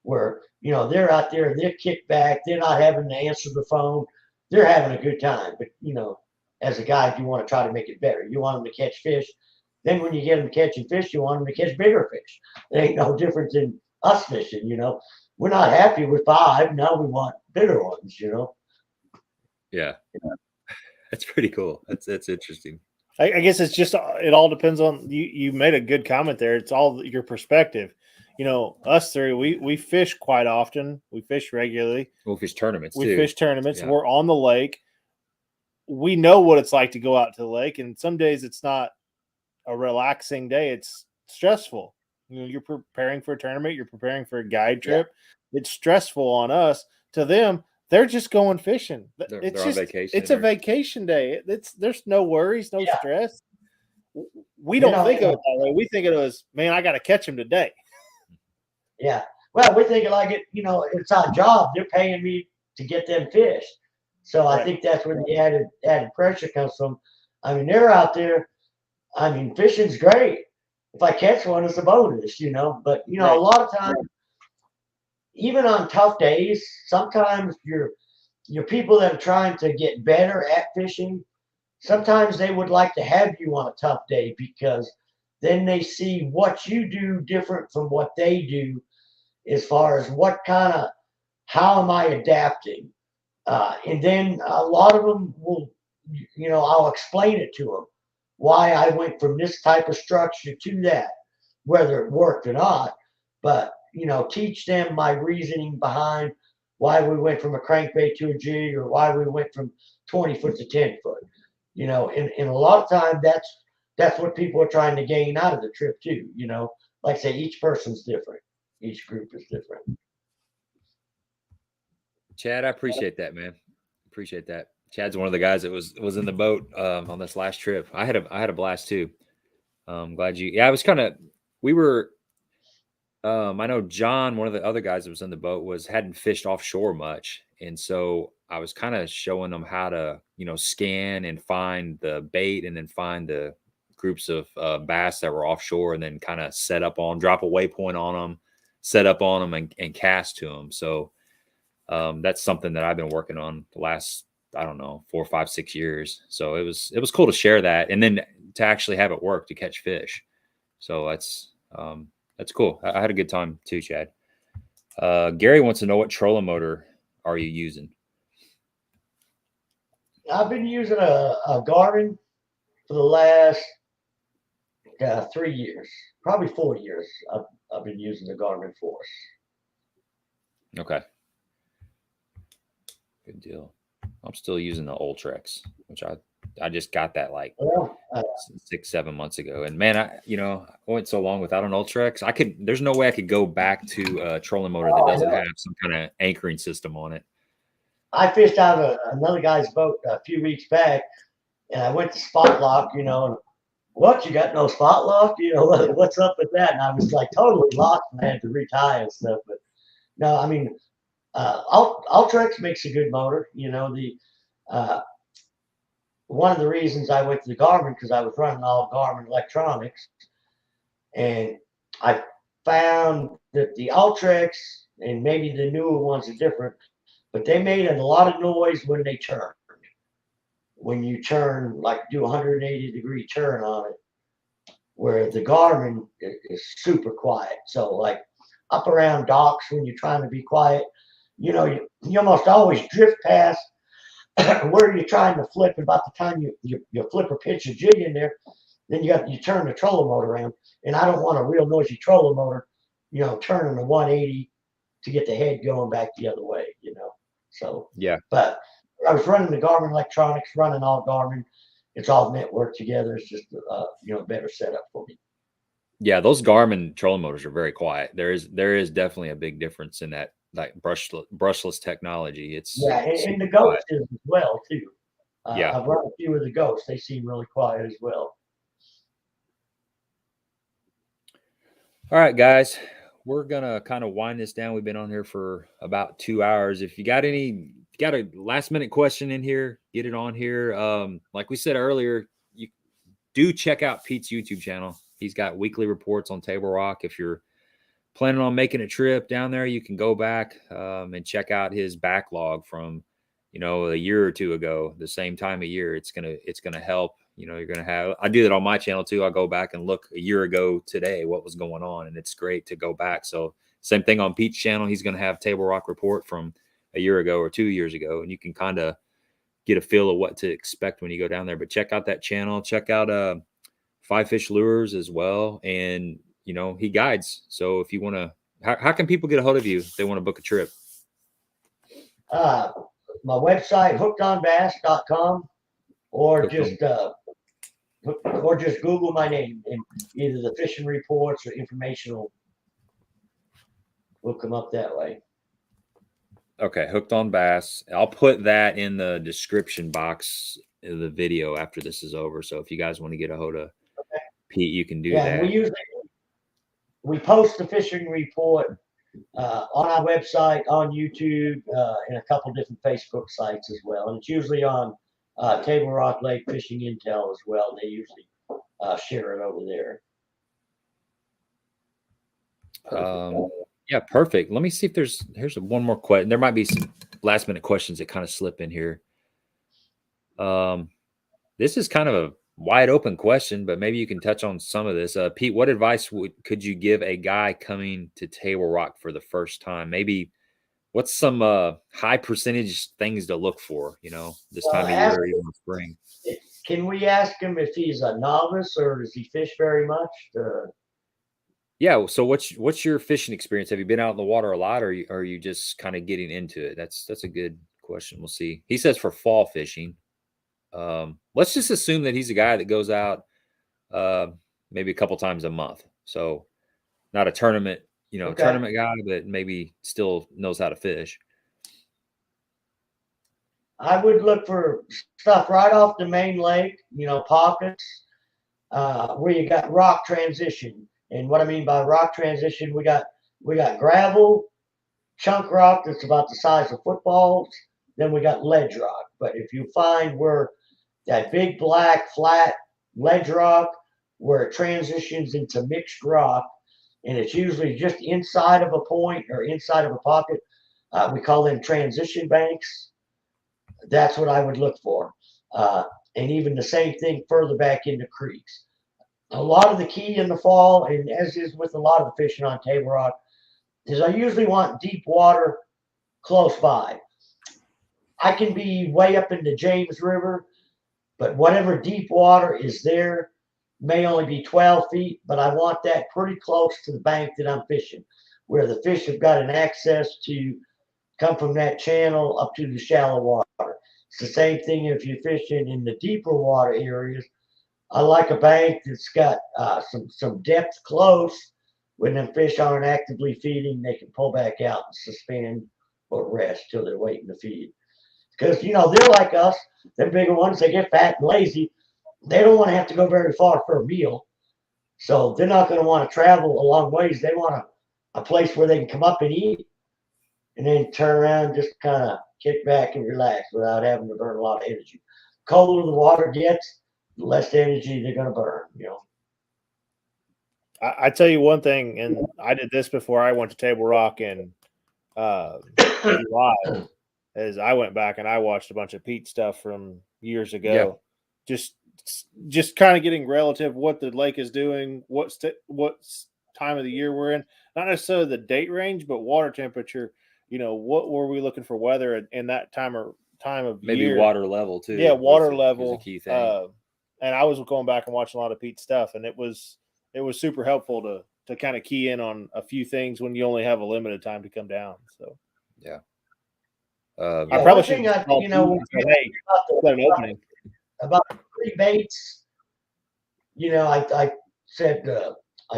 where, you know, they're out there, they're kicked back, they're not having to answer the phone, they're having a good time. But, you know, as a guide, you want to try to make it better. You want them to catch fish. Then when you get them catching fish, you want them to catch bigger fish. There ain't no difference in us fishing, you know. We're not happy with 5. Now we want bigger ones, you know. Yeah. That's pretty cool. That's interesting. I guess it's just, it all depends on you. You made a good comment there. It's all your perspective. You know, us three, we fish quite often. We fish regularly. We'll fish tournaments we too. fish tournaments. Yeah. We're on the lake. We know what it's like to go out to the lake, and some days it's not a relaxing day. It's stressful. You know, you're preparing for a tournament. You're preparing for a guide trip. Yeah. It's stressful on us. To them, they're just going fishing. They're it's on just vacation. It's a vacation day. There's no worries, no stress. We You don't know, think of it that way. We think of it as, man, I got to catch him today. Yeah. Well, we're thinking like it, you know, it's our job. They're paying me to get them fish. So I think that's where the added pressure comes from. I mean, they're out there. I mean, fishing's great. If I catch one, it's a bonus, you know. But, you know, a lot of times, even on tough days, sometimes your people that are trying to get better at fishing, sometimes they would like to have you on a tough day, because then they see what you do different from what they do, as far as how am I adapting? And then a lot of them will, you know, I'll explain it to them why I went from this type of structure to that, whether it worked or not. But, you know, teach them my reasoning behind why we went from a crankbait to a jig, or why we went from 20 foot to 10 foot. You know, and a lot of time that's what people are trying to gain out of the trip too. You know, like I say, each person's different. Each group is different. Chad, I appreciate that, man. Appreciate that. Chad's one of the guys that was in the boat on this last trip. I had a blast too. Glad you. Yeah, I was we were. I know John, one of the other guys that was in the boat, hadn't fished offshore much, and so I was kind of showing them how to, you know, scan and find the bait, and then find the groups of bass that were offshore, and then kind of drop a waypoint on them, set up on them, and cast to them. So that's something that I've been working on the last, I don't know, 4, 5, 6 years. So it was cool to share that, and then to actually have it work to catch fish. So that's cool. I had a good time too, Chad. Gary wants to know, what trolling motor are you using? I've been using a Garmin for the last 3 years, probably 4 years. I've been using the Garmin Force. Okay. Good deal. I'm still using the Ultrex, which I just got that like 6, 7 months ago. And man, I went so long without an Ultrex. There's no way I could go back to a trolling motor that doesn't have some kind of anchoring system on it. I fished out another guy's boat a few weeks back, and I went to spot lock, you know, and what, you got no spot lock? You know, what's up with that? And I was like totally lost, and I had to retie and stuff. But no, I mean, Ultrex makes a good motor. You know, one of the reasons I went to the Garmin, because I was running all Garmin electronics, and I found that the Ultrex, and maybe the newer ones are different, but they made a lot of noise when they turned. When you turn, like do a 180-degree turn on it, where the Garmin is super quiet. So like up around docks, when you're trying to be quiet, you know, you almost always drift past where you're trying to flip. And about the time you flip or pitch a jig in there, then you turn the trolling motor around. And I don't want a real noisy trolling motor, you know, turning the 180 to get the head going back the other way, you know. So yeah, but I was running the Garmin electronics, running all Garmin. It's all networked together. It's just you know, better setup for me. Yeah, those Garmin trolling motors are very quiet. There is definitely a big difference in that, like brushless technology. It's and the Ghost is as well too. Yeah, I've run a few of the Ghosts. They seem really quiet as well. All right, guys, we're gonna kind of wind this down. We've been on here for about 2 hours. If you got a last minute question in here, get it on here. Like we said earlier, you do check out Pete's YouTube channel. He's got weekly reports on Tablerock. If you're planning on making a trip down there, you can go back and check out his backlog from, you know, a year or two ago, the same time of year. It's gonna help. You know, you're gonna have. I do that on my channel too. I go back and look a year ago today what was going on, and it's great to go back. So same thing on Pete's channel. He's gonna have Tablerock report from a year ago or 2 years ago, and you can kind of get a feel of what to expect when you go down there. But check out that channel. Check out Five Fish Lures as well, and you know, he guides. So if you want to, how can people get a hold of you if they want to book a trip? My website, hookedonbass.com, or just Google my name, and either the fishing reports or informational will come up that way. Okay, Hooked on Bass. I'll put that in the description box of the video after this is over. So if you guys want to get a hold of Pete, you can do that. We post the fishing report on our website, on YouTube, and a couple different Facebook sites as well. And it's usually on Tablerock Lake Fishing Intel as well. They usually share it over there. Yeah, perfect. Let me see if here's one more question. There might be some last minute questions that kind of slip in here. This is kind of a wide open question, but maybe you can touch on some of this. Pete, what advice could you give a guy coming to Tablerock for the first time? Maybe what's some high percentage things to look for, you know, this time of year or even spring? Can we ask him if he's a novice or does he fish very much? Yeah. So what's your fishing experience? Have you been out in the water a lot, or are you just kind of getting into it? That's a good question. We'll see. He says for fall fishing. Let's just assume that he's a guy that goes out maybe a couple times a month. So not a tournament, tournament guy, but maybe still knows how to fish. I would look for stuff right off the main lake, pockets where you got rock transition. And what I mean by rock transition, we got gravel, chunk rock that's about the size of footballs. Then we got ledge rock. But if you find where that big black flat ledge rock, where it transitions into mixed rock, and it's usually just inside of a point or inside of a pocket, we call them transition banks. That's what I would look for. And even the same thing further back into creeks. A lot of the key in the fall, and as is with a lot of the fishing on Tablerock, is I usually want deep water close by. I can be way up in the James River, but whatever deep water is there may only be 12 feet, but I want that pretty close to the bank that I'm fishing, where the fish have got an access to come from that channel up to the shallow water. It's the same thing if you're fishing in the deeper water areas. I like a bank that's got some depth close. When them fish aren't actively feeding, they can pull back out and suspend or rest till they're waiting to feed. Because, they're like us. They're bigger ones. They get fat and lazy. They don't want to have to go very far for a meal. So they're not going to want to travel a long ways. They want a place where they can come up and eat and then turn around and just kind of kick back and relax without having to burn a lot of energy. Colder the water gets, the less energy they're going to burn, I tell you one thing, and I did this before I went to Tablerock in July, is I went back and I watched a bunch of Pete stuff from years ago. Yeah. Just kind of getting relative what the lake is doing, what time of the year we're in. Not necessarily the date range, but water temperature. What were we looking for weather in that time of maybe year? Maybe water level too. Yeah, water level. Is a key thing. And I was going back and watching a lot of Pete stuff, and it was super helpful to kind of key in on a few things when you only have a limited time to come down. So yeah. I probably should about three baits. I said a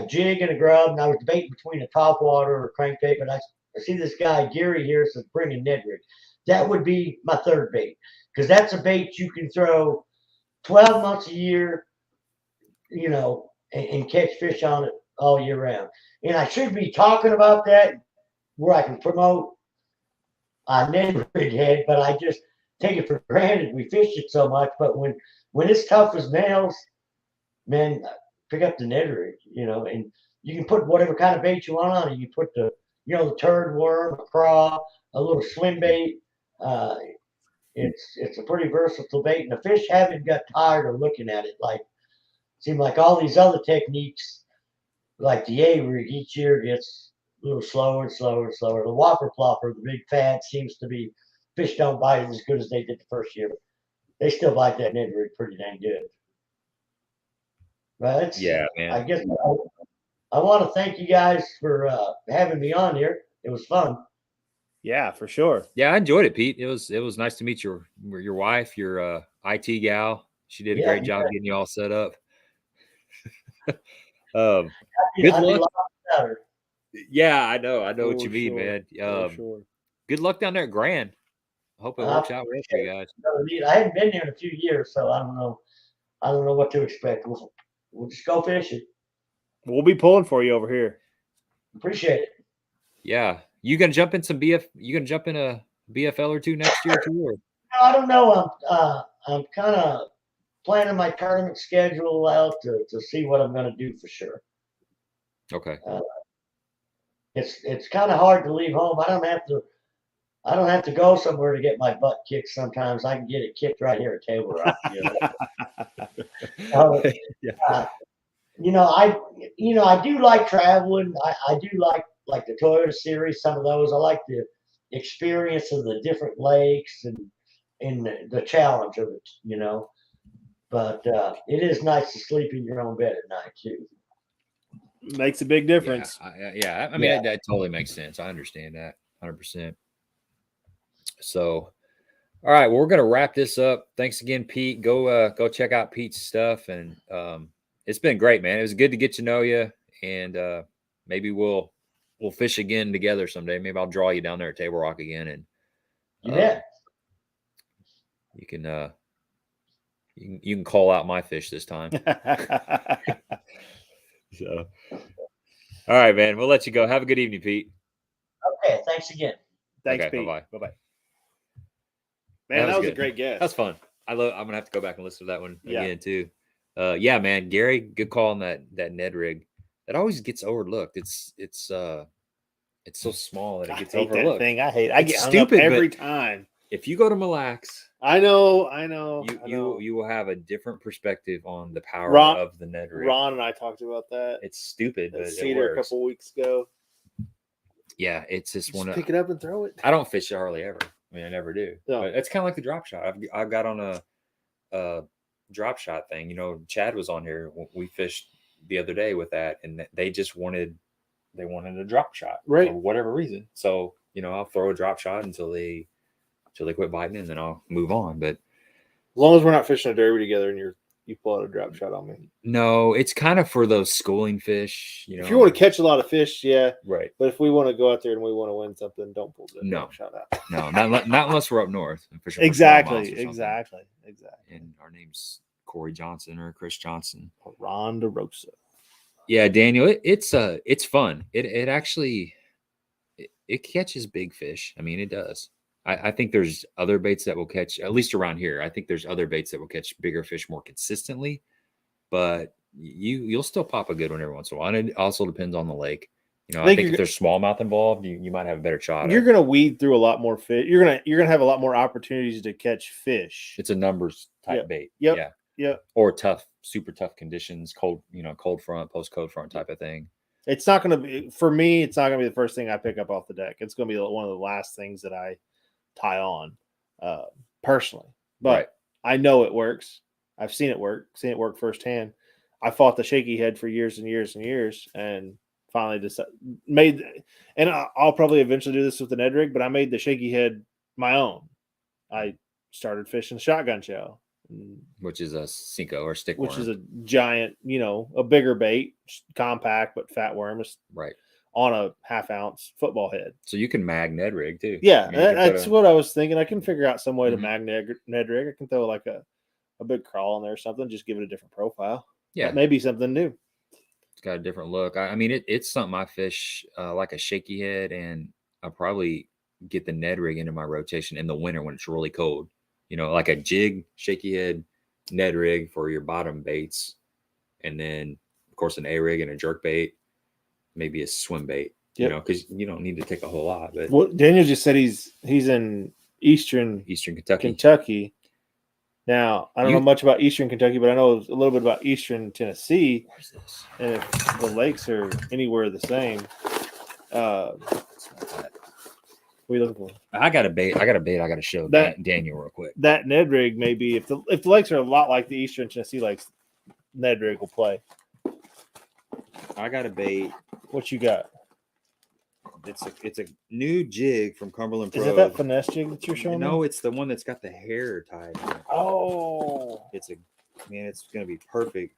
jig and a grub, and I was debating between a topwater or a crankbait, but I see this guy Gary here says bring a Ned rig. That would be my third bait, because that's a bait you can throw 12 months a year, and catch fish on it all year round. And I should be talking about that where I can promote a Ned rig head, but I just take it for granted. We fish it so much, but when it's tough as nails, man, pick up the Ned rig, and you can put whatever kind of bait you want on it. You put the turd worm, a craw, a little swim bait. It's a pretty versatile bait, and the fish haven't got tired of looking at it. Like, seem like all these other techniques, like the A-rig, each year gets a little slower and slower and slower. The whopper plopper, the big fad, seems to be fish don't bite it as good as they did the first year. They still bite that Ned rig pretty dang good. But yeah, man. I guess I want to thank you guys for having me on here. It was fun. Yeah, for sure. Yeah, I enjoyed it, Pete. It was nice to meet your wife, your IT gal. She did a great job getting you all set up. Good luck. Yeah, I know what you mean, man. Sure. Good luck down there at Grand. I hope it works out well for you guys. I haven't been here in a few years, so I don't know what to expect. We'll just go fishing. We'll be pulling for you over here. Appreciate it. Yeah, you gonna jump in You gonna jump in a BFL or two next year too? Or? No, I don't know. I'm kind of planning my tournament schedule out to see what I'm going to do for sure. Okay. It's kind of hard to leave home. I don't have to go somewhere to get my butt kicked. Sometimes I can get it kicked right here at Tablerock. I do like traveling. I do like the Toyota series. Some of those I like the experience of the different lakes and the challenge of it. But it is nice to sleep in your own bed at night too. Makes a big difference. I mean, that totally makes sense. I understand that 100%. So, all right, well, we're going to wrap this up. Thanks again, Pete. Go check out Pete's stuff. And it's been great, man. It was good to get to know you. And maybe we'll fish again together someday. Maybe I'll draw you down there at Tablerock again. And you can you can call out my fish this time. So, all right, man. We'll let you go. Have a good evening, Pete. Okay. Thanks again. Thanks, Pete. Bye-bye. Bye-bye. Man, that was a great guest. That's fun. I'm gonna have to go back and listen to that one again too. Yeah, man. Gary, good call on that Ned rig. That always gets overlooked. It's so small that it gets overlooked. That thing. I hate it. I get stupid every time. If you go to Mille Lacs, I know. You will have a different perspective on the power of the Ned rig. Ron and I talked about that. It's stupid, but Cedar a couple weeks ago. Yeah, it's just one. Pick it up and throw it. I don't fish it hardly ever. I mean, I never do. No. But it's kind of like the drop shot. I've got on a drop shot thing. Chad was on here. We fished the other day with that, and they just wanted a drop shot for whatever reason. So I'll throw a drop shot until they quit biting, and then I'll move on. But as long as we're not fishing a derby together, and you pull out a drop shot on me. No, it's kind of for those schooling fish. If you want to catch a lot of fish, yeah, right. But if we want to go out there and we want to win something, don't pull the drop shot out. No, not unless we're up north. Exactly. And our name's Corey Johnson or Chris Johnson. Ron DeRosa. Yeah, Daniel, it's fun. It actually it catches big fish. I mean, it does. I think there's other baits that will catch, at least around here. I think there's other baits that will catch bigger fish more consistently, but you'll still pop a good one every once in a while. And it also depends on the lake. I think if there's smallmouth involved, you might have a better shot. You're going to weed through a lot more fish. You're going to have a lot more opportunities to catch fish. It's a numbers type bait. Yep. Yeah. Or super tough conditions, cold front, post cold front type of thing. It's not going to be, for me, it's not going to be the first thing I pick up off the deck. It's going to be one of the last things that I tie on personally, but I know it works. I've seen it work firsthand. I fought the shaky head for years and years and years, and finally I'll probably eventually do this with the Ned rig, but I made the shaky head my own. I started fishing shotgun shell, which is a Cinco or stick worm, which is a giant, a bigger bait, compact but fat worm, right, on a 1/2 ounce football head. So you can mag Ned rig too. Yeah, that's what I was thinking. I can figure out some way to mag Ned rig. I can throw like a big crawl in there or something, just give it a different profile. Yeah, that may be something new. It's got a different look. I mean, it's something I fish like a shaky head, and I'll probably get the Ned rig into my rotation in the winter when it's really cold. Like a jig, shaky head, Ned rig for your bottom baits, and then of course an A rig and a jerkbait. maybe a swim bait. Yep. You know, because you don't need to take a whole lot. But Well, Daniel just said he's in Eastern Kentucky. Now, I don't know much about Eastern Kentucky, but I know a little bit about Eastern Tennessee. Where's this? And if the lakes are anywhere the same, what are you looking for? I got a bait. I got to show Daniel real quick. That Ned rig may be, if the lakes are a lot like the Eastern Tennessee lakes, Ned rig will play. I got a bait. What you got? It's a new jig from Cumberland Pro. Is it that finesse jig that you're showing me? No, it's the one that's got the hair tied in it. Oh. It's going to be perfect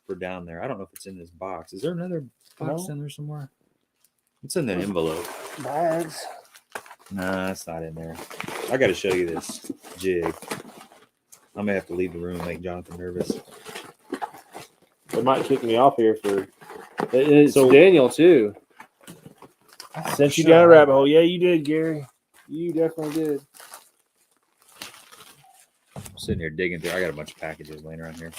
for down there. I don't know if it's in this box. Is there another box in there somewhere? It's in the envelope. Bags. Nah, it's not in there. I got to show you this jig. I may have to leave the room and make Jonathan nervous. It might kick me off here for... It's Daniel, too. Sent you down a rabbit hole. Yeah, you did, Gary. You definitely did. I'm sitting here digging through. I got a bunch of packages laying around here.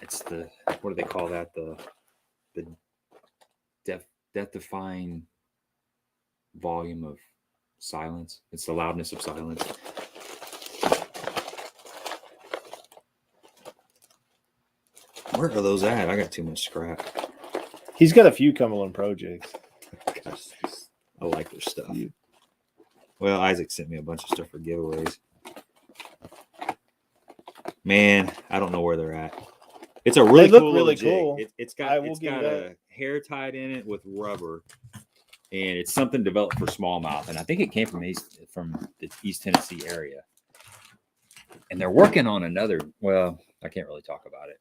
It's the what do they call that? The death-defying volume of silence. It's the loudness of silence. Where are those at? I got too much scrap. He's got a few Cumberland Pro jigs. Gosh, I like their stuff. Well, Isaac sent me a bunch of stuff for giveaways. Man, I don't know where they're at. It's a really cool jig. It's got a hair tied in it with rubber, and it's something developed for smallmouth. And I think it came from the East Tennessee area. And they're working on another. Well, I can't really talk about it.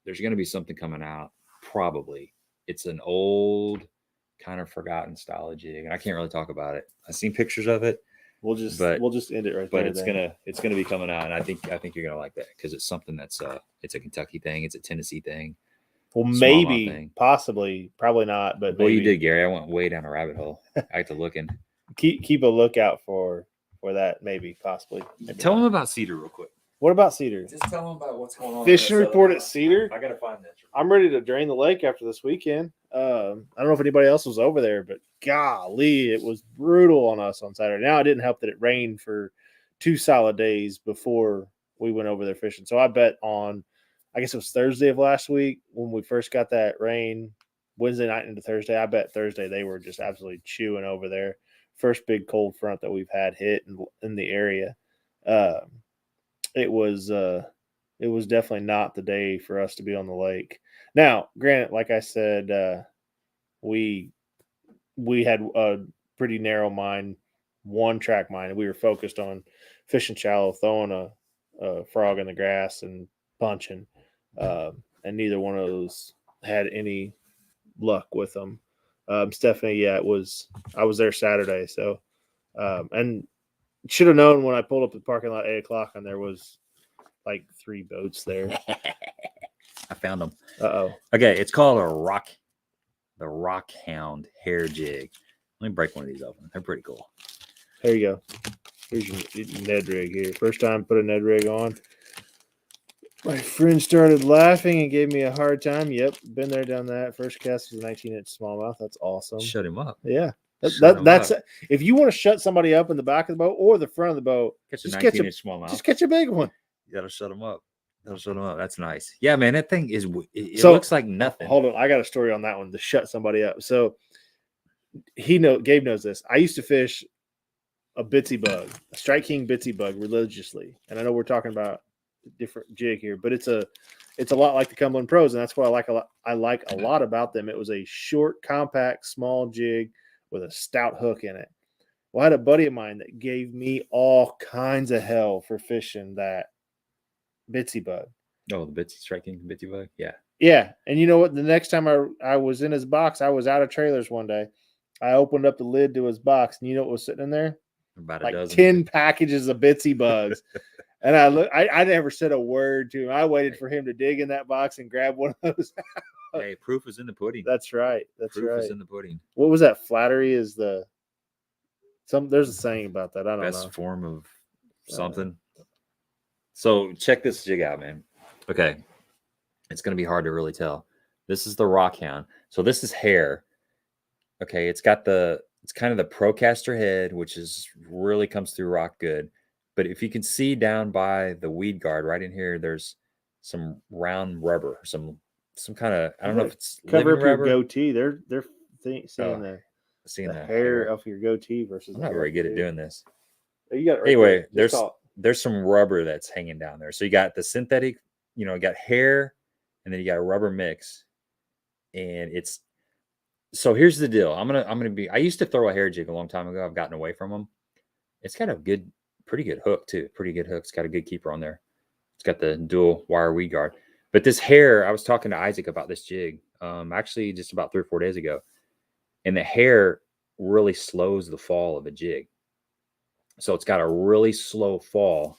There's going to be something coming out, probably. It's an old, kind of forgotten style of jig, and I can't really talk about it. I've seen pictures of it. We'll just end it right there. But it's gonna be coming out, and I think you're gonna like that because it's something that's it's a Kentucky thing, it's a Tennessee thing. Well, maybe, possibly, probably not, but well, you did, Gary. I went way down a rabbit hole. I had to look in. Keep a lookout for that, maybe, possibly. Tell them about Cedar real quick. What about Cedar? Just tell them about what's going on. Fishing report at Cedar. I gotta find that. I'm ready to drain the lake after this weekend. I don't know if anybody else was over there, but golly, it was brutal on us on Saturday. Now, it didn't help that it rained for 2 solid days before we went over there fishing. So I bet on, I guess it was Thursday of last week when we first got that rain, Wednesday night into Thursday. I bet Thursday they were just absolutely chewing over there. First big cold front that we've had hit in the area. It was definitely not the day for us to be on the lake. Now, granted, like I said, we had a pretty narrow mind, one track mind, and we were focused on fishing shallow, throwing a frog in the grass and punching, and neither one of those had any luck with them. Stephanie, I was there Saturday, so and should have known when I pulled up the parking lot at 8:00, and there was like 3 boats there. I found them. Uh-oh. Okay, it's called the Rock Hound hair jig. Let me break one of these open. They're pretty cool. There you go. Here's your Ned rig here. First time put a Ned rig on. My friend started laughing and gave me a hard time. Yep, been there, done that. First cast was a 19-inch smallmouth. That's awesome. Shut him up. Yeah. That's if you want to shut somebody up in the back of the boat or the front of the boat, just catch a smallmouth. Just catch a big one. You gotta shut them up. That's nice. Yeah, man, that thing is. It looks like nothing. Hold on, I got a story on that one to shut somebody up. So Gabe knows this. I used to fish a bitsy bug, a Strike King bitsy bug, religiously, and I know we're talking about a different jig here, but it's a lot like the Cumberland Pros, and that's what I like a lot about them. It was a short, compact, small jig with a stout hook in it. Well, I had a buddy of mine that gave me all kinds of hell for fishing that bitsy bug. Oh, the Strike King bitsy bug? Yeah. Yeah. And you know what? The next time I was in his box, I was out of trailers one day. I opened up the lid to his box, and you know what was sitting in there? About like a dozen. 10 packages of bitsy bugs. And I never said a word to him. I waited for him to dig in that box and grab one of those. Hey, proof is in the pudding. That's right. Proof is in the pudding. What was that? Flattery is the There's a saying about that. I don't Best know. form of something. So check this jig out, man. Okay. It's going to be hard to really tell. This is the Rockhound. So this is hair. Okay. It's kind of the Procaster head, which is really comes through rock good. But if you can see down by the weed guard right in here, there's some round rubber, some kind of, I don't know if it's cover up rubber. your goatee. They're seeing the hair off your goatee versus. I'm not very good at doing this. You got it right anyway. there. There's some rubber that's hanging down there. So you got the synthetic, you got hair, and then you got a rubber mix, and it's. So here's the deal. I used to throw a hair jig a long time ago. I've gotten away from them. It's got a pretty good hook too. Pretty good hook. It's got a good keeper on there. It's got the dual wire weed guard. But this hair, I was talking to Isaac about this jig, actually just about 3 or 4 days ago, and the hair really slows the fall of a jig. So it's got a really slow fall,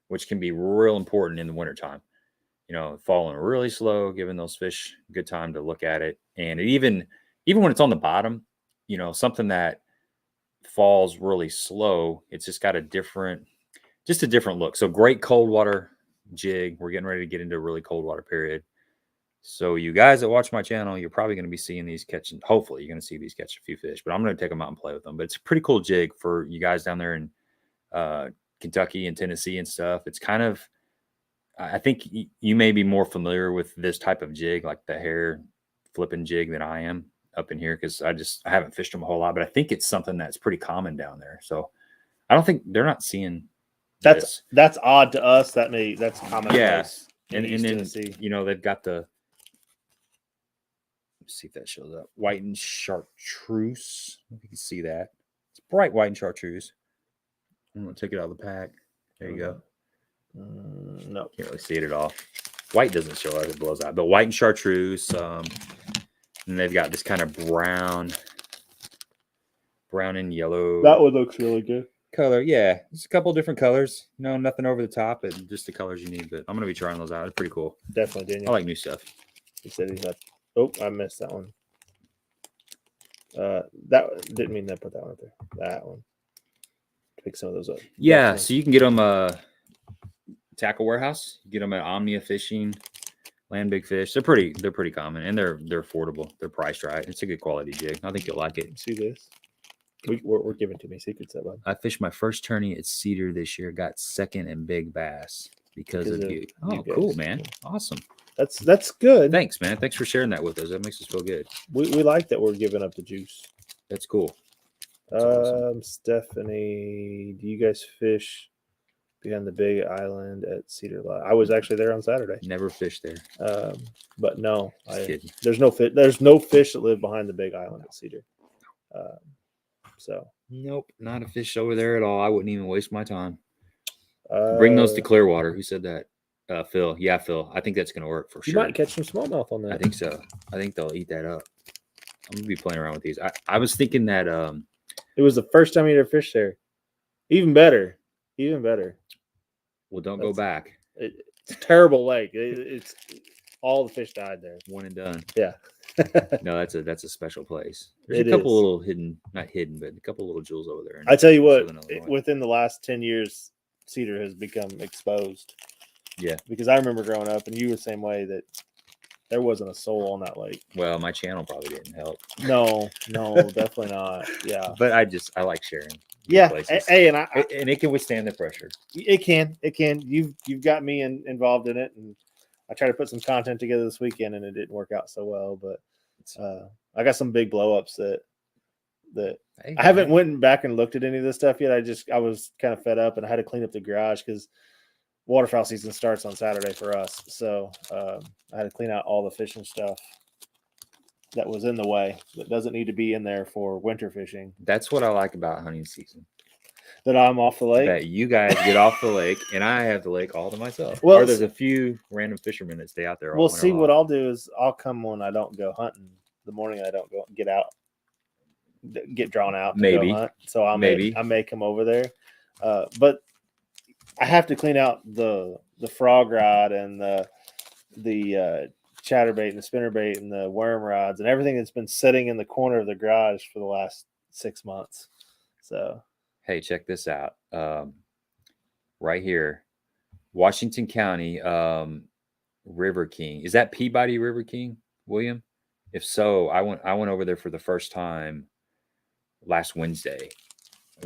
which can be real important in the wintertime. Falling really slow, giving those fish a good time to look at it. And even when it's on the bottom, something that falls really slow, it's just got a different look. So great cold water jig. We're getting ready to get into a really cold water period. So you guys that watch my channel, you're probably going to be seeing these catching. Hopefully you're going to see these catch a few fish, but I'm going to take them out and play with them. But it's a pretty cool jig for you guys down there in Kentucky and Tennessee and stuff. It's kind of, I think you may be more familiar with this type of jig, like the hair flipping jig, than I am up in here, because I haven't fished them a whole lot, but I think it's something that's pretty common down there. So I don't think they're not seeing that's odd to us. That's common. Yeah. And then they've got the, let's see if that shows up, white and chartreuse. I don't know if you can see that. It's bright white and chartreuse. I'm going to take it out of the pack. There you go. No, can't really see it at all. White doesn't show up, it blows out. But white and chartreuse. And they've got this kind of brown and yellow. That one looks really good. Color, yeah. There's a couple different colors. Nothing over the top, but just the colors you need. But I'm going to be trying those out. It's pretty cool. Definitely, Daniel. I like new stuff. He said he's not. Oh, I missed that one. That didn't mean to put that one up there. That one. Pick some of those up. Yeah, Definitely. so you can get them Tackle Warehouse. You get them at Omnia Fishing, Land Big Fish. They're pretty common, and they're affordable. They're priced right. It's a good quality jig. I think you'll like it. See this? We're giving to me secrets that one. I fished my first tourney at Cedar this year. Got second in big bass because of you. Oh, cool, man! Awesome. That's good. Thanks, man. Thanks for sharing that with us. That makes us feel good. We like that we're giving up the juice. That's cool. That's awesome. Stephanie, do you guys fish behind the big island at Cedar Lodge? I was actually there on Saturday. Never fished there. But no, kidding. There's no fish. There's no fish that live behind the big island at Cedar. So nope, not a fish over there at all. I wouldn't even waste my time. Bring those to Clearwater. Who said that? Phil. Yeah, Phil. I think that's going to work for sure. You might catch some smallmouth on that. I think so. I think they'll eat that up. I'm going to be playing around with these. I was thinking that it was the first time you ever fished there. Even better. Well, don't go back. It's a terrible lake. It's all the fish died there. One and done. Yeah. No, that's a special place. There's a couple little hidden, not hidden, but a couple little jewels over there. I tell you what, within the last 10 years, Cedar has become exposed. Yeah. Because I remember growing up, and you were the same way, that there wasn't a soul on that lake. Well, my channel probably didn't help. No, definitely not. Yeah. But I like sharing. Yeah. Places. Hey, and it can withstand the pressure. It can. You've got me involved in it, and I tried to put some content together this weekend, and it didn't work out so well. But I got some big blow-ups that I haven't went back and looked at any of this stuff yet. I was kind of fed up, and I had to clean up the garage because waterfowl season starts on Saturday for us. So I had to clean out all the fishing stuff that was in the way that doesn't need to be in there for winter fishing. That's what I like about hunting season. That I'm off the lake. That you guys get off the lake, and I have the lake all to myself. Well, or there's a few random fishermen that stay out there. We'll see. What I'll do is I'll come when I don't go hunting. The morning I don't go get out, get drawn out. Maybe. Go hunt. So I may come over there, but I have to clean out the frog rod and the chatterbait and the spinnerbait and the worm rods and everything that's been sitting in the corner of the garage for the last 6 months. So Hey, check this out. Right here, Washington County, River King. Is that Peabody River King, William? If so, I went over there for the first time last Wednesday.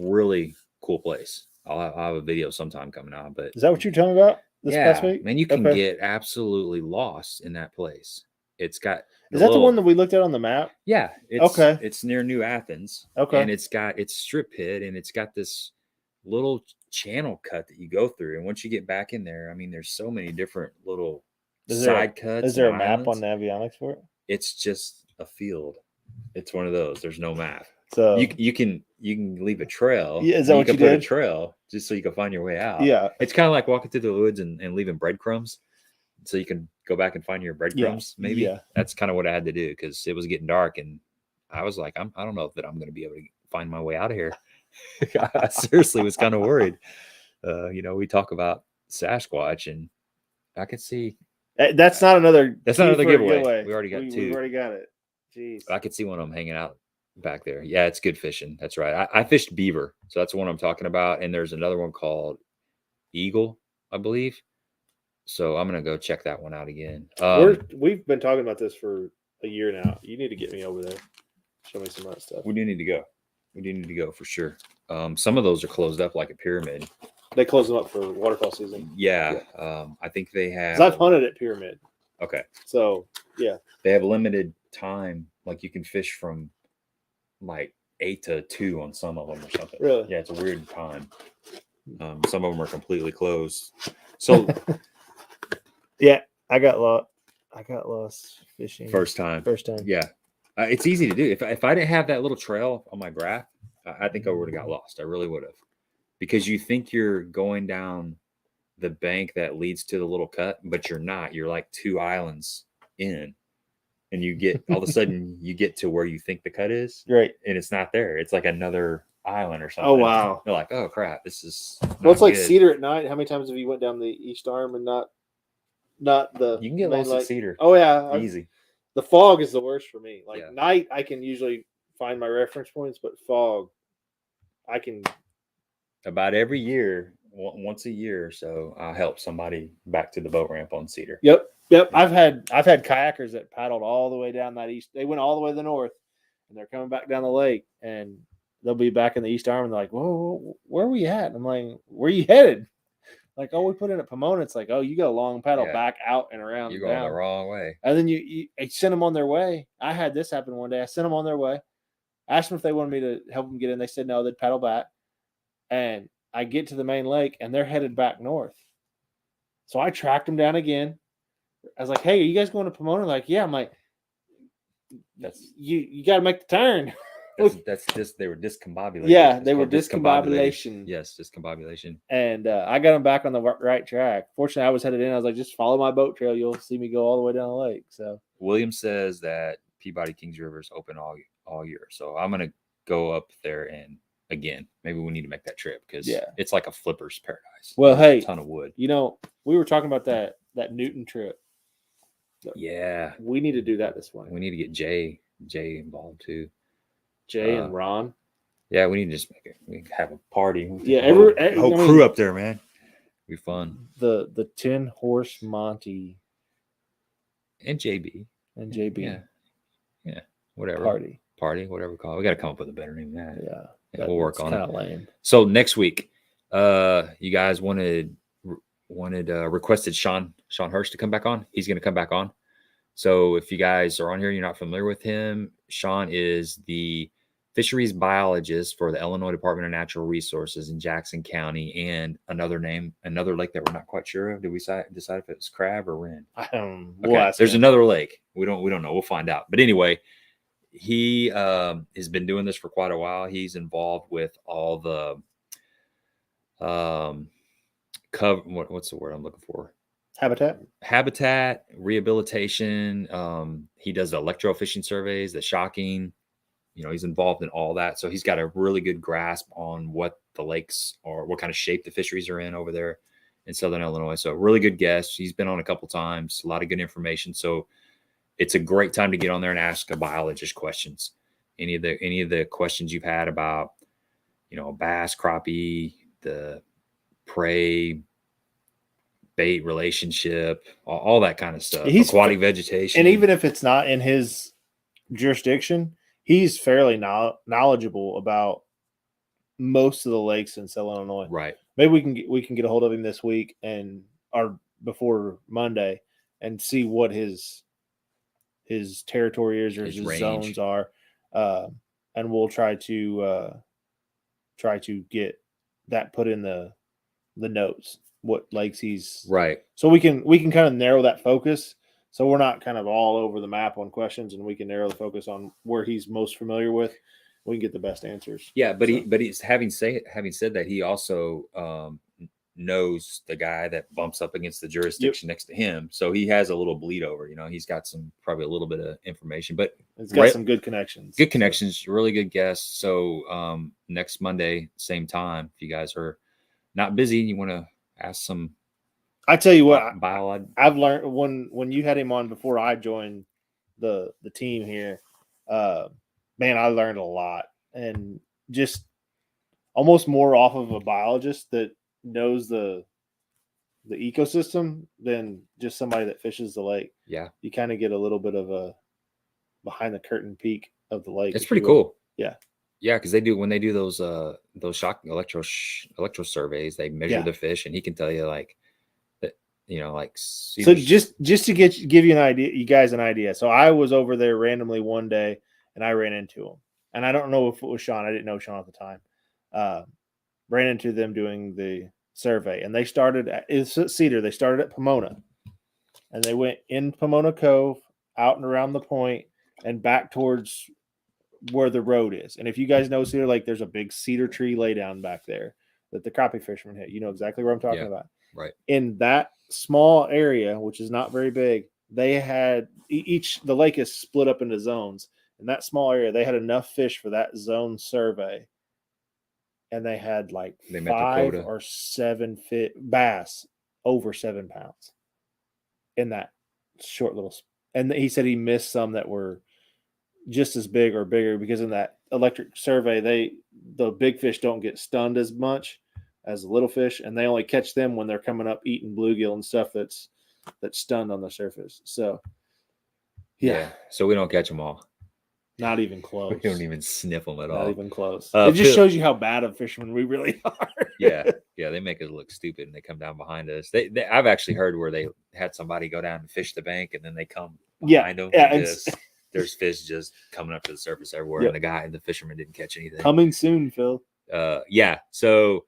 Really cool place. I'll have a video sometime coming out. But Is that what you're telling me about this past week? Man, you can get absolutely lost in that place. It's got. Is that the one that we looked at on the map? Yeah. It's near New Athens. Okay. And it's strip pit, and it's got this little channel cut that you go through. And once you get back in there, I mean, there's so many different little side cuts. Is there a map on Navionics for it? It's just a field. It's one of those. There's no map. So you can leave a trail. Yeah, is that what you put did? A trail just so you can find your way out. Yeah. It's kind of like walking through the woods and leaving breadcrumbs so you can go back and find your breadcrumbs. Maybe. Yeah. That's kind of what I had to do because it was getting dark and I was like, I don't know that I'm going to be able to find my way out of here. I seriously was kind of worried. We talk about Sasquatch and I could see. That's not another. That's not another giveaway. We already got two. We already got it. Jeez. I could see one of them hanging out back there. Yeah, it's good fishing. That's right. I fished beaver, so that's the one I'm talking about. And there's another one called eagle, I believe. So I'm gonna go check that one out again. We've been talking about this for a year now. You need to get me over there. Show me some of that stuff. We do need to go. We do need to go for sure. Some of those are closed up like a pyramid. They close them up for waterfowl season. Yeah. I think they have. I've hunted at Pyramid. Okay. So yeah, they have limited time. Like you can fish from like 8 to 2 on some of them or something. Really? Yeah, it's a weird time. Some of them are completely closed. So yeah, I got lost fishing. First time. Yeah. It's easy to do. If I didn't have that little trail on my graph, I think I would have got lost. I really would have. Because you think you're going down the bank that leads to the little cut, but you're not. You're like 2 islands in. And you get all of a sudden you get to where you think the cut is. Right. And it's not there. It's like another island or something. Oh wow. You're like, oh crap, this is well, it's like good. Cedar at night. How many times have you went down the east arm and not the you can get lost at Cedar. Oh yeah. Easy. The fog is the worst for me. Like night I can usually find my reference points, but fog I can about every year, once a year or so, I'll help somebody back to the boat ramp on Cedar. Yep. I've had kayakers that paddled all the way down that east. They went all the way to the north, and they're coming back down the lake, and they'll be back in the east arm, and they're like, "Whoa, where are we at?" And I'm like, "Where are you headed?" Like, "Oh, we put in at Pomona." It's like, "Oh, you got a long paddle back out and around." You're going the wrong way. And then you send them on their way. I had this happen one day. I sent them on their way. Asked them if they wanted me to help them get in. They said no. They'd paddle back. And I get to the main lake, and they're headed back north. So I tracked them down again. I was like, "Hey, are you guys going to Pomona?" Like, yeah. I'm like, "That's you got to make the turn." That's just they were discombobulated. Yeah, they were discombobulation. Yes, discombobulation. And I got them back on the right track. Fortunately, I was headed in. I was like, "Just follow my boat trail. You'll see me go all the way down the lake." So William says that Peabody Kings River is open all year. So I'm gonna go up there and. Again, maybe we need to make that trip because it's like a flipper's paradise. Well, hey, a ton of wood. We were talking about that Newton trip. Yeah, we need to do that this one. We need to get Jay involved too. Jay and Ron. Yeah, we need to just make it. We have a party. Yeah, whole crew up there, man. It'd be fun. The 10-horse Monty and JB. Yeah, whatever party, whatever we call it. We got to come up with a better name than that. Yeah. We'll work on it. Kind of lame. So next week, you guys requested Sean Hurst to come back on. He's going to come back on. So if you guys are on here, you're not familiar with him. Sean is the fisheries biologist for the Illinois Department of Natural Resources in Jackson County, and another lake that we're not quite sure of. Did we decide if it's Crab or Wren? Okay. There's another lake. We don't know. We'll find out. But anyway. He has been doing this for quite a while. He's involved with all the what's the word I'm looking for? Habitat rehabilitation. He does the electrofishing surveys, the shocking. He's involved in all that. So he's got a really good grasp on what the lakes are, what kind of shape the fisheries are in over there in Southern Illinois. So really good guest. He's been on a couple times. A lot of good information. So it's a great time to get on there and ask a biologist questions. Any of the questions you've had about bass, crappie, the prey, bait relationship, all that kind of stuff. Aquatic vegetation. And even if it's not in his jurisdiction, he's fairly knowledgeable about most of the lakes in Southern Illinois. Right. Maybe we can get a hold of him this week or before Monday and see what his territory is or his zones are, and we'll try to get that put in the notes, what lakes he's right, so we can kind of narrow that focus, so we're not kind of all over the map on questions, and we can narrow the focus on where he's most familiar with. We can get the best answers. Yeah, but he's having said that, he also knows the guy that bumps up against the jurisdiction next to him, so he has a little bleed over. He's got probably a little bit of information, but it's got some good connections. Good connections, really good guests. So next Monday, same time, if you guys are not busy and you want to ask some, I tell you what, I've learned when you had him on before I joined the team here, man, I learned a lot, and just almost more off of a biologist that knows the ecosystem than just somebody that fishes the lake. Yeah, you kind of get a little bit of a behind the curtain peek of the lake. It's pretty cool. Yeah, because when they do those shock electro surveys, they measure the fish, and he can tell you like that, so just to give you an idea, you guys an idea. So I was over there randomly one day and I ran into him, and I don't know if it was Sean. I didn't know Sean at the time. Ran into them doing the survey, and they started at Cedar. They started at Pomona, and they went in Pomona Cove, out and around the point, and back towards where the road is. And if you guys know Cedar Lake, there's a big cedar tree laydown back there that the crappie fishermen hit. You know exactly what I'm talking about. Right. In that small area, which is not very big, they had the lake is split up into zones. In that small area, they had enough fish for that zone survey. And they had like 5 or 7 bass over 7 pounds in that short little. And he said he missed some that were just as big or bigger, because in that electric survey, the big fish don't get stunned as much as the little fish, and they only catch them when they're coming up eating bluegill and stuff that's stunned on the surface. So, yeah. So we don't catch them all. Not even close. We don't even sniff them at all. Not even close. It just shows you how bad of fishermen we really are. Yeah. They make us look stupid, and they come down behind us. I've actually heard where they had somebody go down and fish the bank, and then they come behind them. Yeah, there's fish just coming up to the surface everywhere, and the fisherman didn't catch anything. Coming soon, Phil. Yeah. So,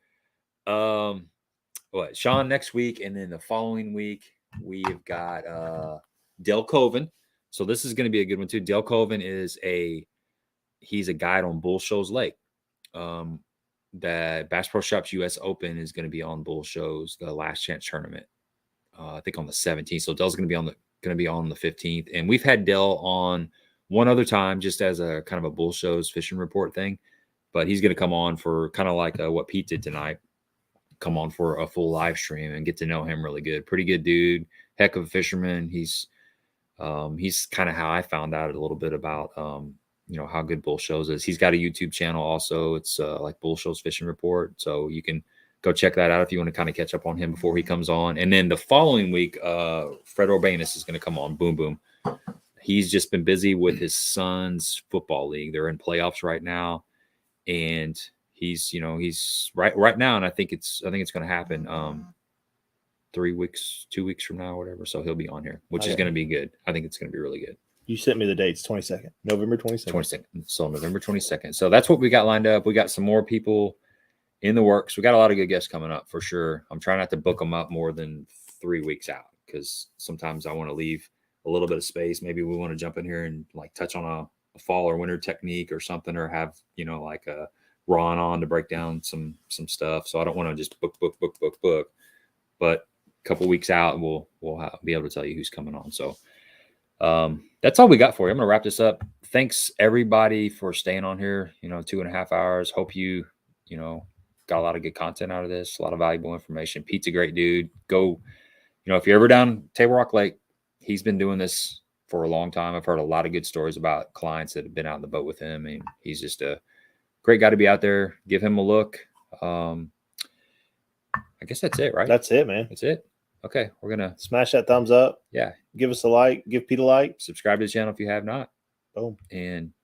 Sean next week, and then the following week we've got Del Coven. So this is going to be a good one too. Del Coven he's a guide on Bull Shoals Lake. That Bass Pro Shops US Open is going to be on Bull Shoals, the last chance tournament. I think on the 17th. So Del's going to be on the 15th, and we've had Del on one other time just as a kind of a Bull Shows fishing report thing. But he's going to come on for kind of like what Pete did tonight. Come on for a full live stream and get to know him really good. Pretty good dude, heck of a fisherman. He's kind of how I found out a little bit about, how good Bull Shows is. He's got a YouTube channel also. It's like Bull Shows Fishing Report. So you can go check that out if you want to kind of catch up on him before he comes on. And then the following week, Fred Urbanus is going to come on. Boom, boom. He's just been busy with his son's football league. They're in playoffs right now. And he's right now. And I think it's going to happen 2 weeks from now, or whatever. So he'll be on here, which is going to be good. I think it's going to be really good. You sent me the dates, 22nd, November 22nd. 22nd. So November 22nd. So that's what we got lined up. We got some more people in the works. We got a lot of good guests coming up for sure. I'm trying not to book them up more than 3 weeks out, because sometimes I want to leave a little bit of space. Maybe we want to jump in here and like touch on a fall or winter technique or something, or have, like a Ron on to break down some stuff. So I don't want to just book. But a couple weeks out, we'll be able to tell you who's coming on. So that's all we got for you. I'm going to wrap this up. Thanks everybody for staying on here, 2.5 hours. Hope you got a lot of good content out of this, a lot of valuable information. Pete's a great dude. Go, if you're ever down Tablerock Lake, he's been doing this for a long time. I've heard a lot of good stories about clients that have been out in the boat with him, and he's just a great guy to be out there. Give him a look. I guess that's it, right? That's it, man. That's it. Okay, we're gonna smash that thumbs up. Yeah, give us a like. Give Pete a like. Subscribe to the channel if you have not. Boom. And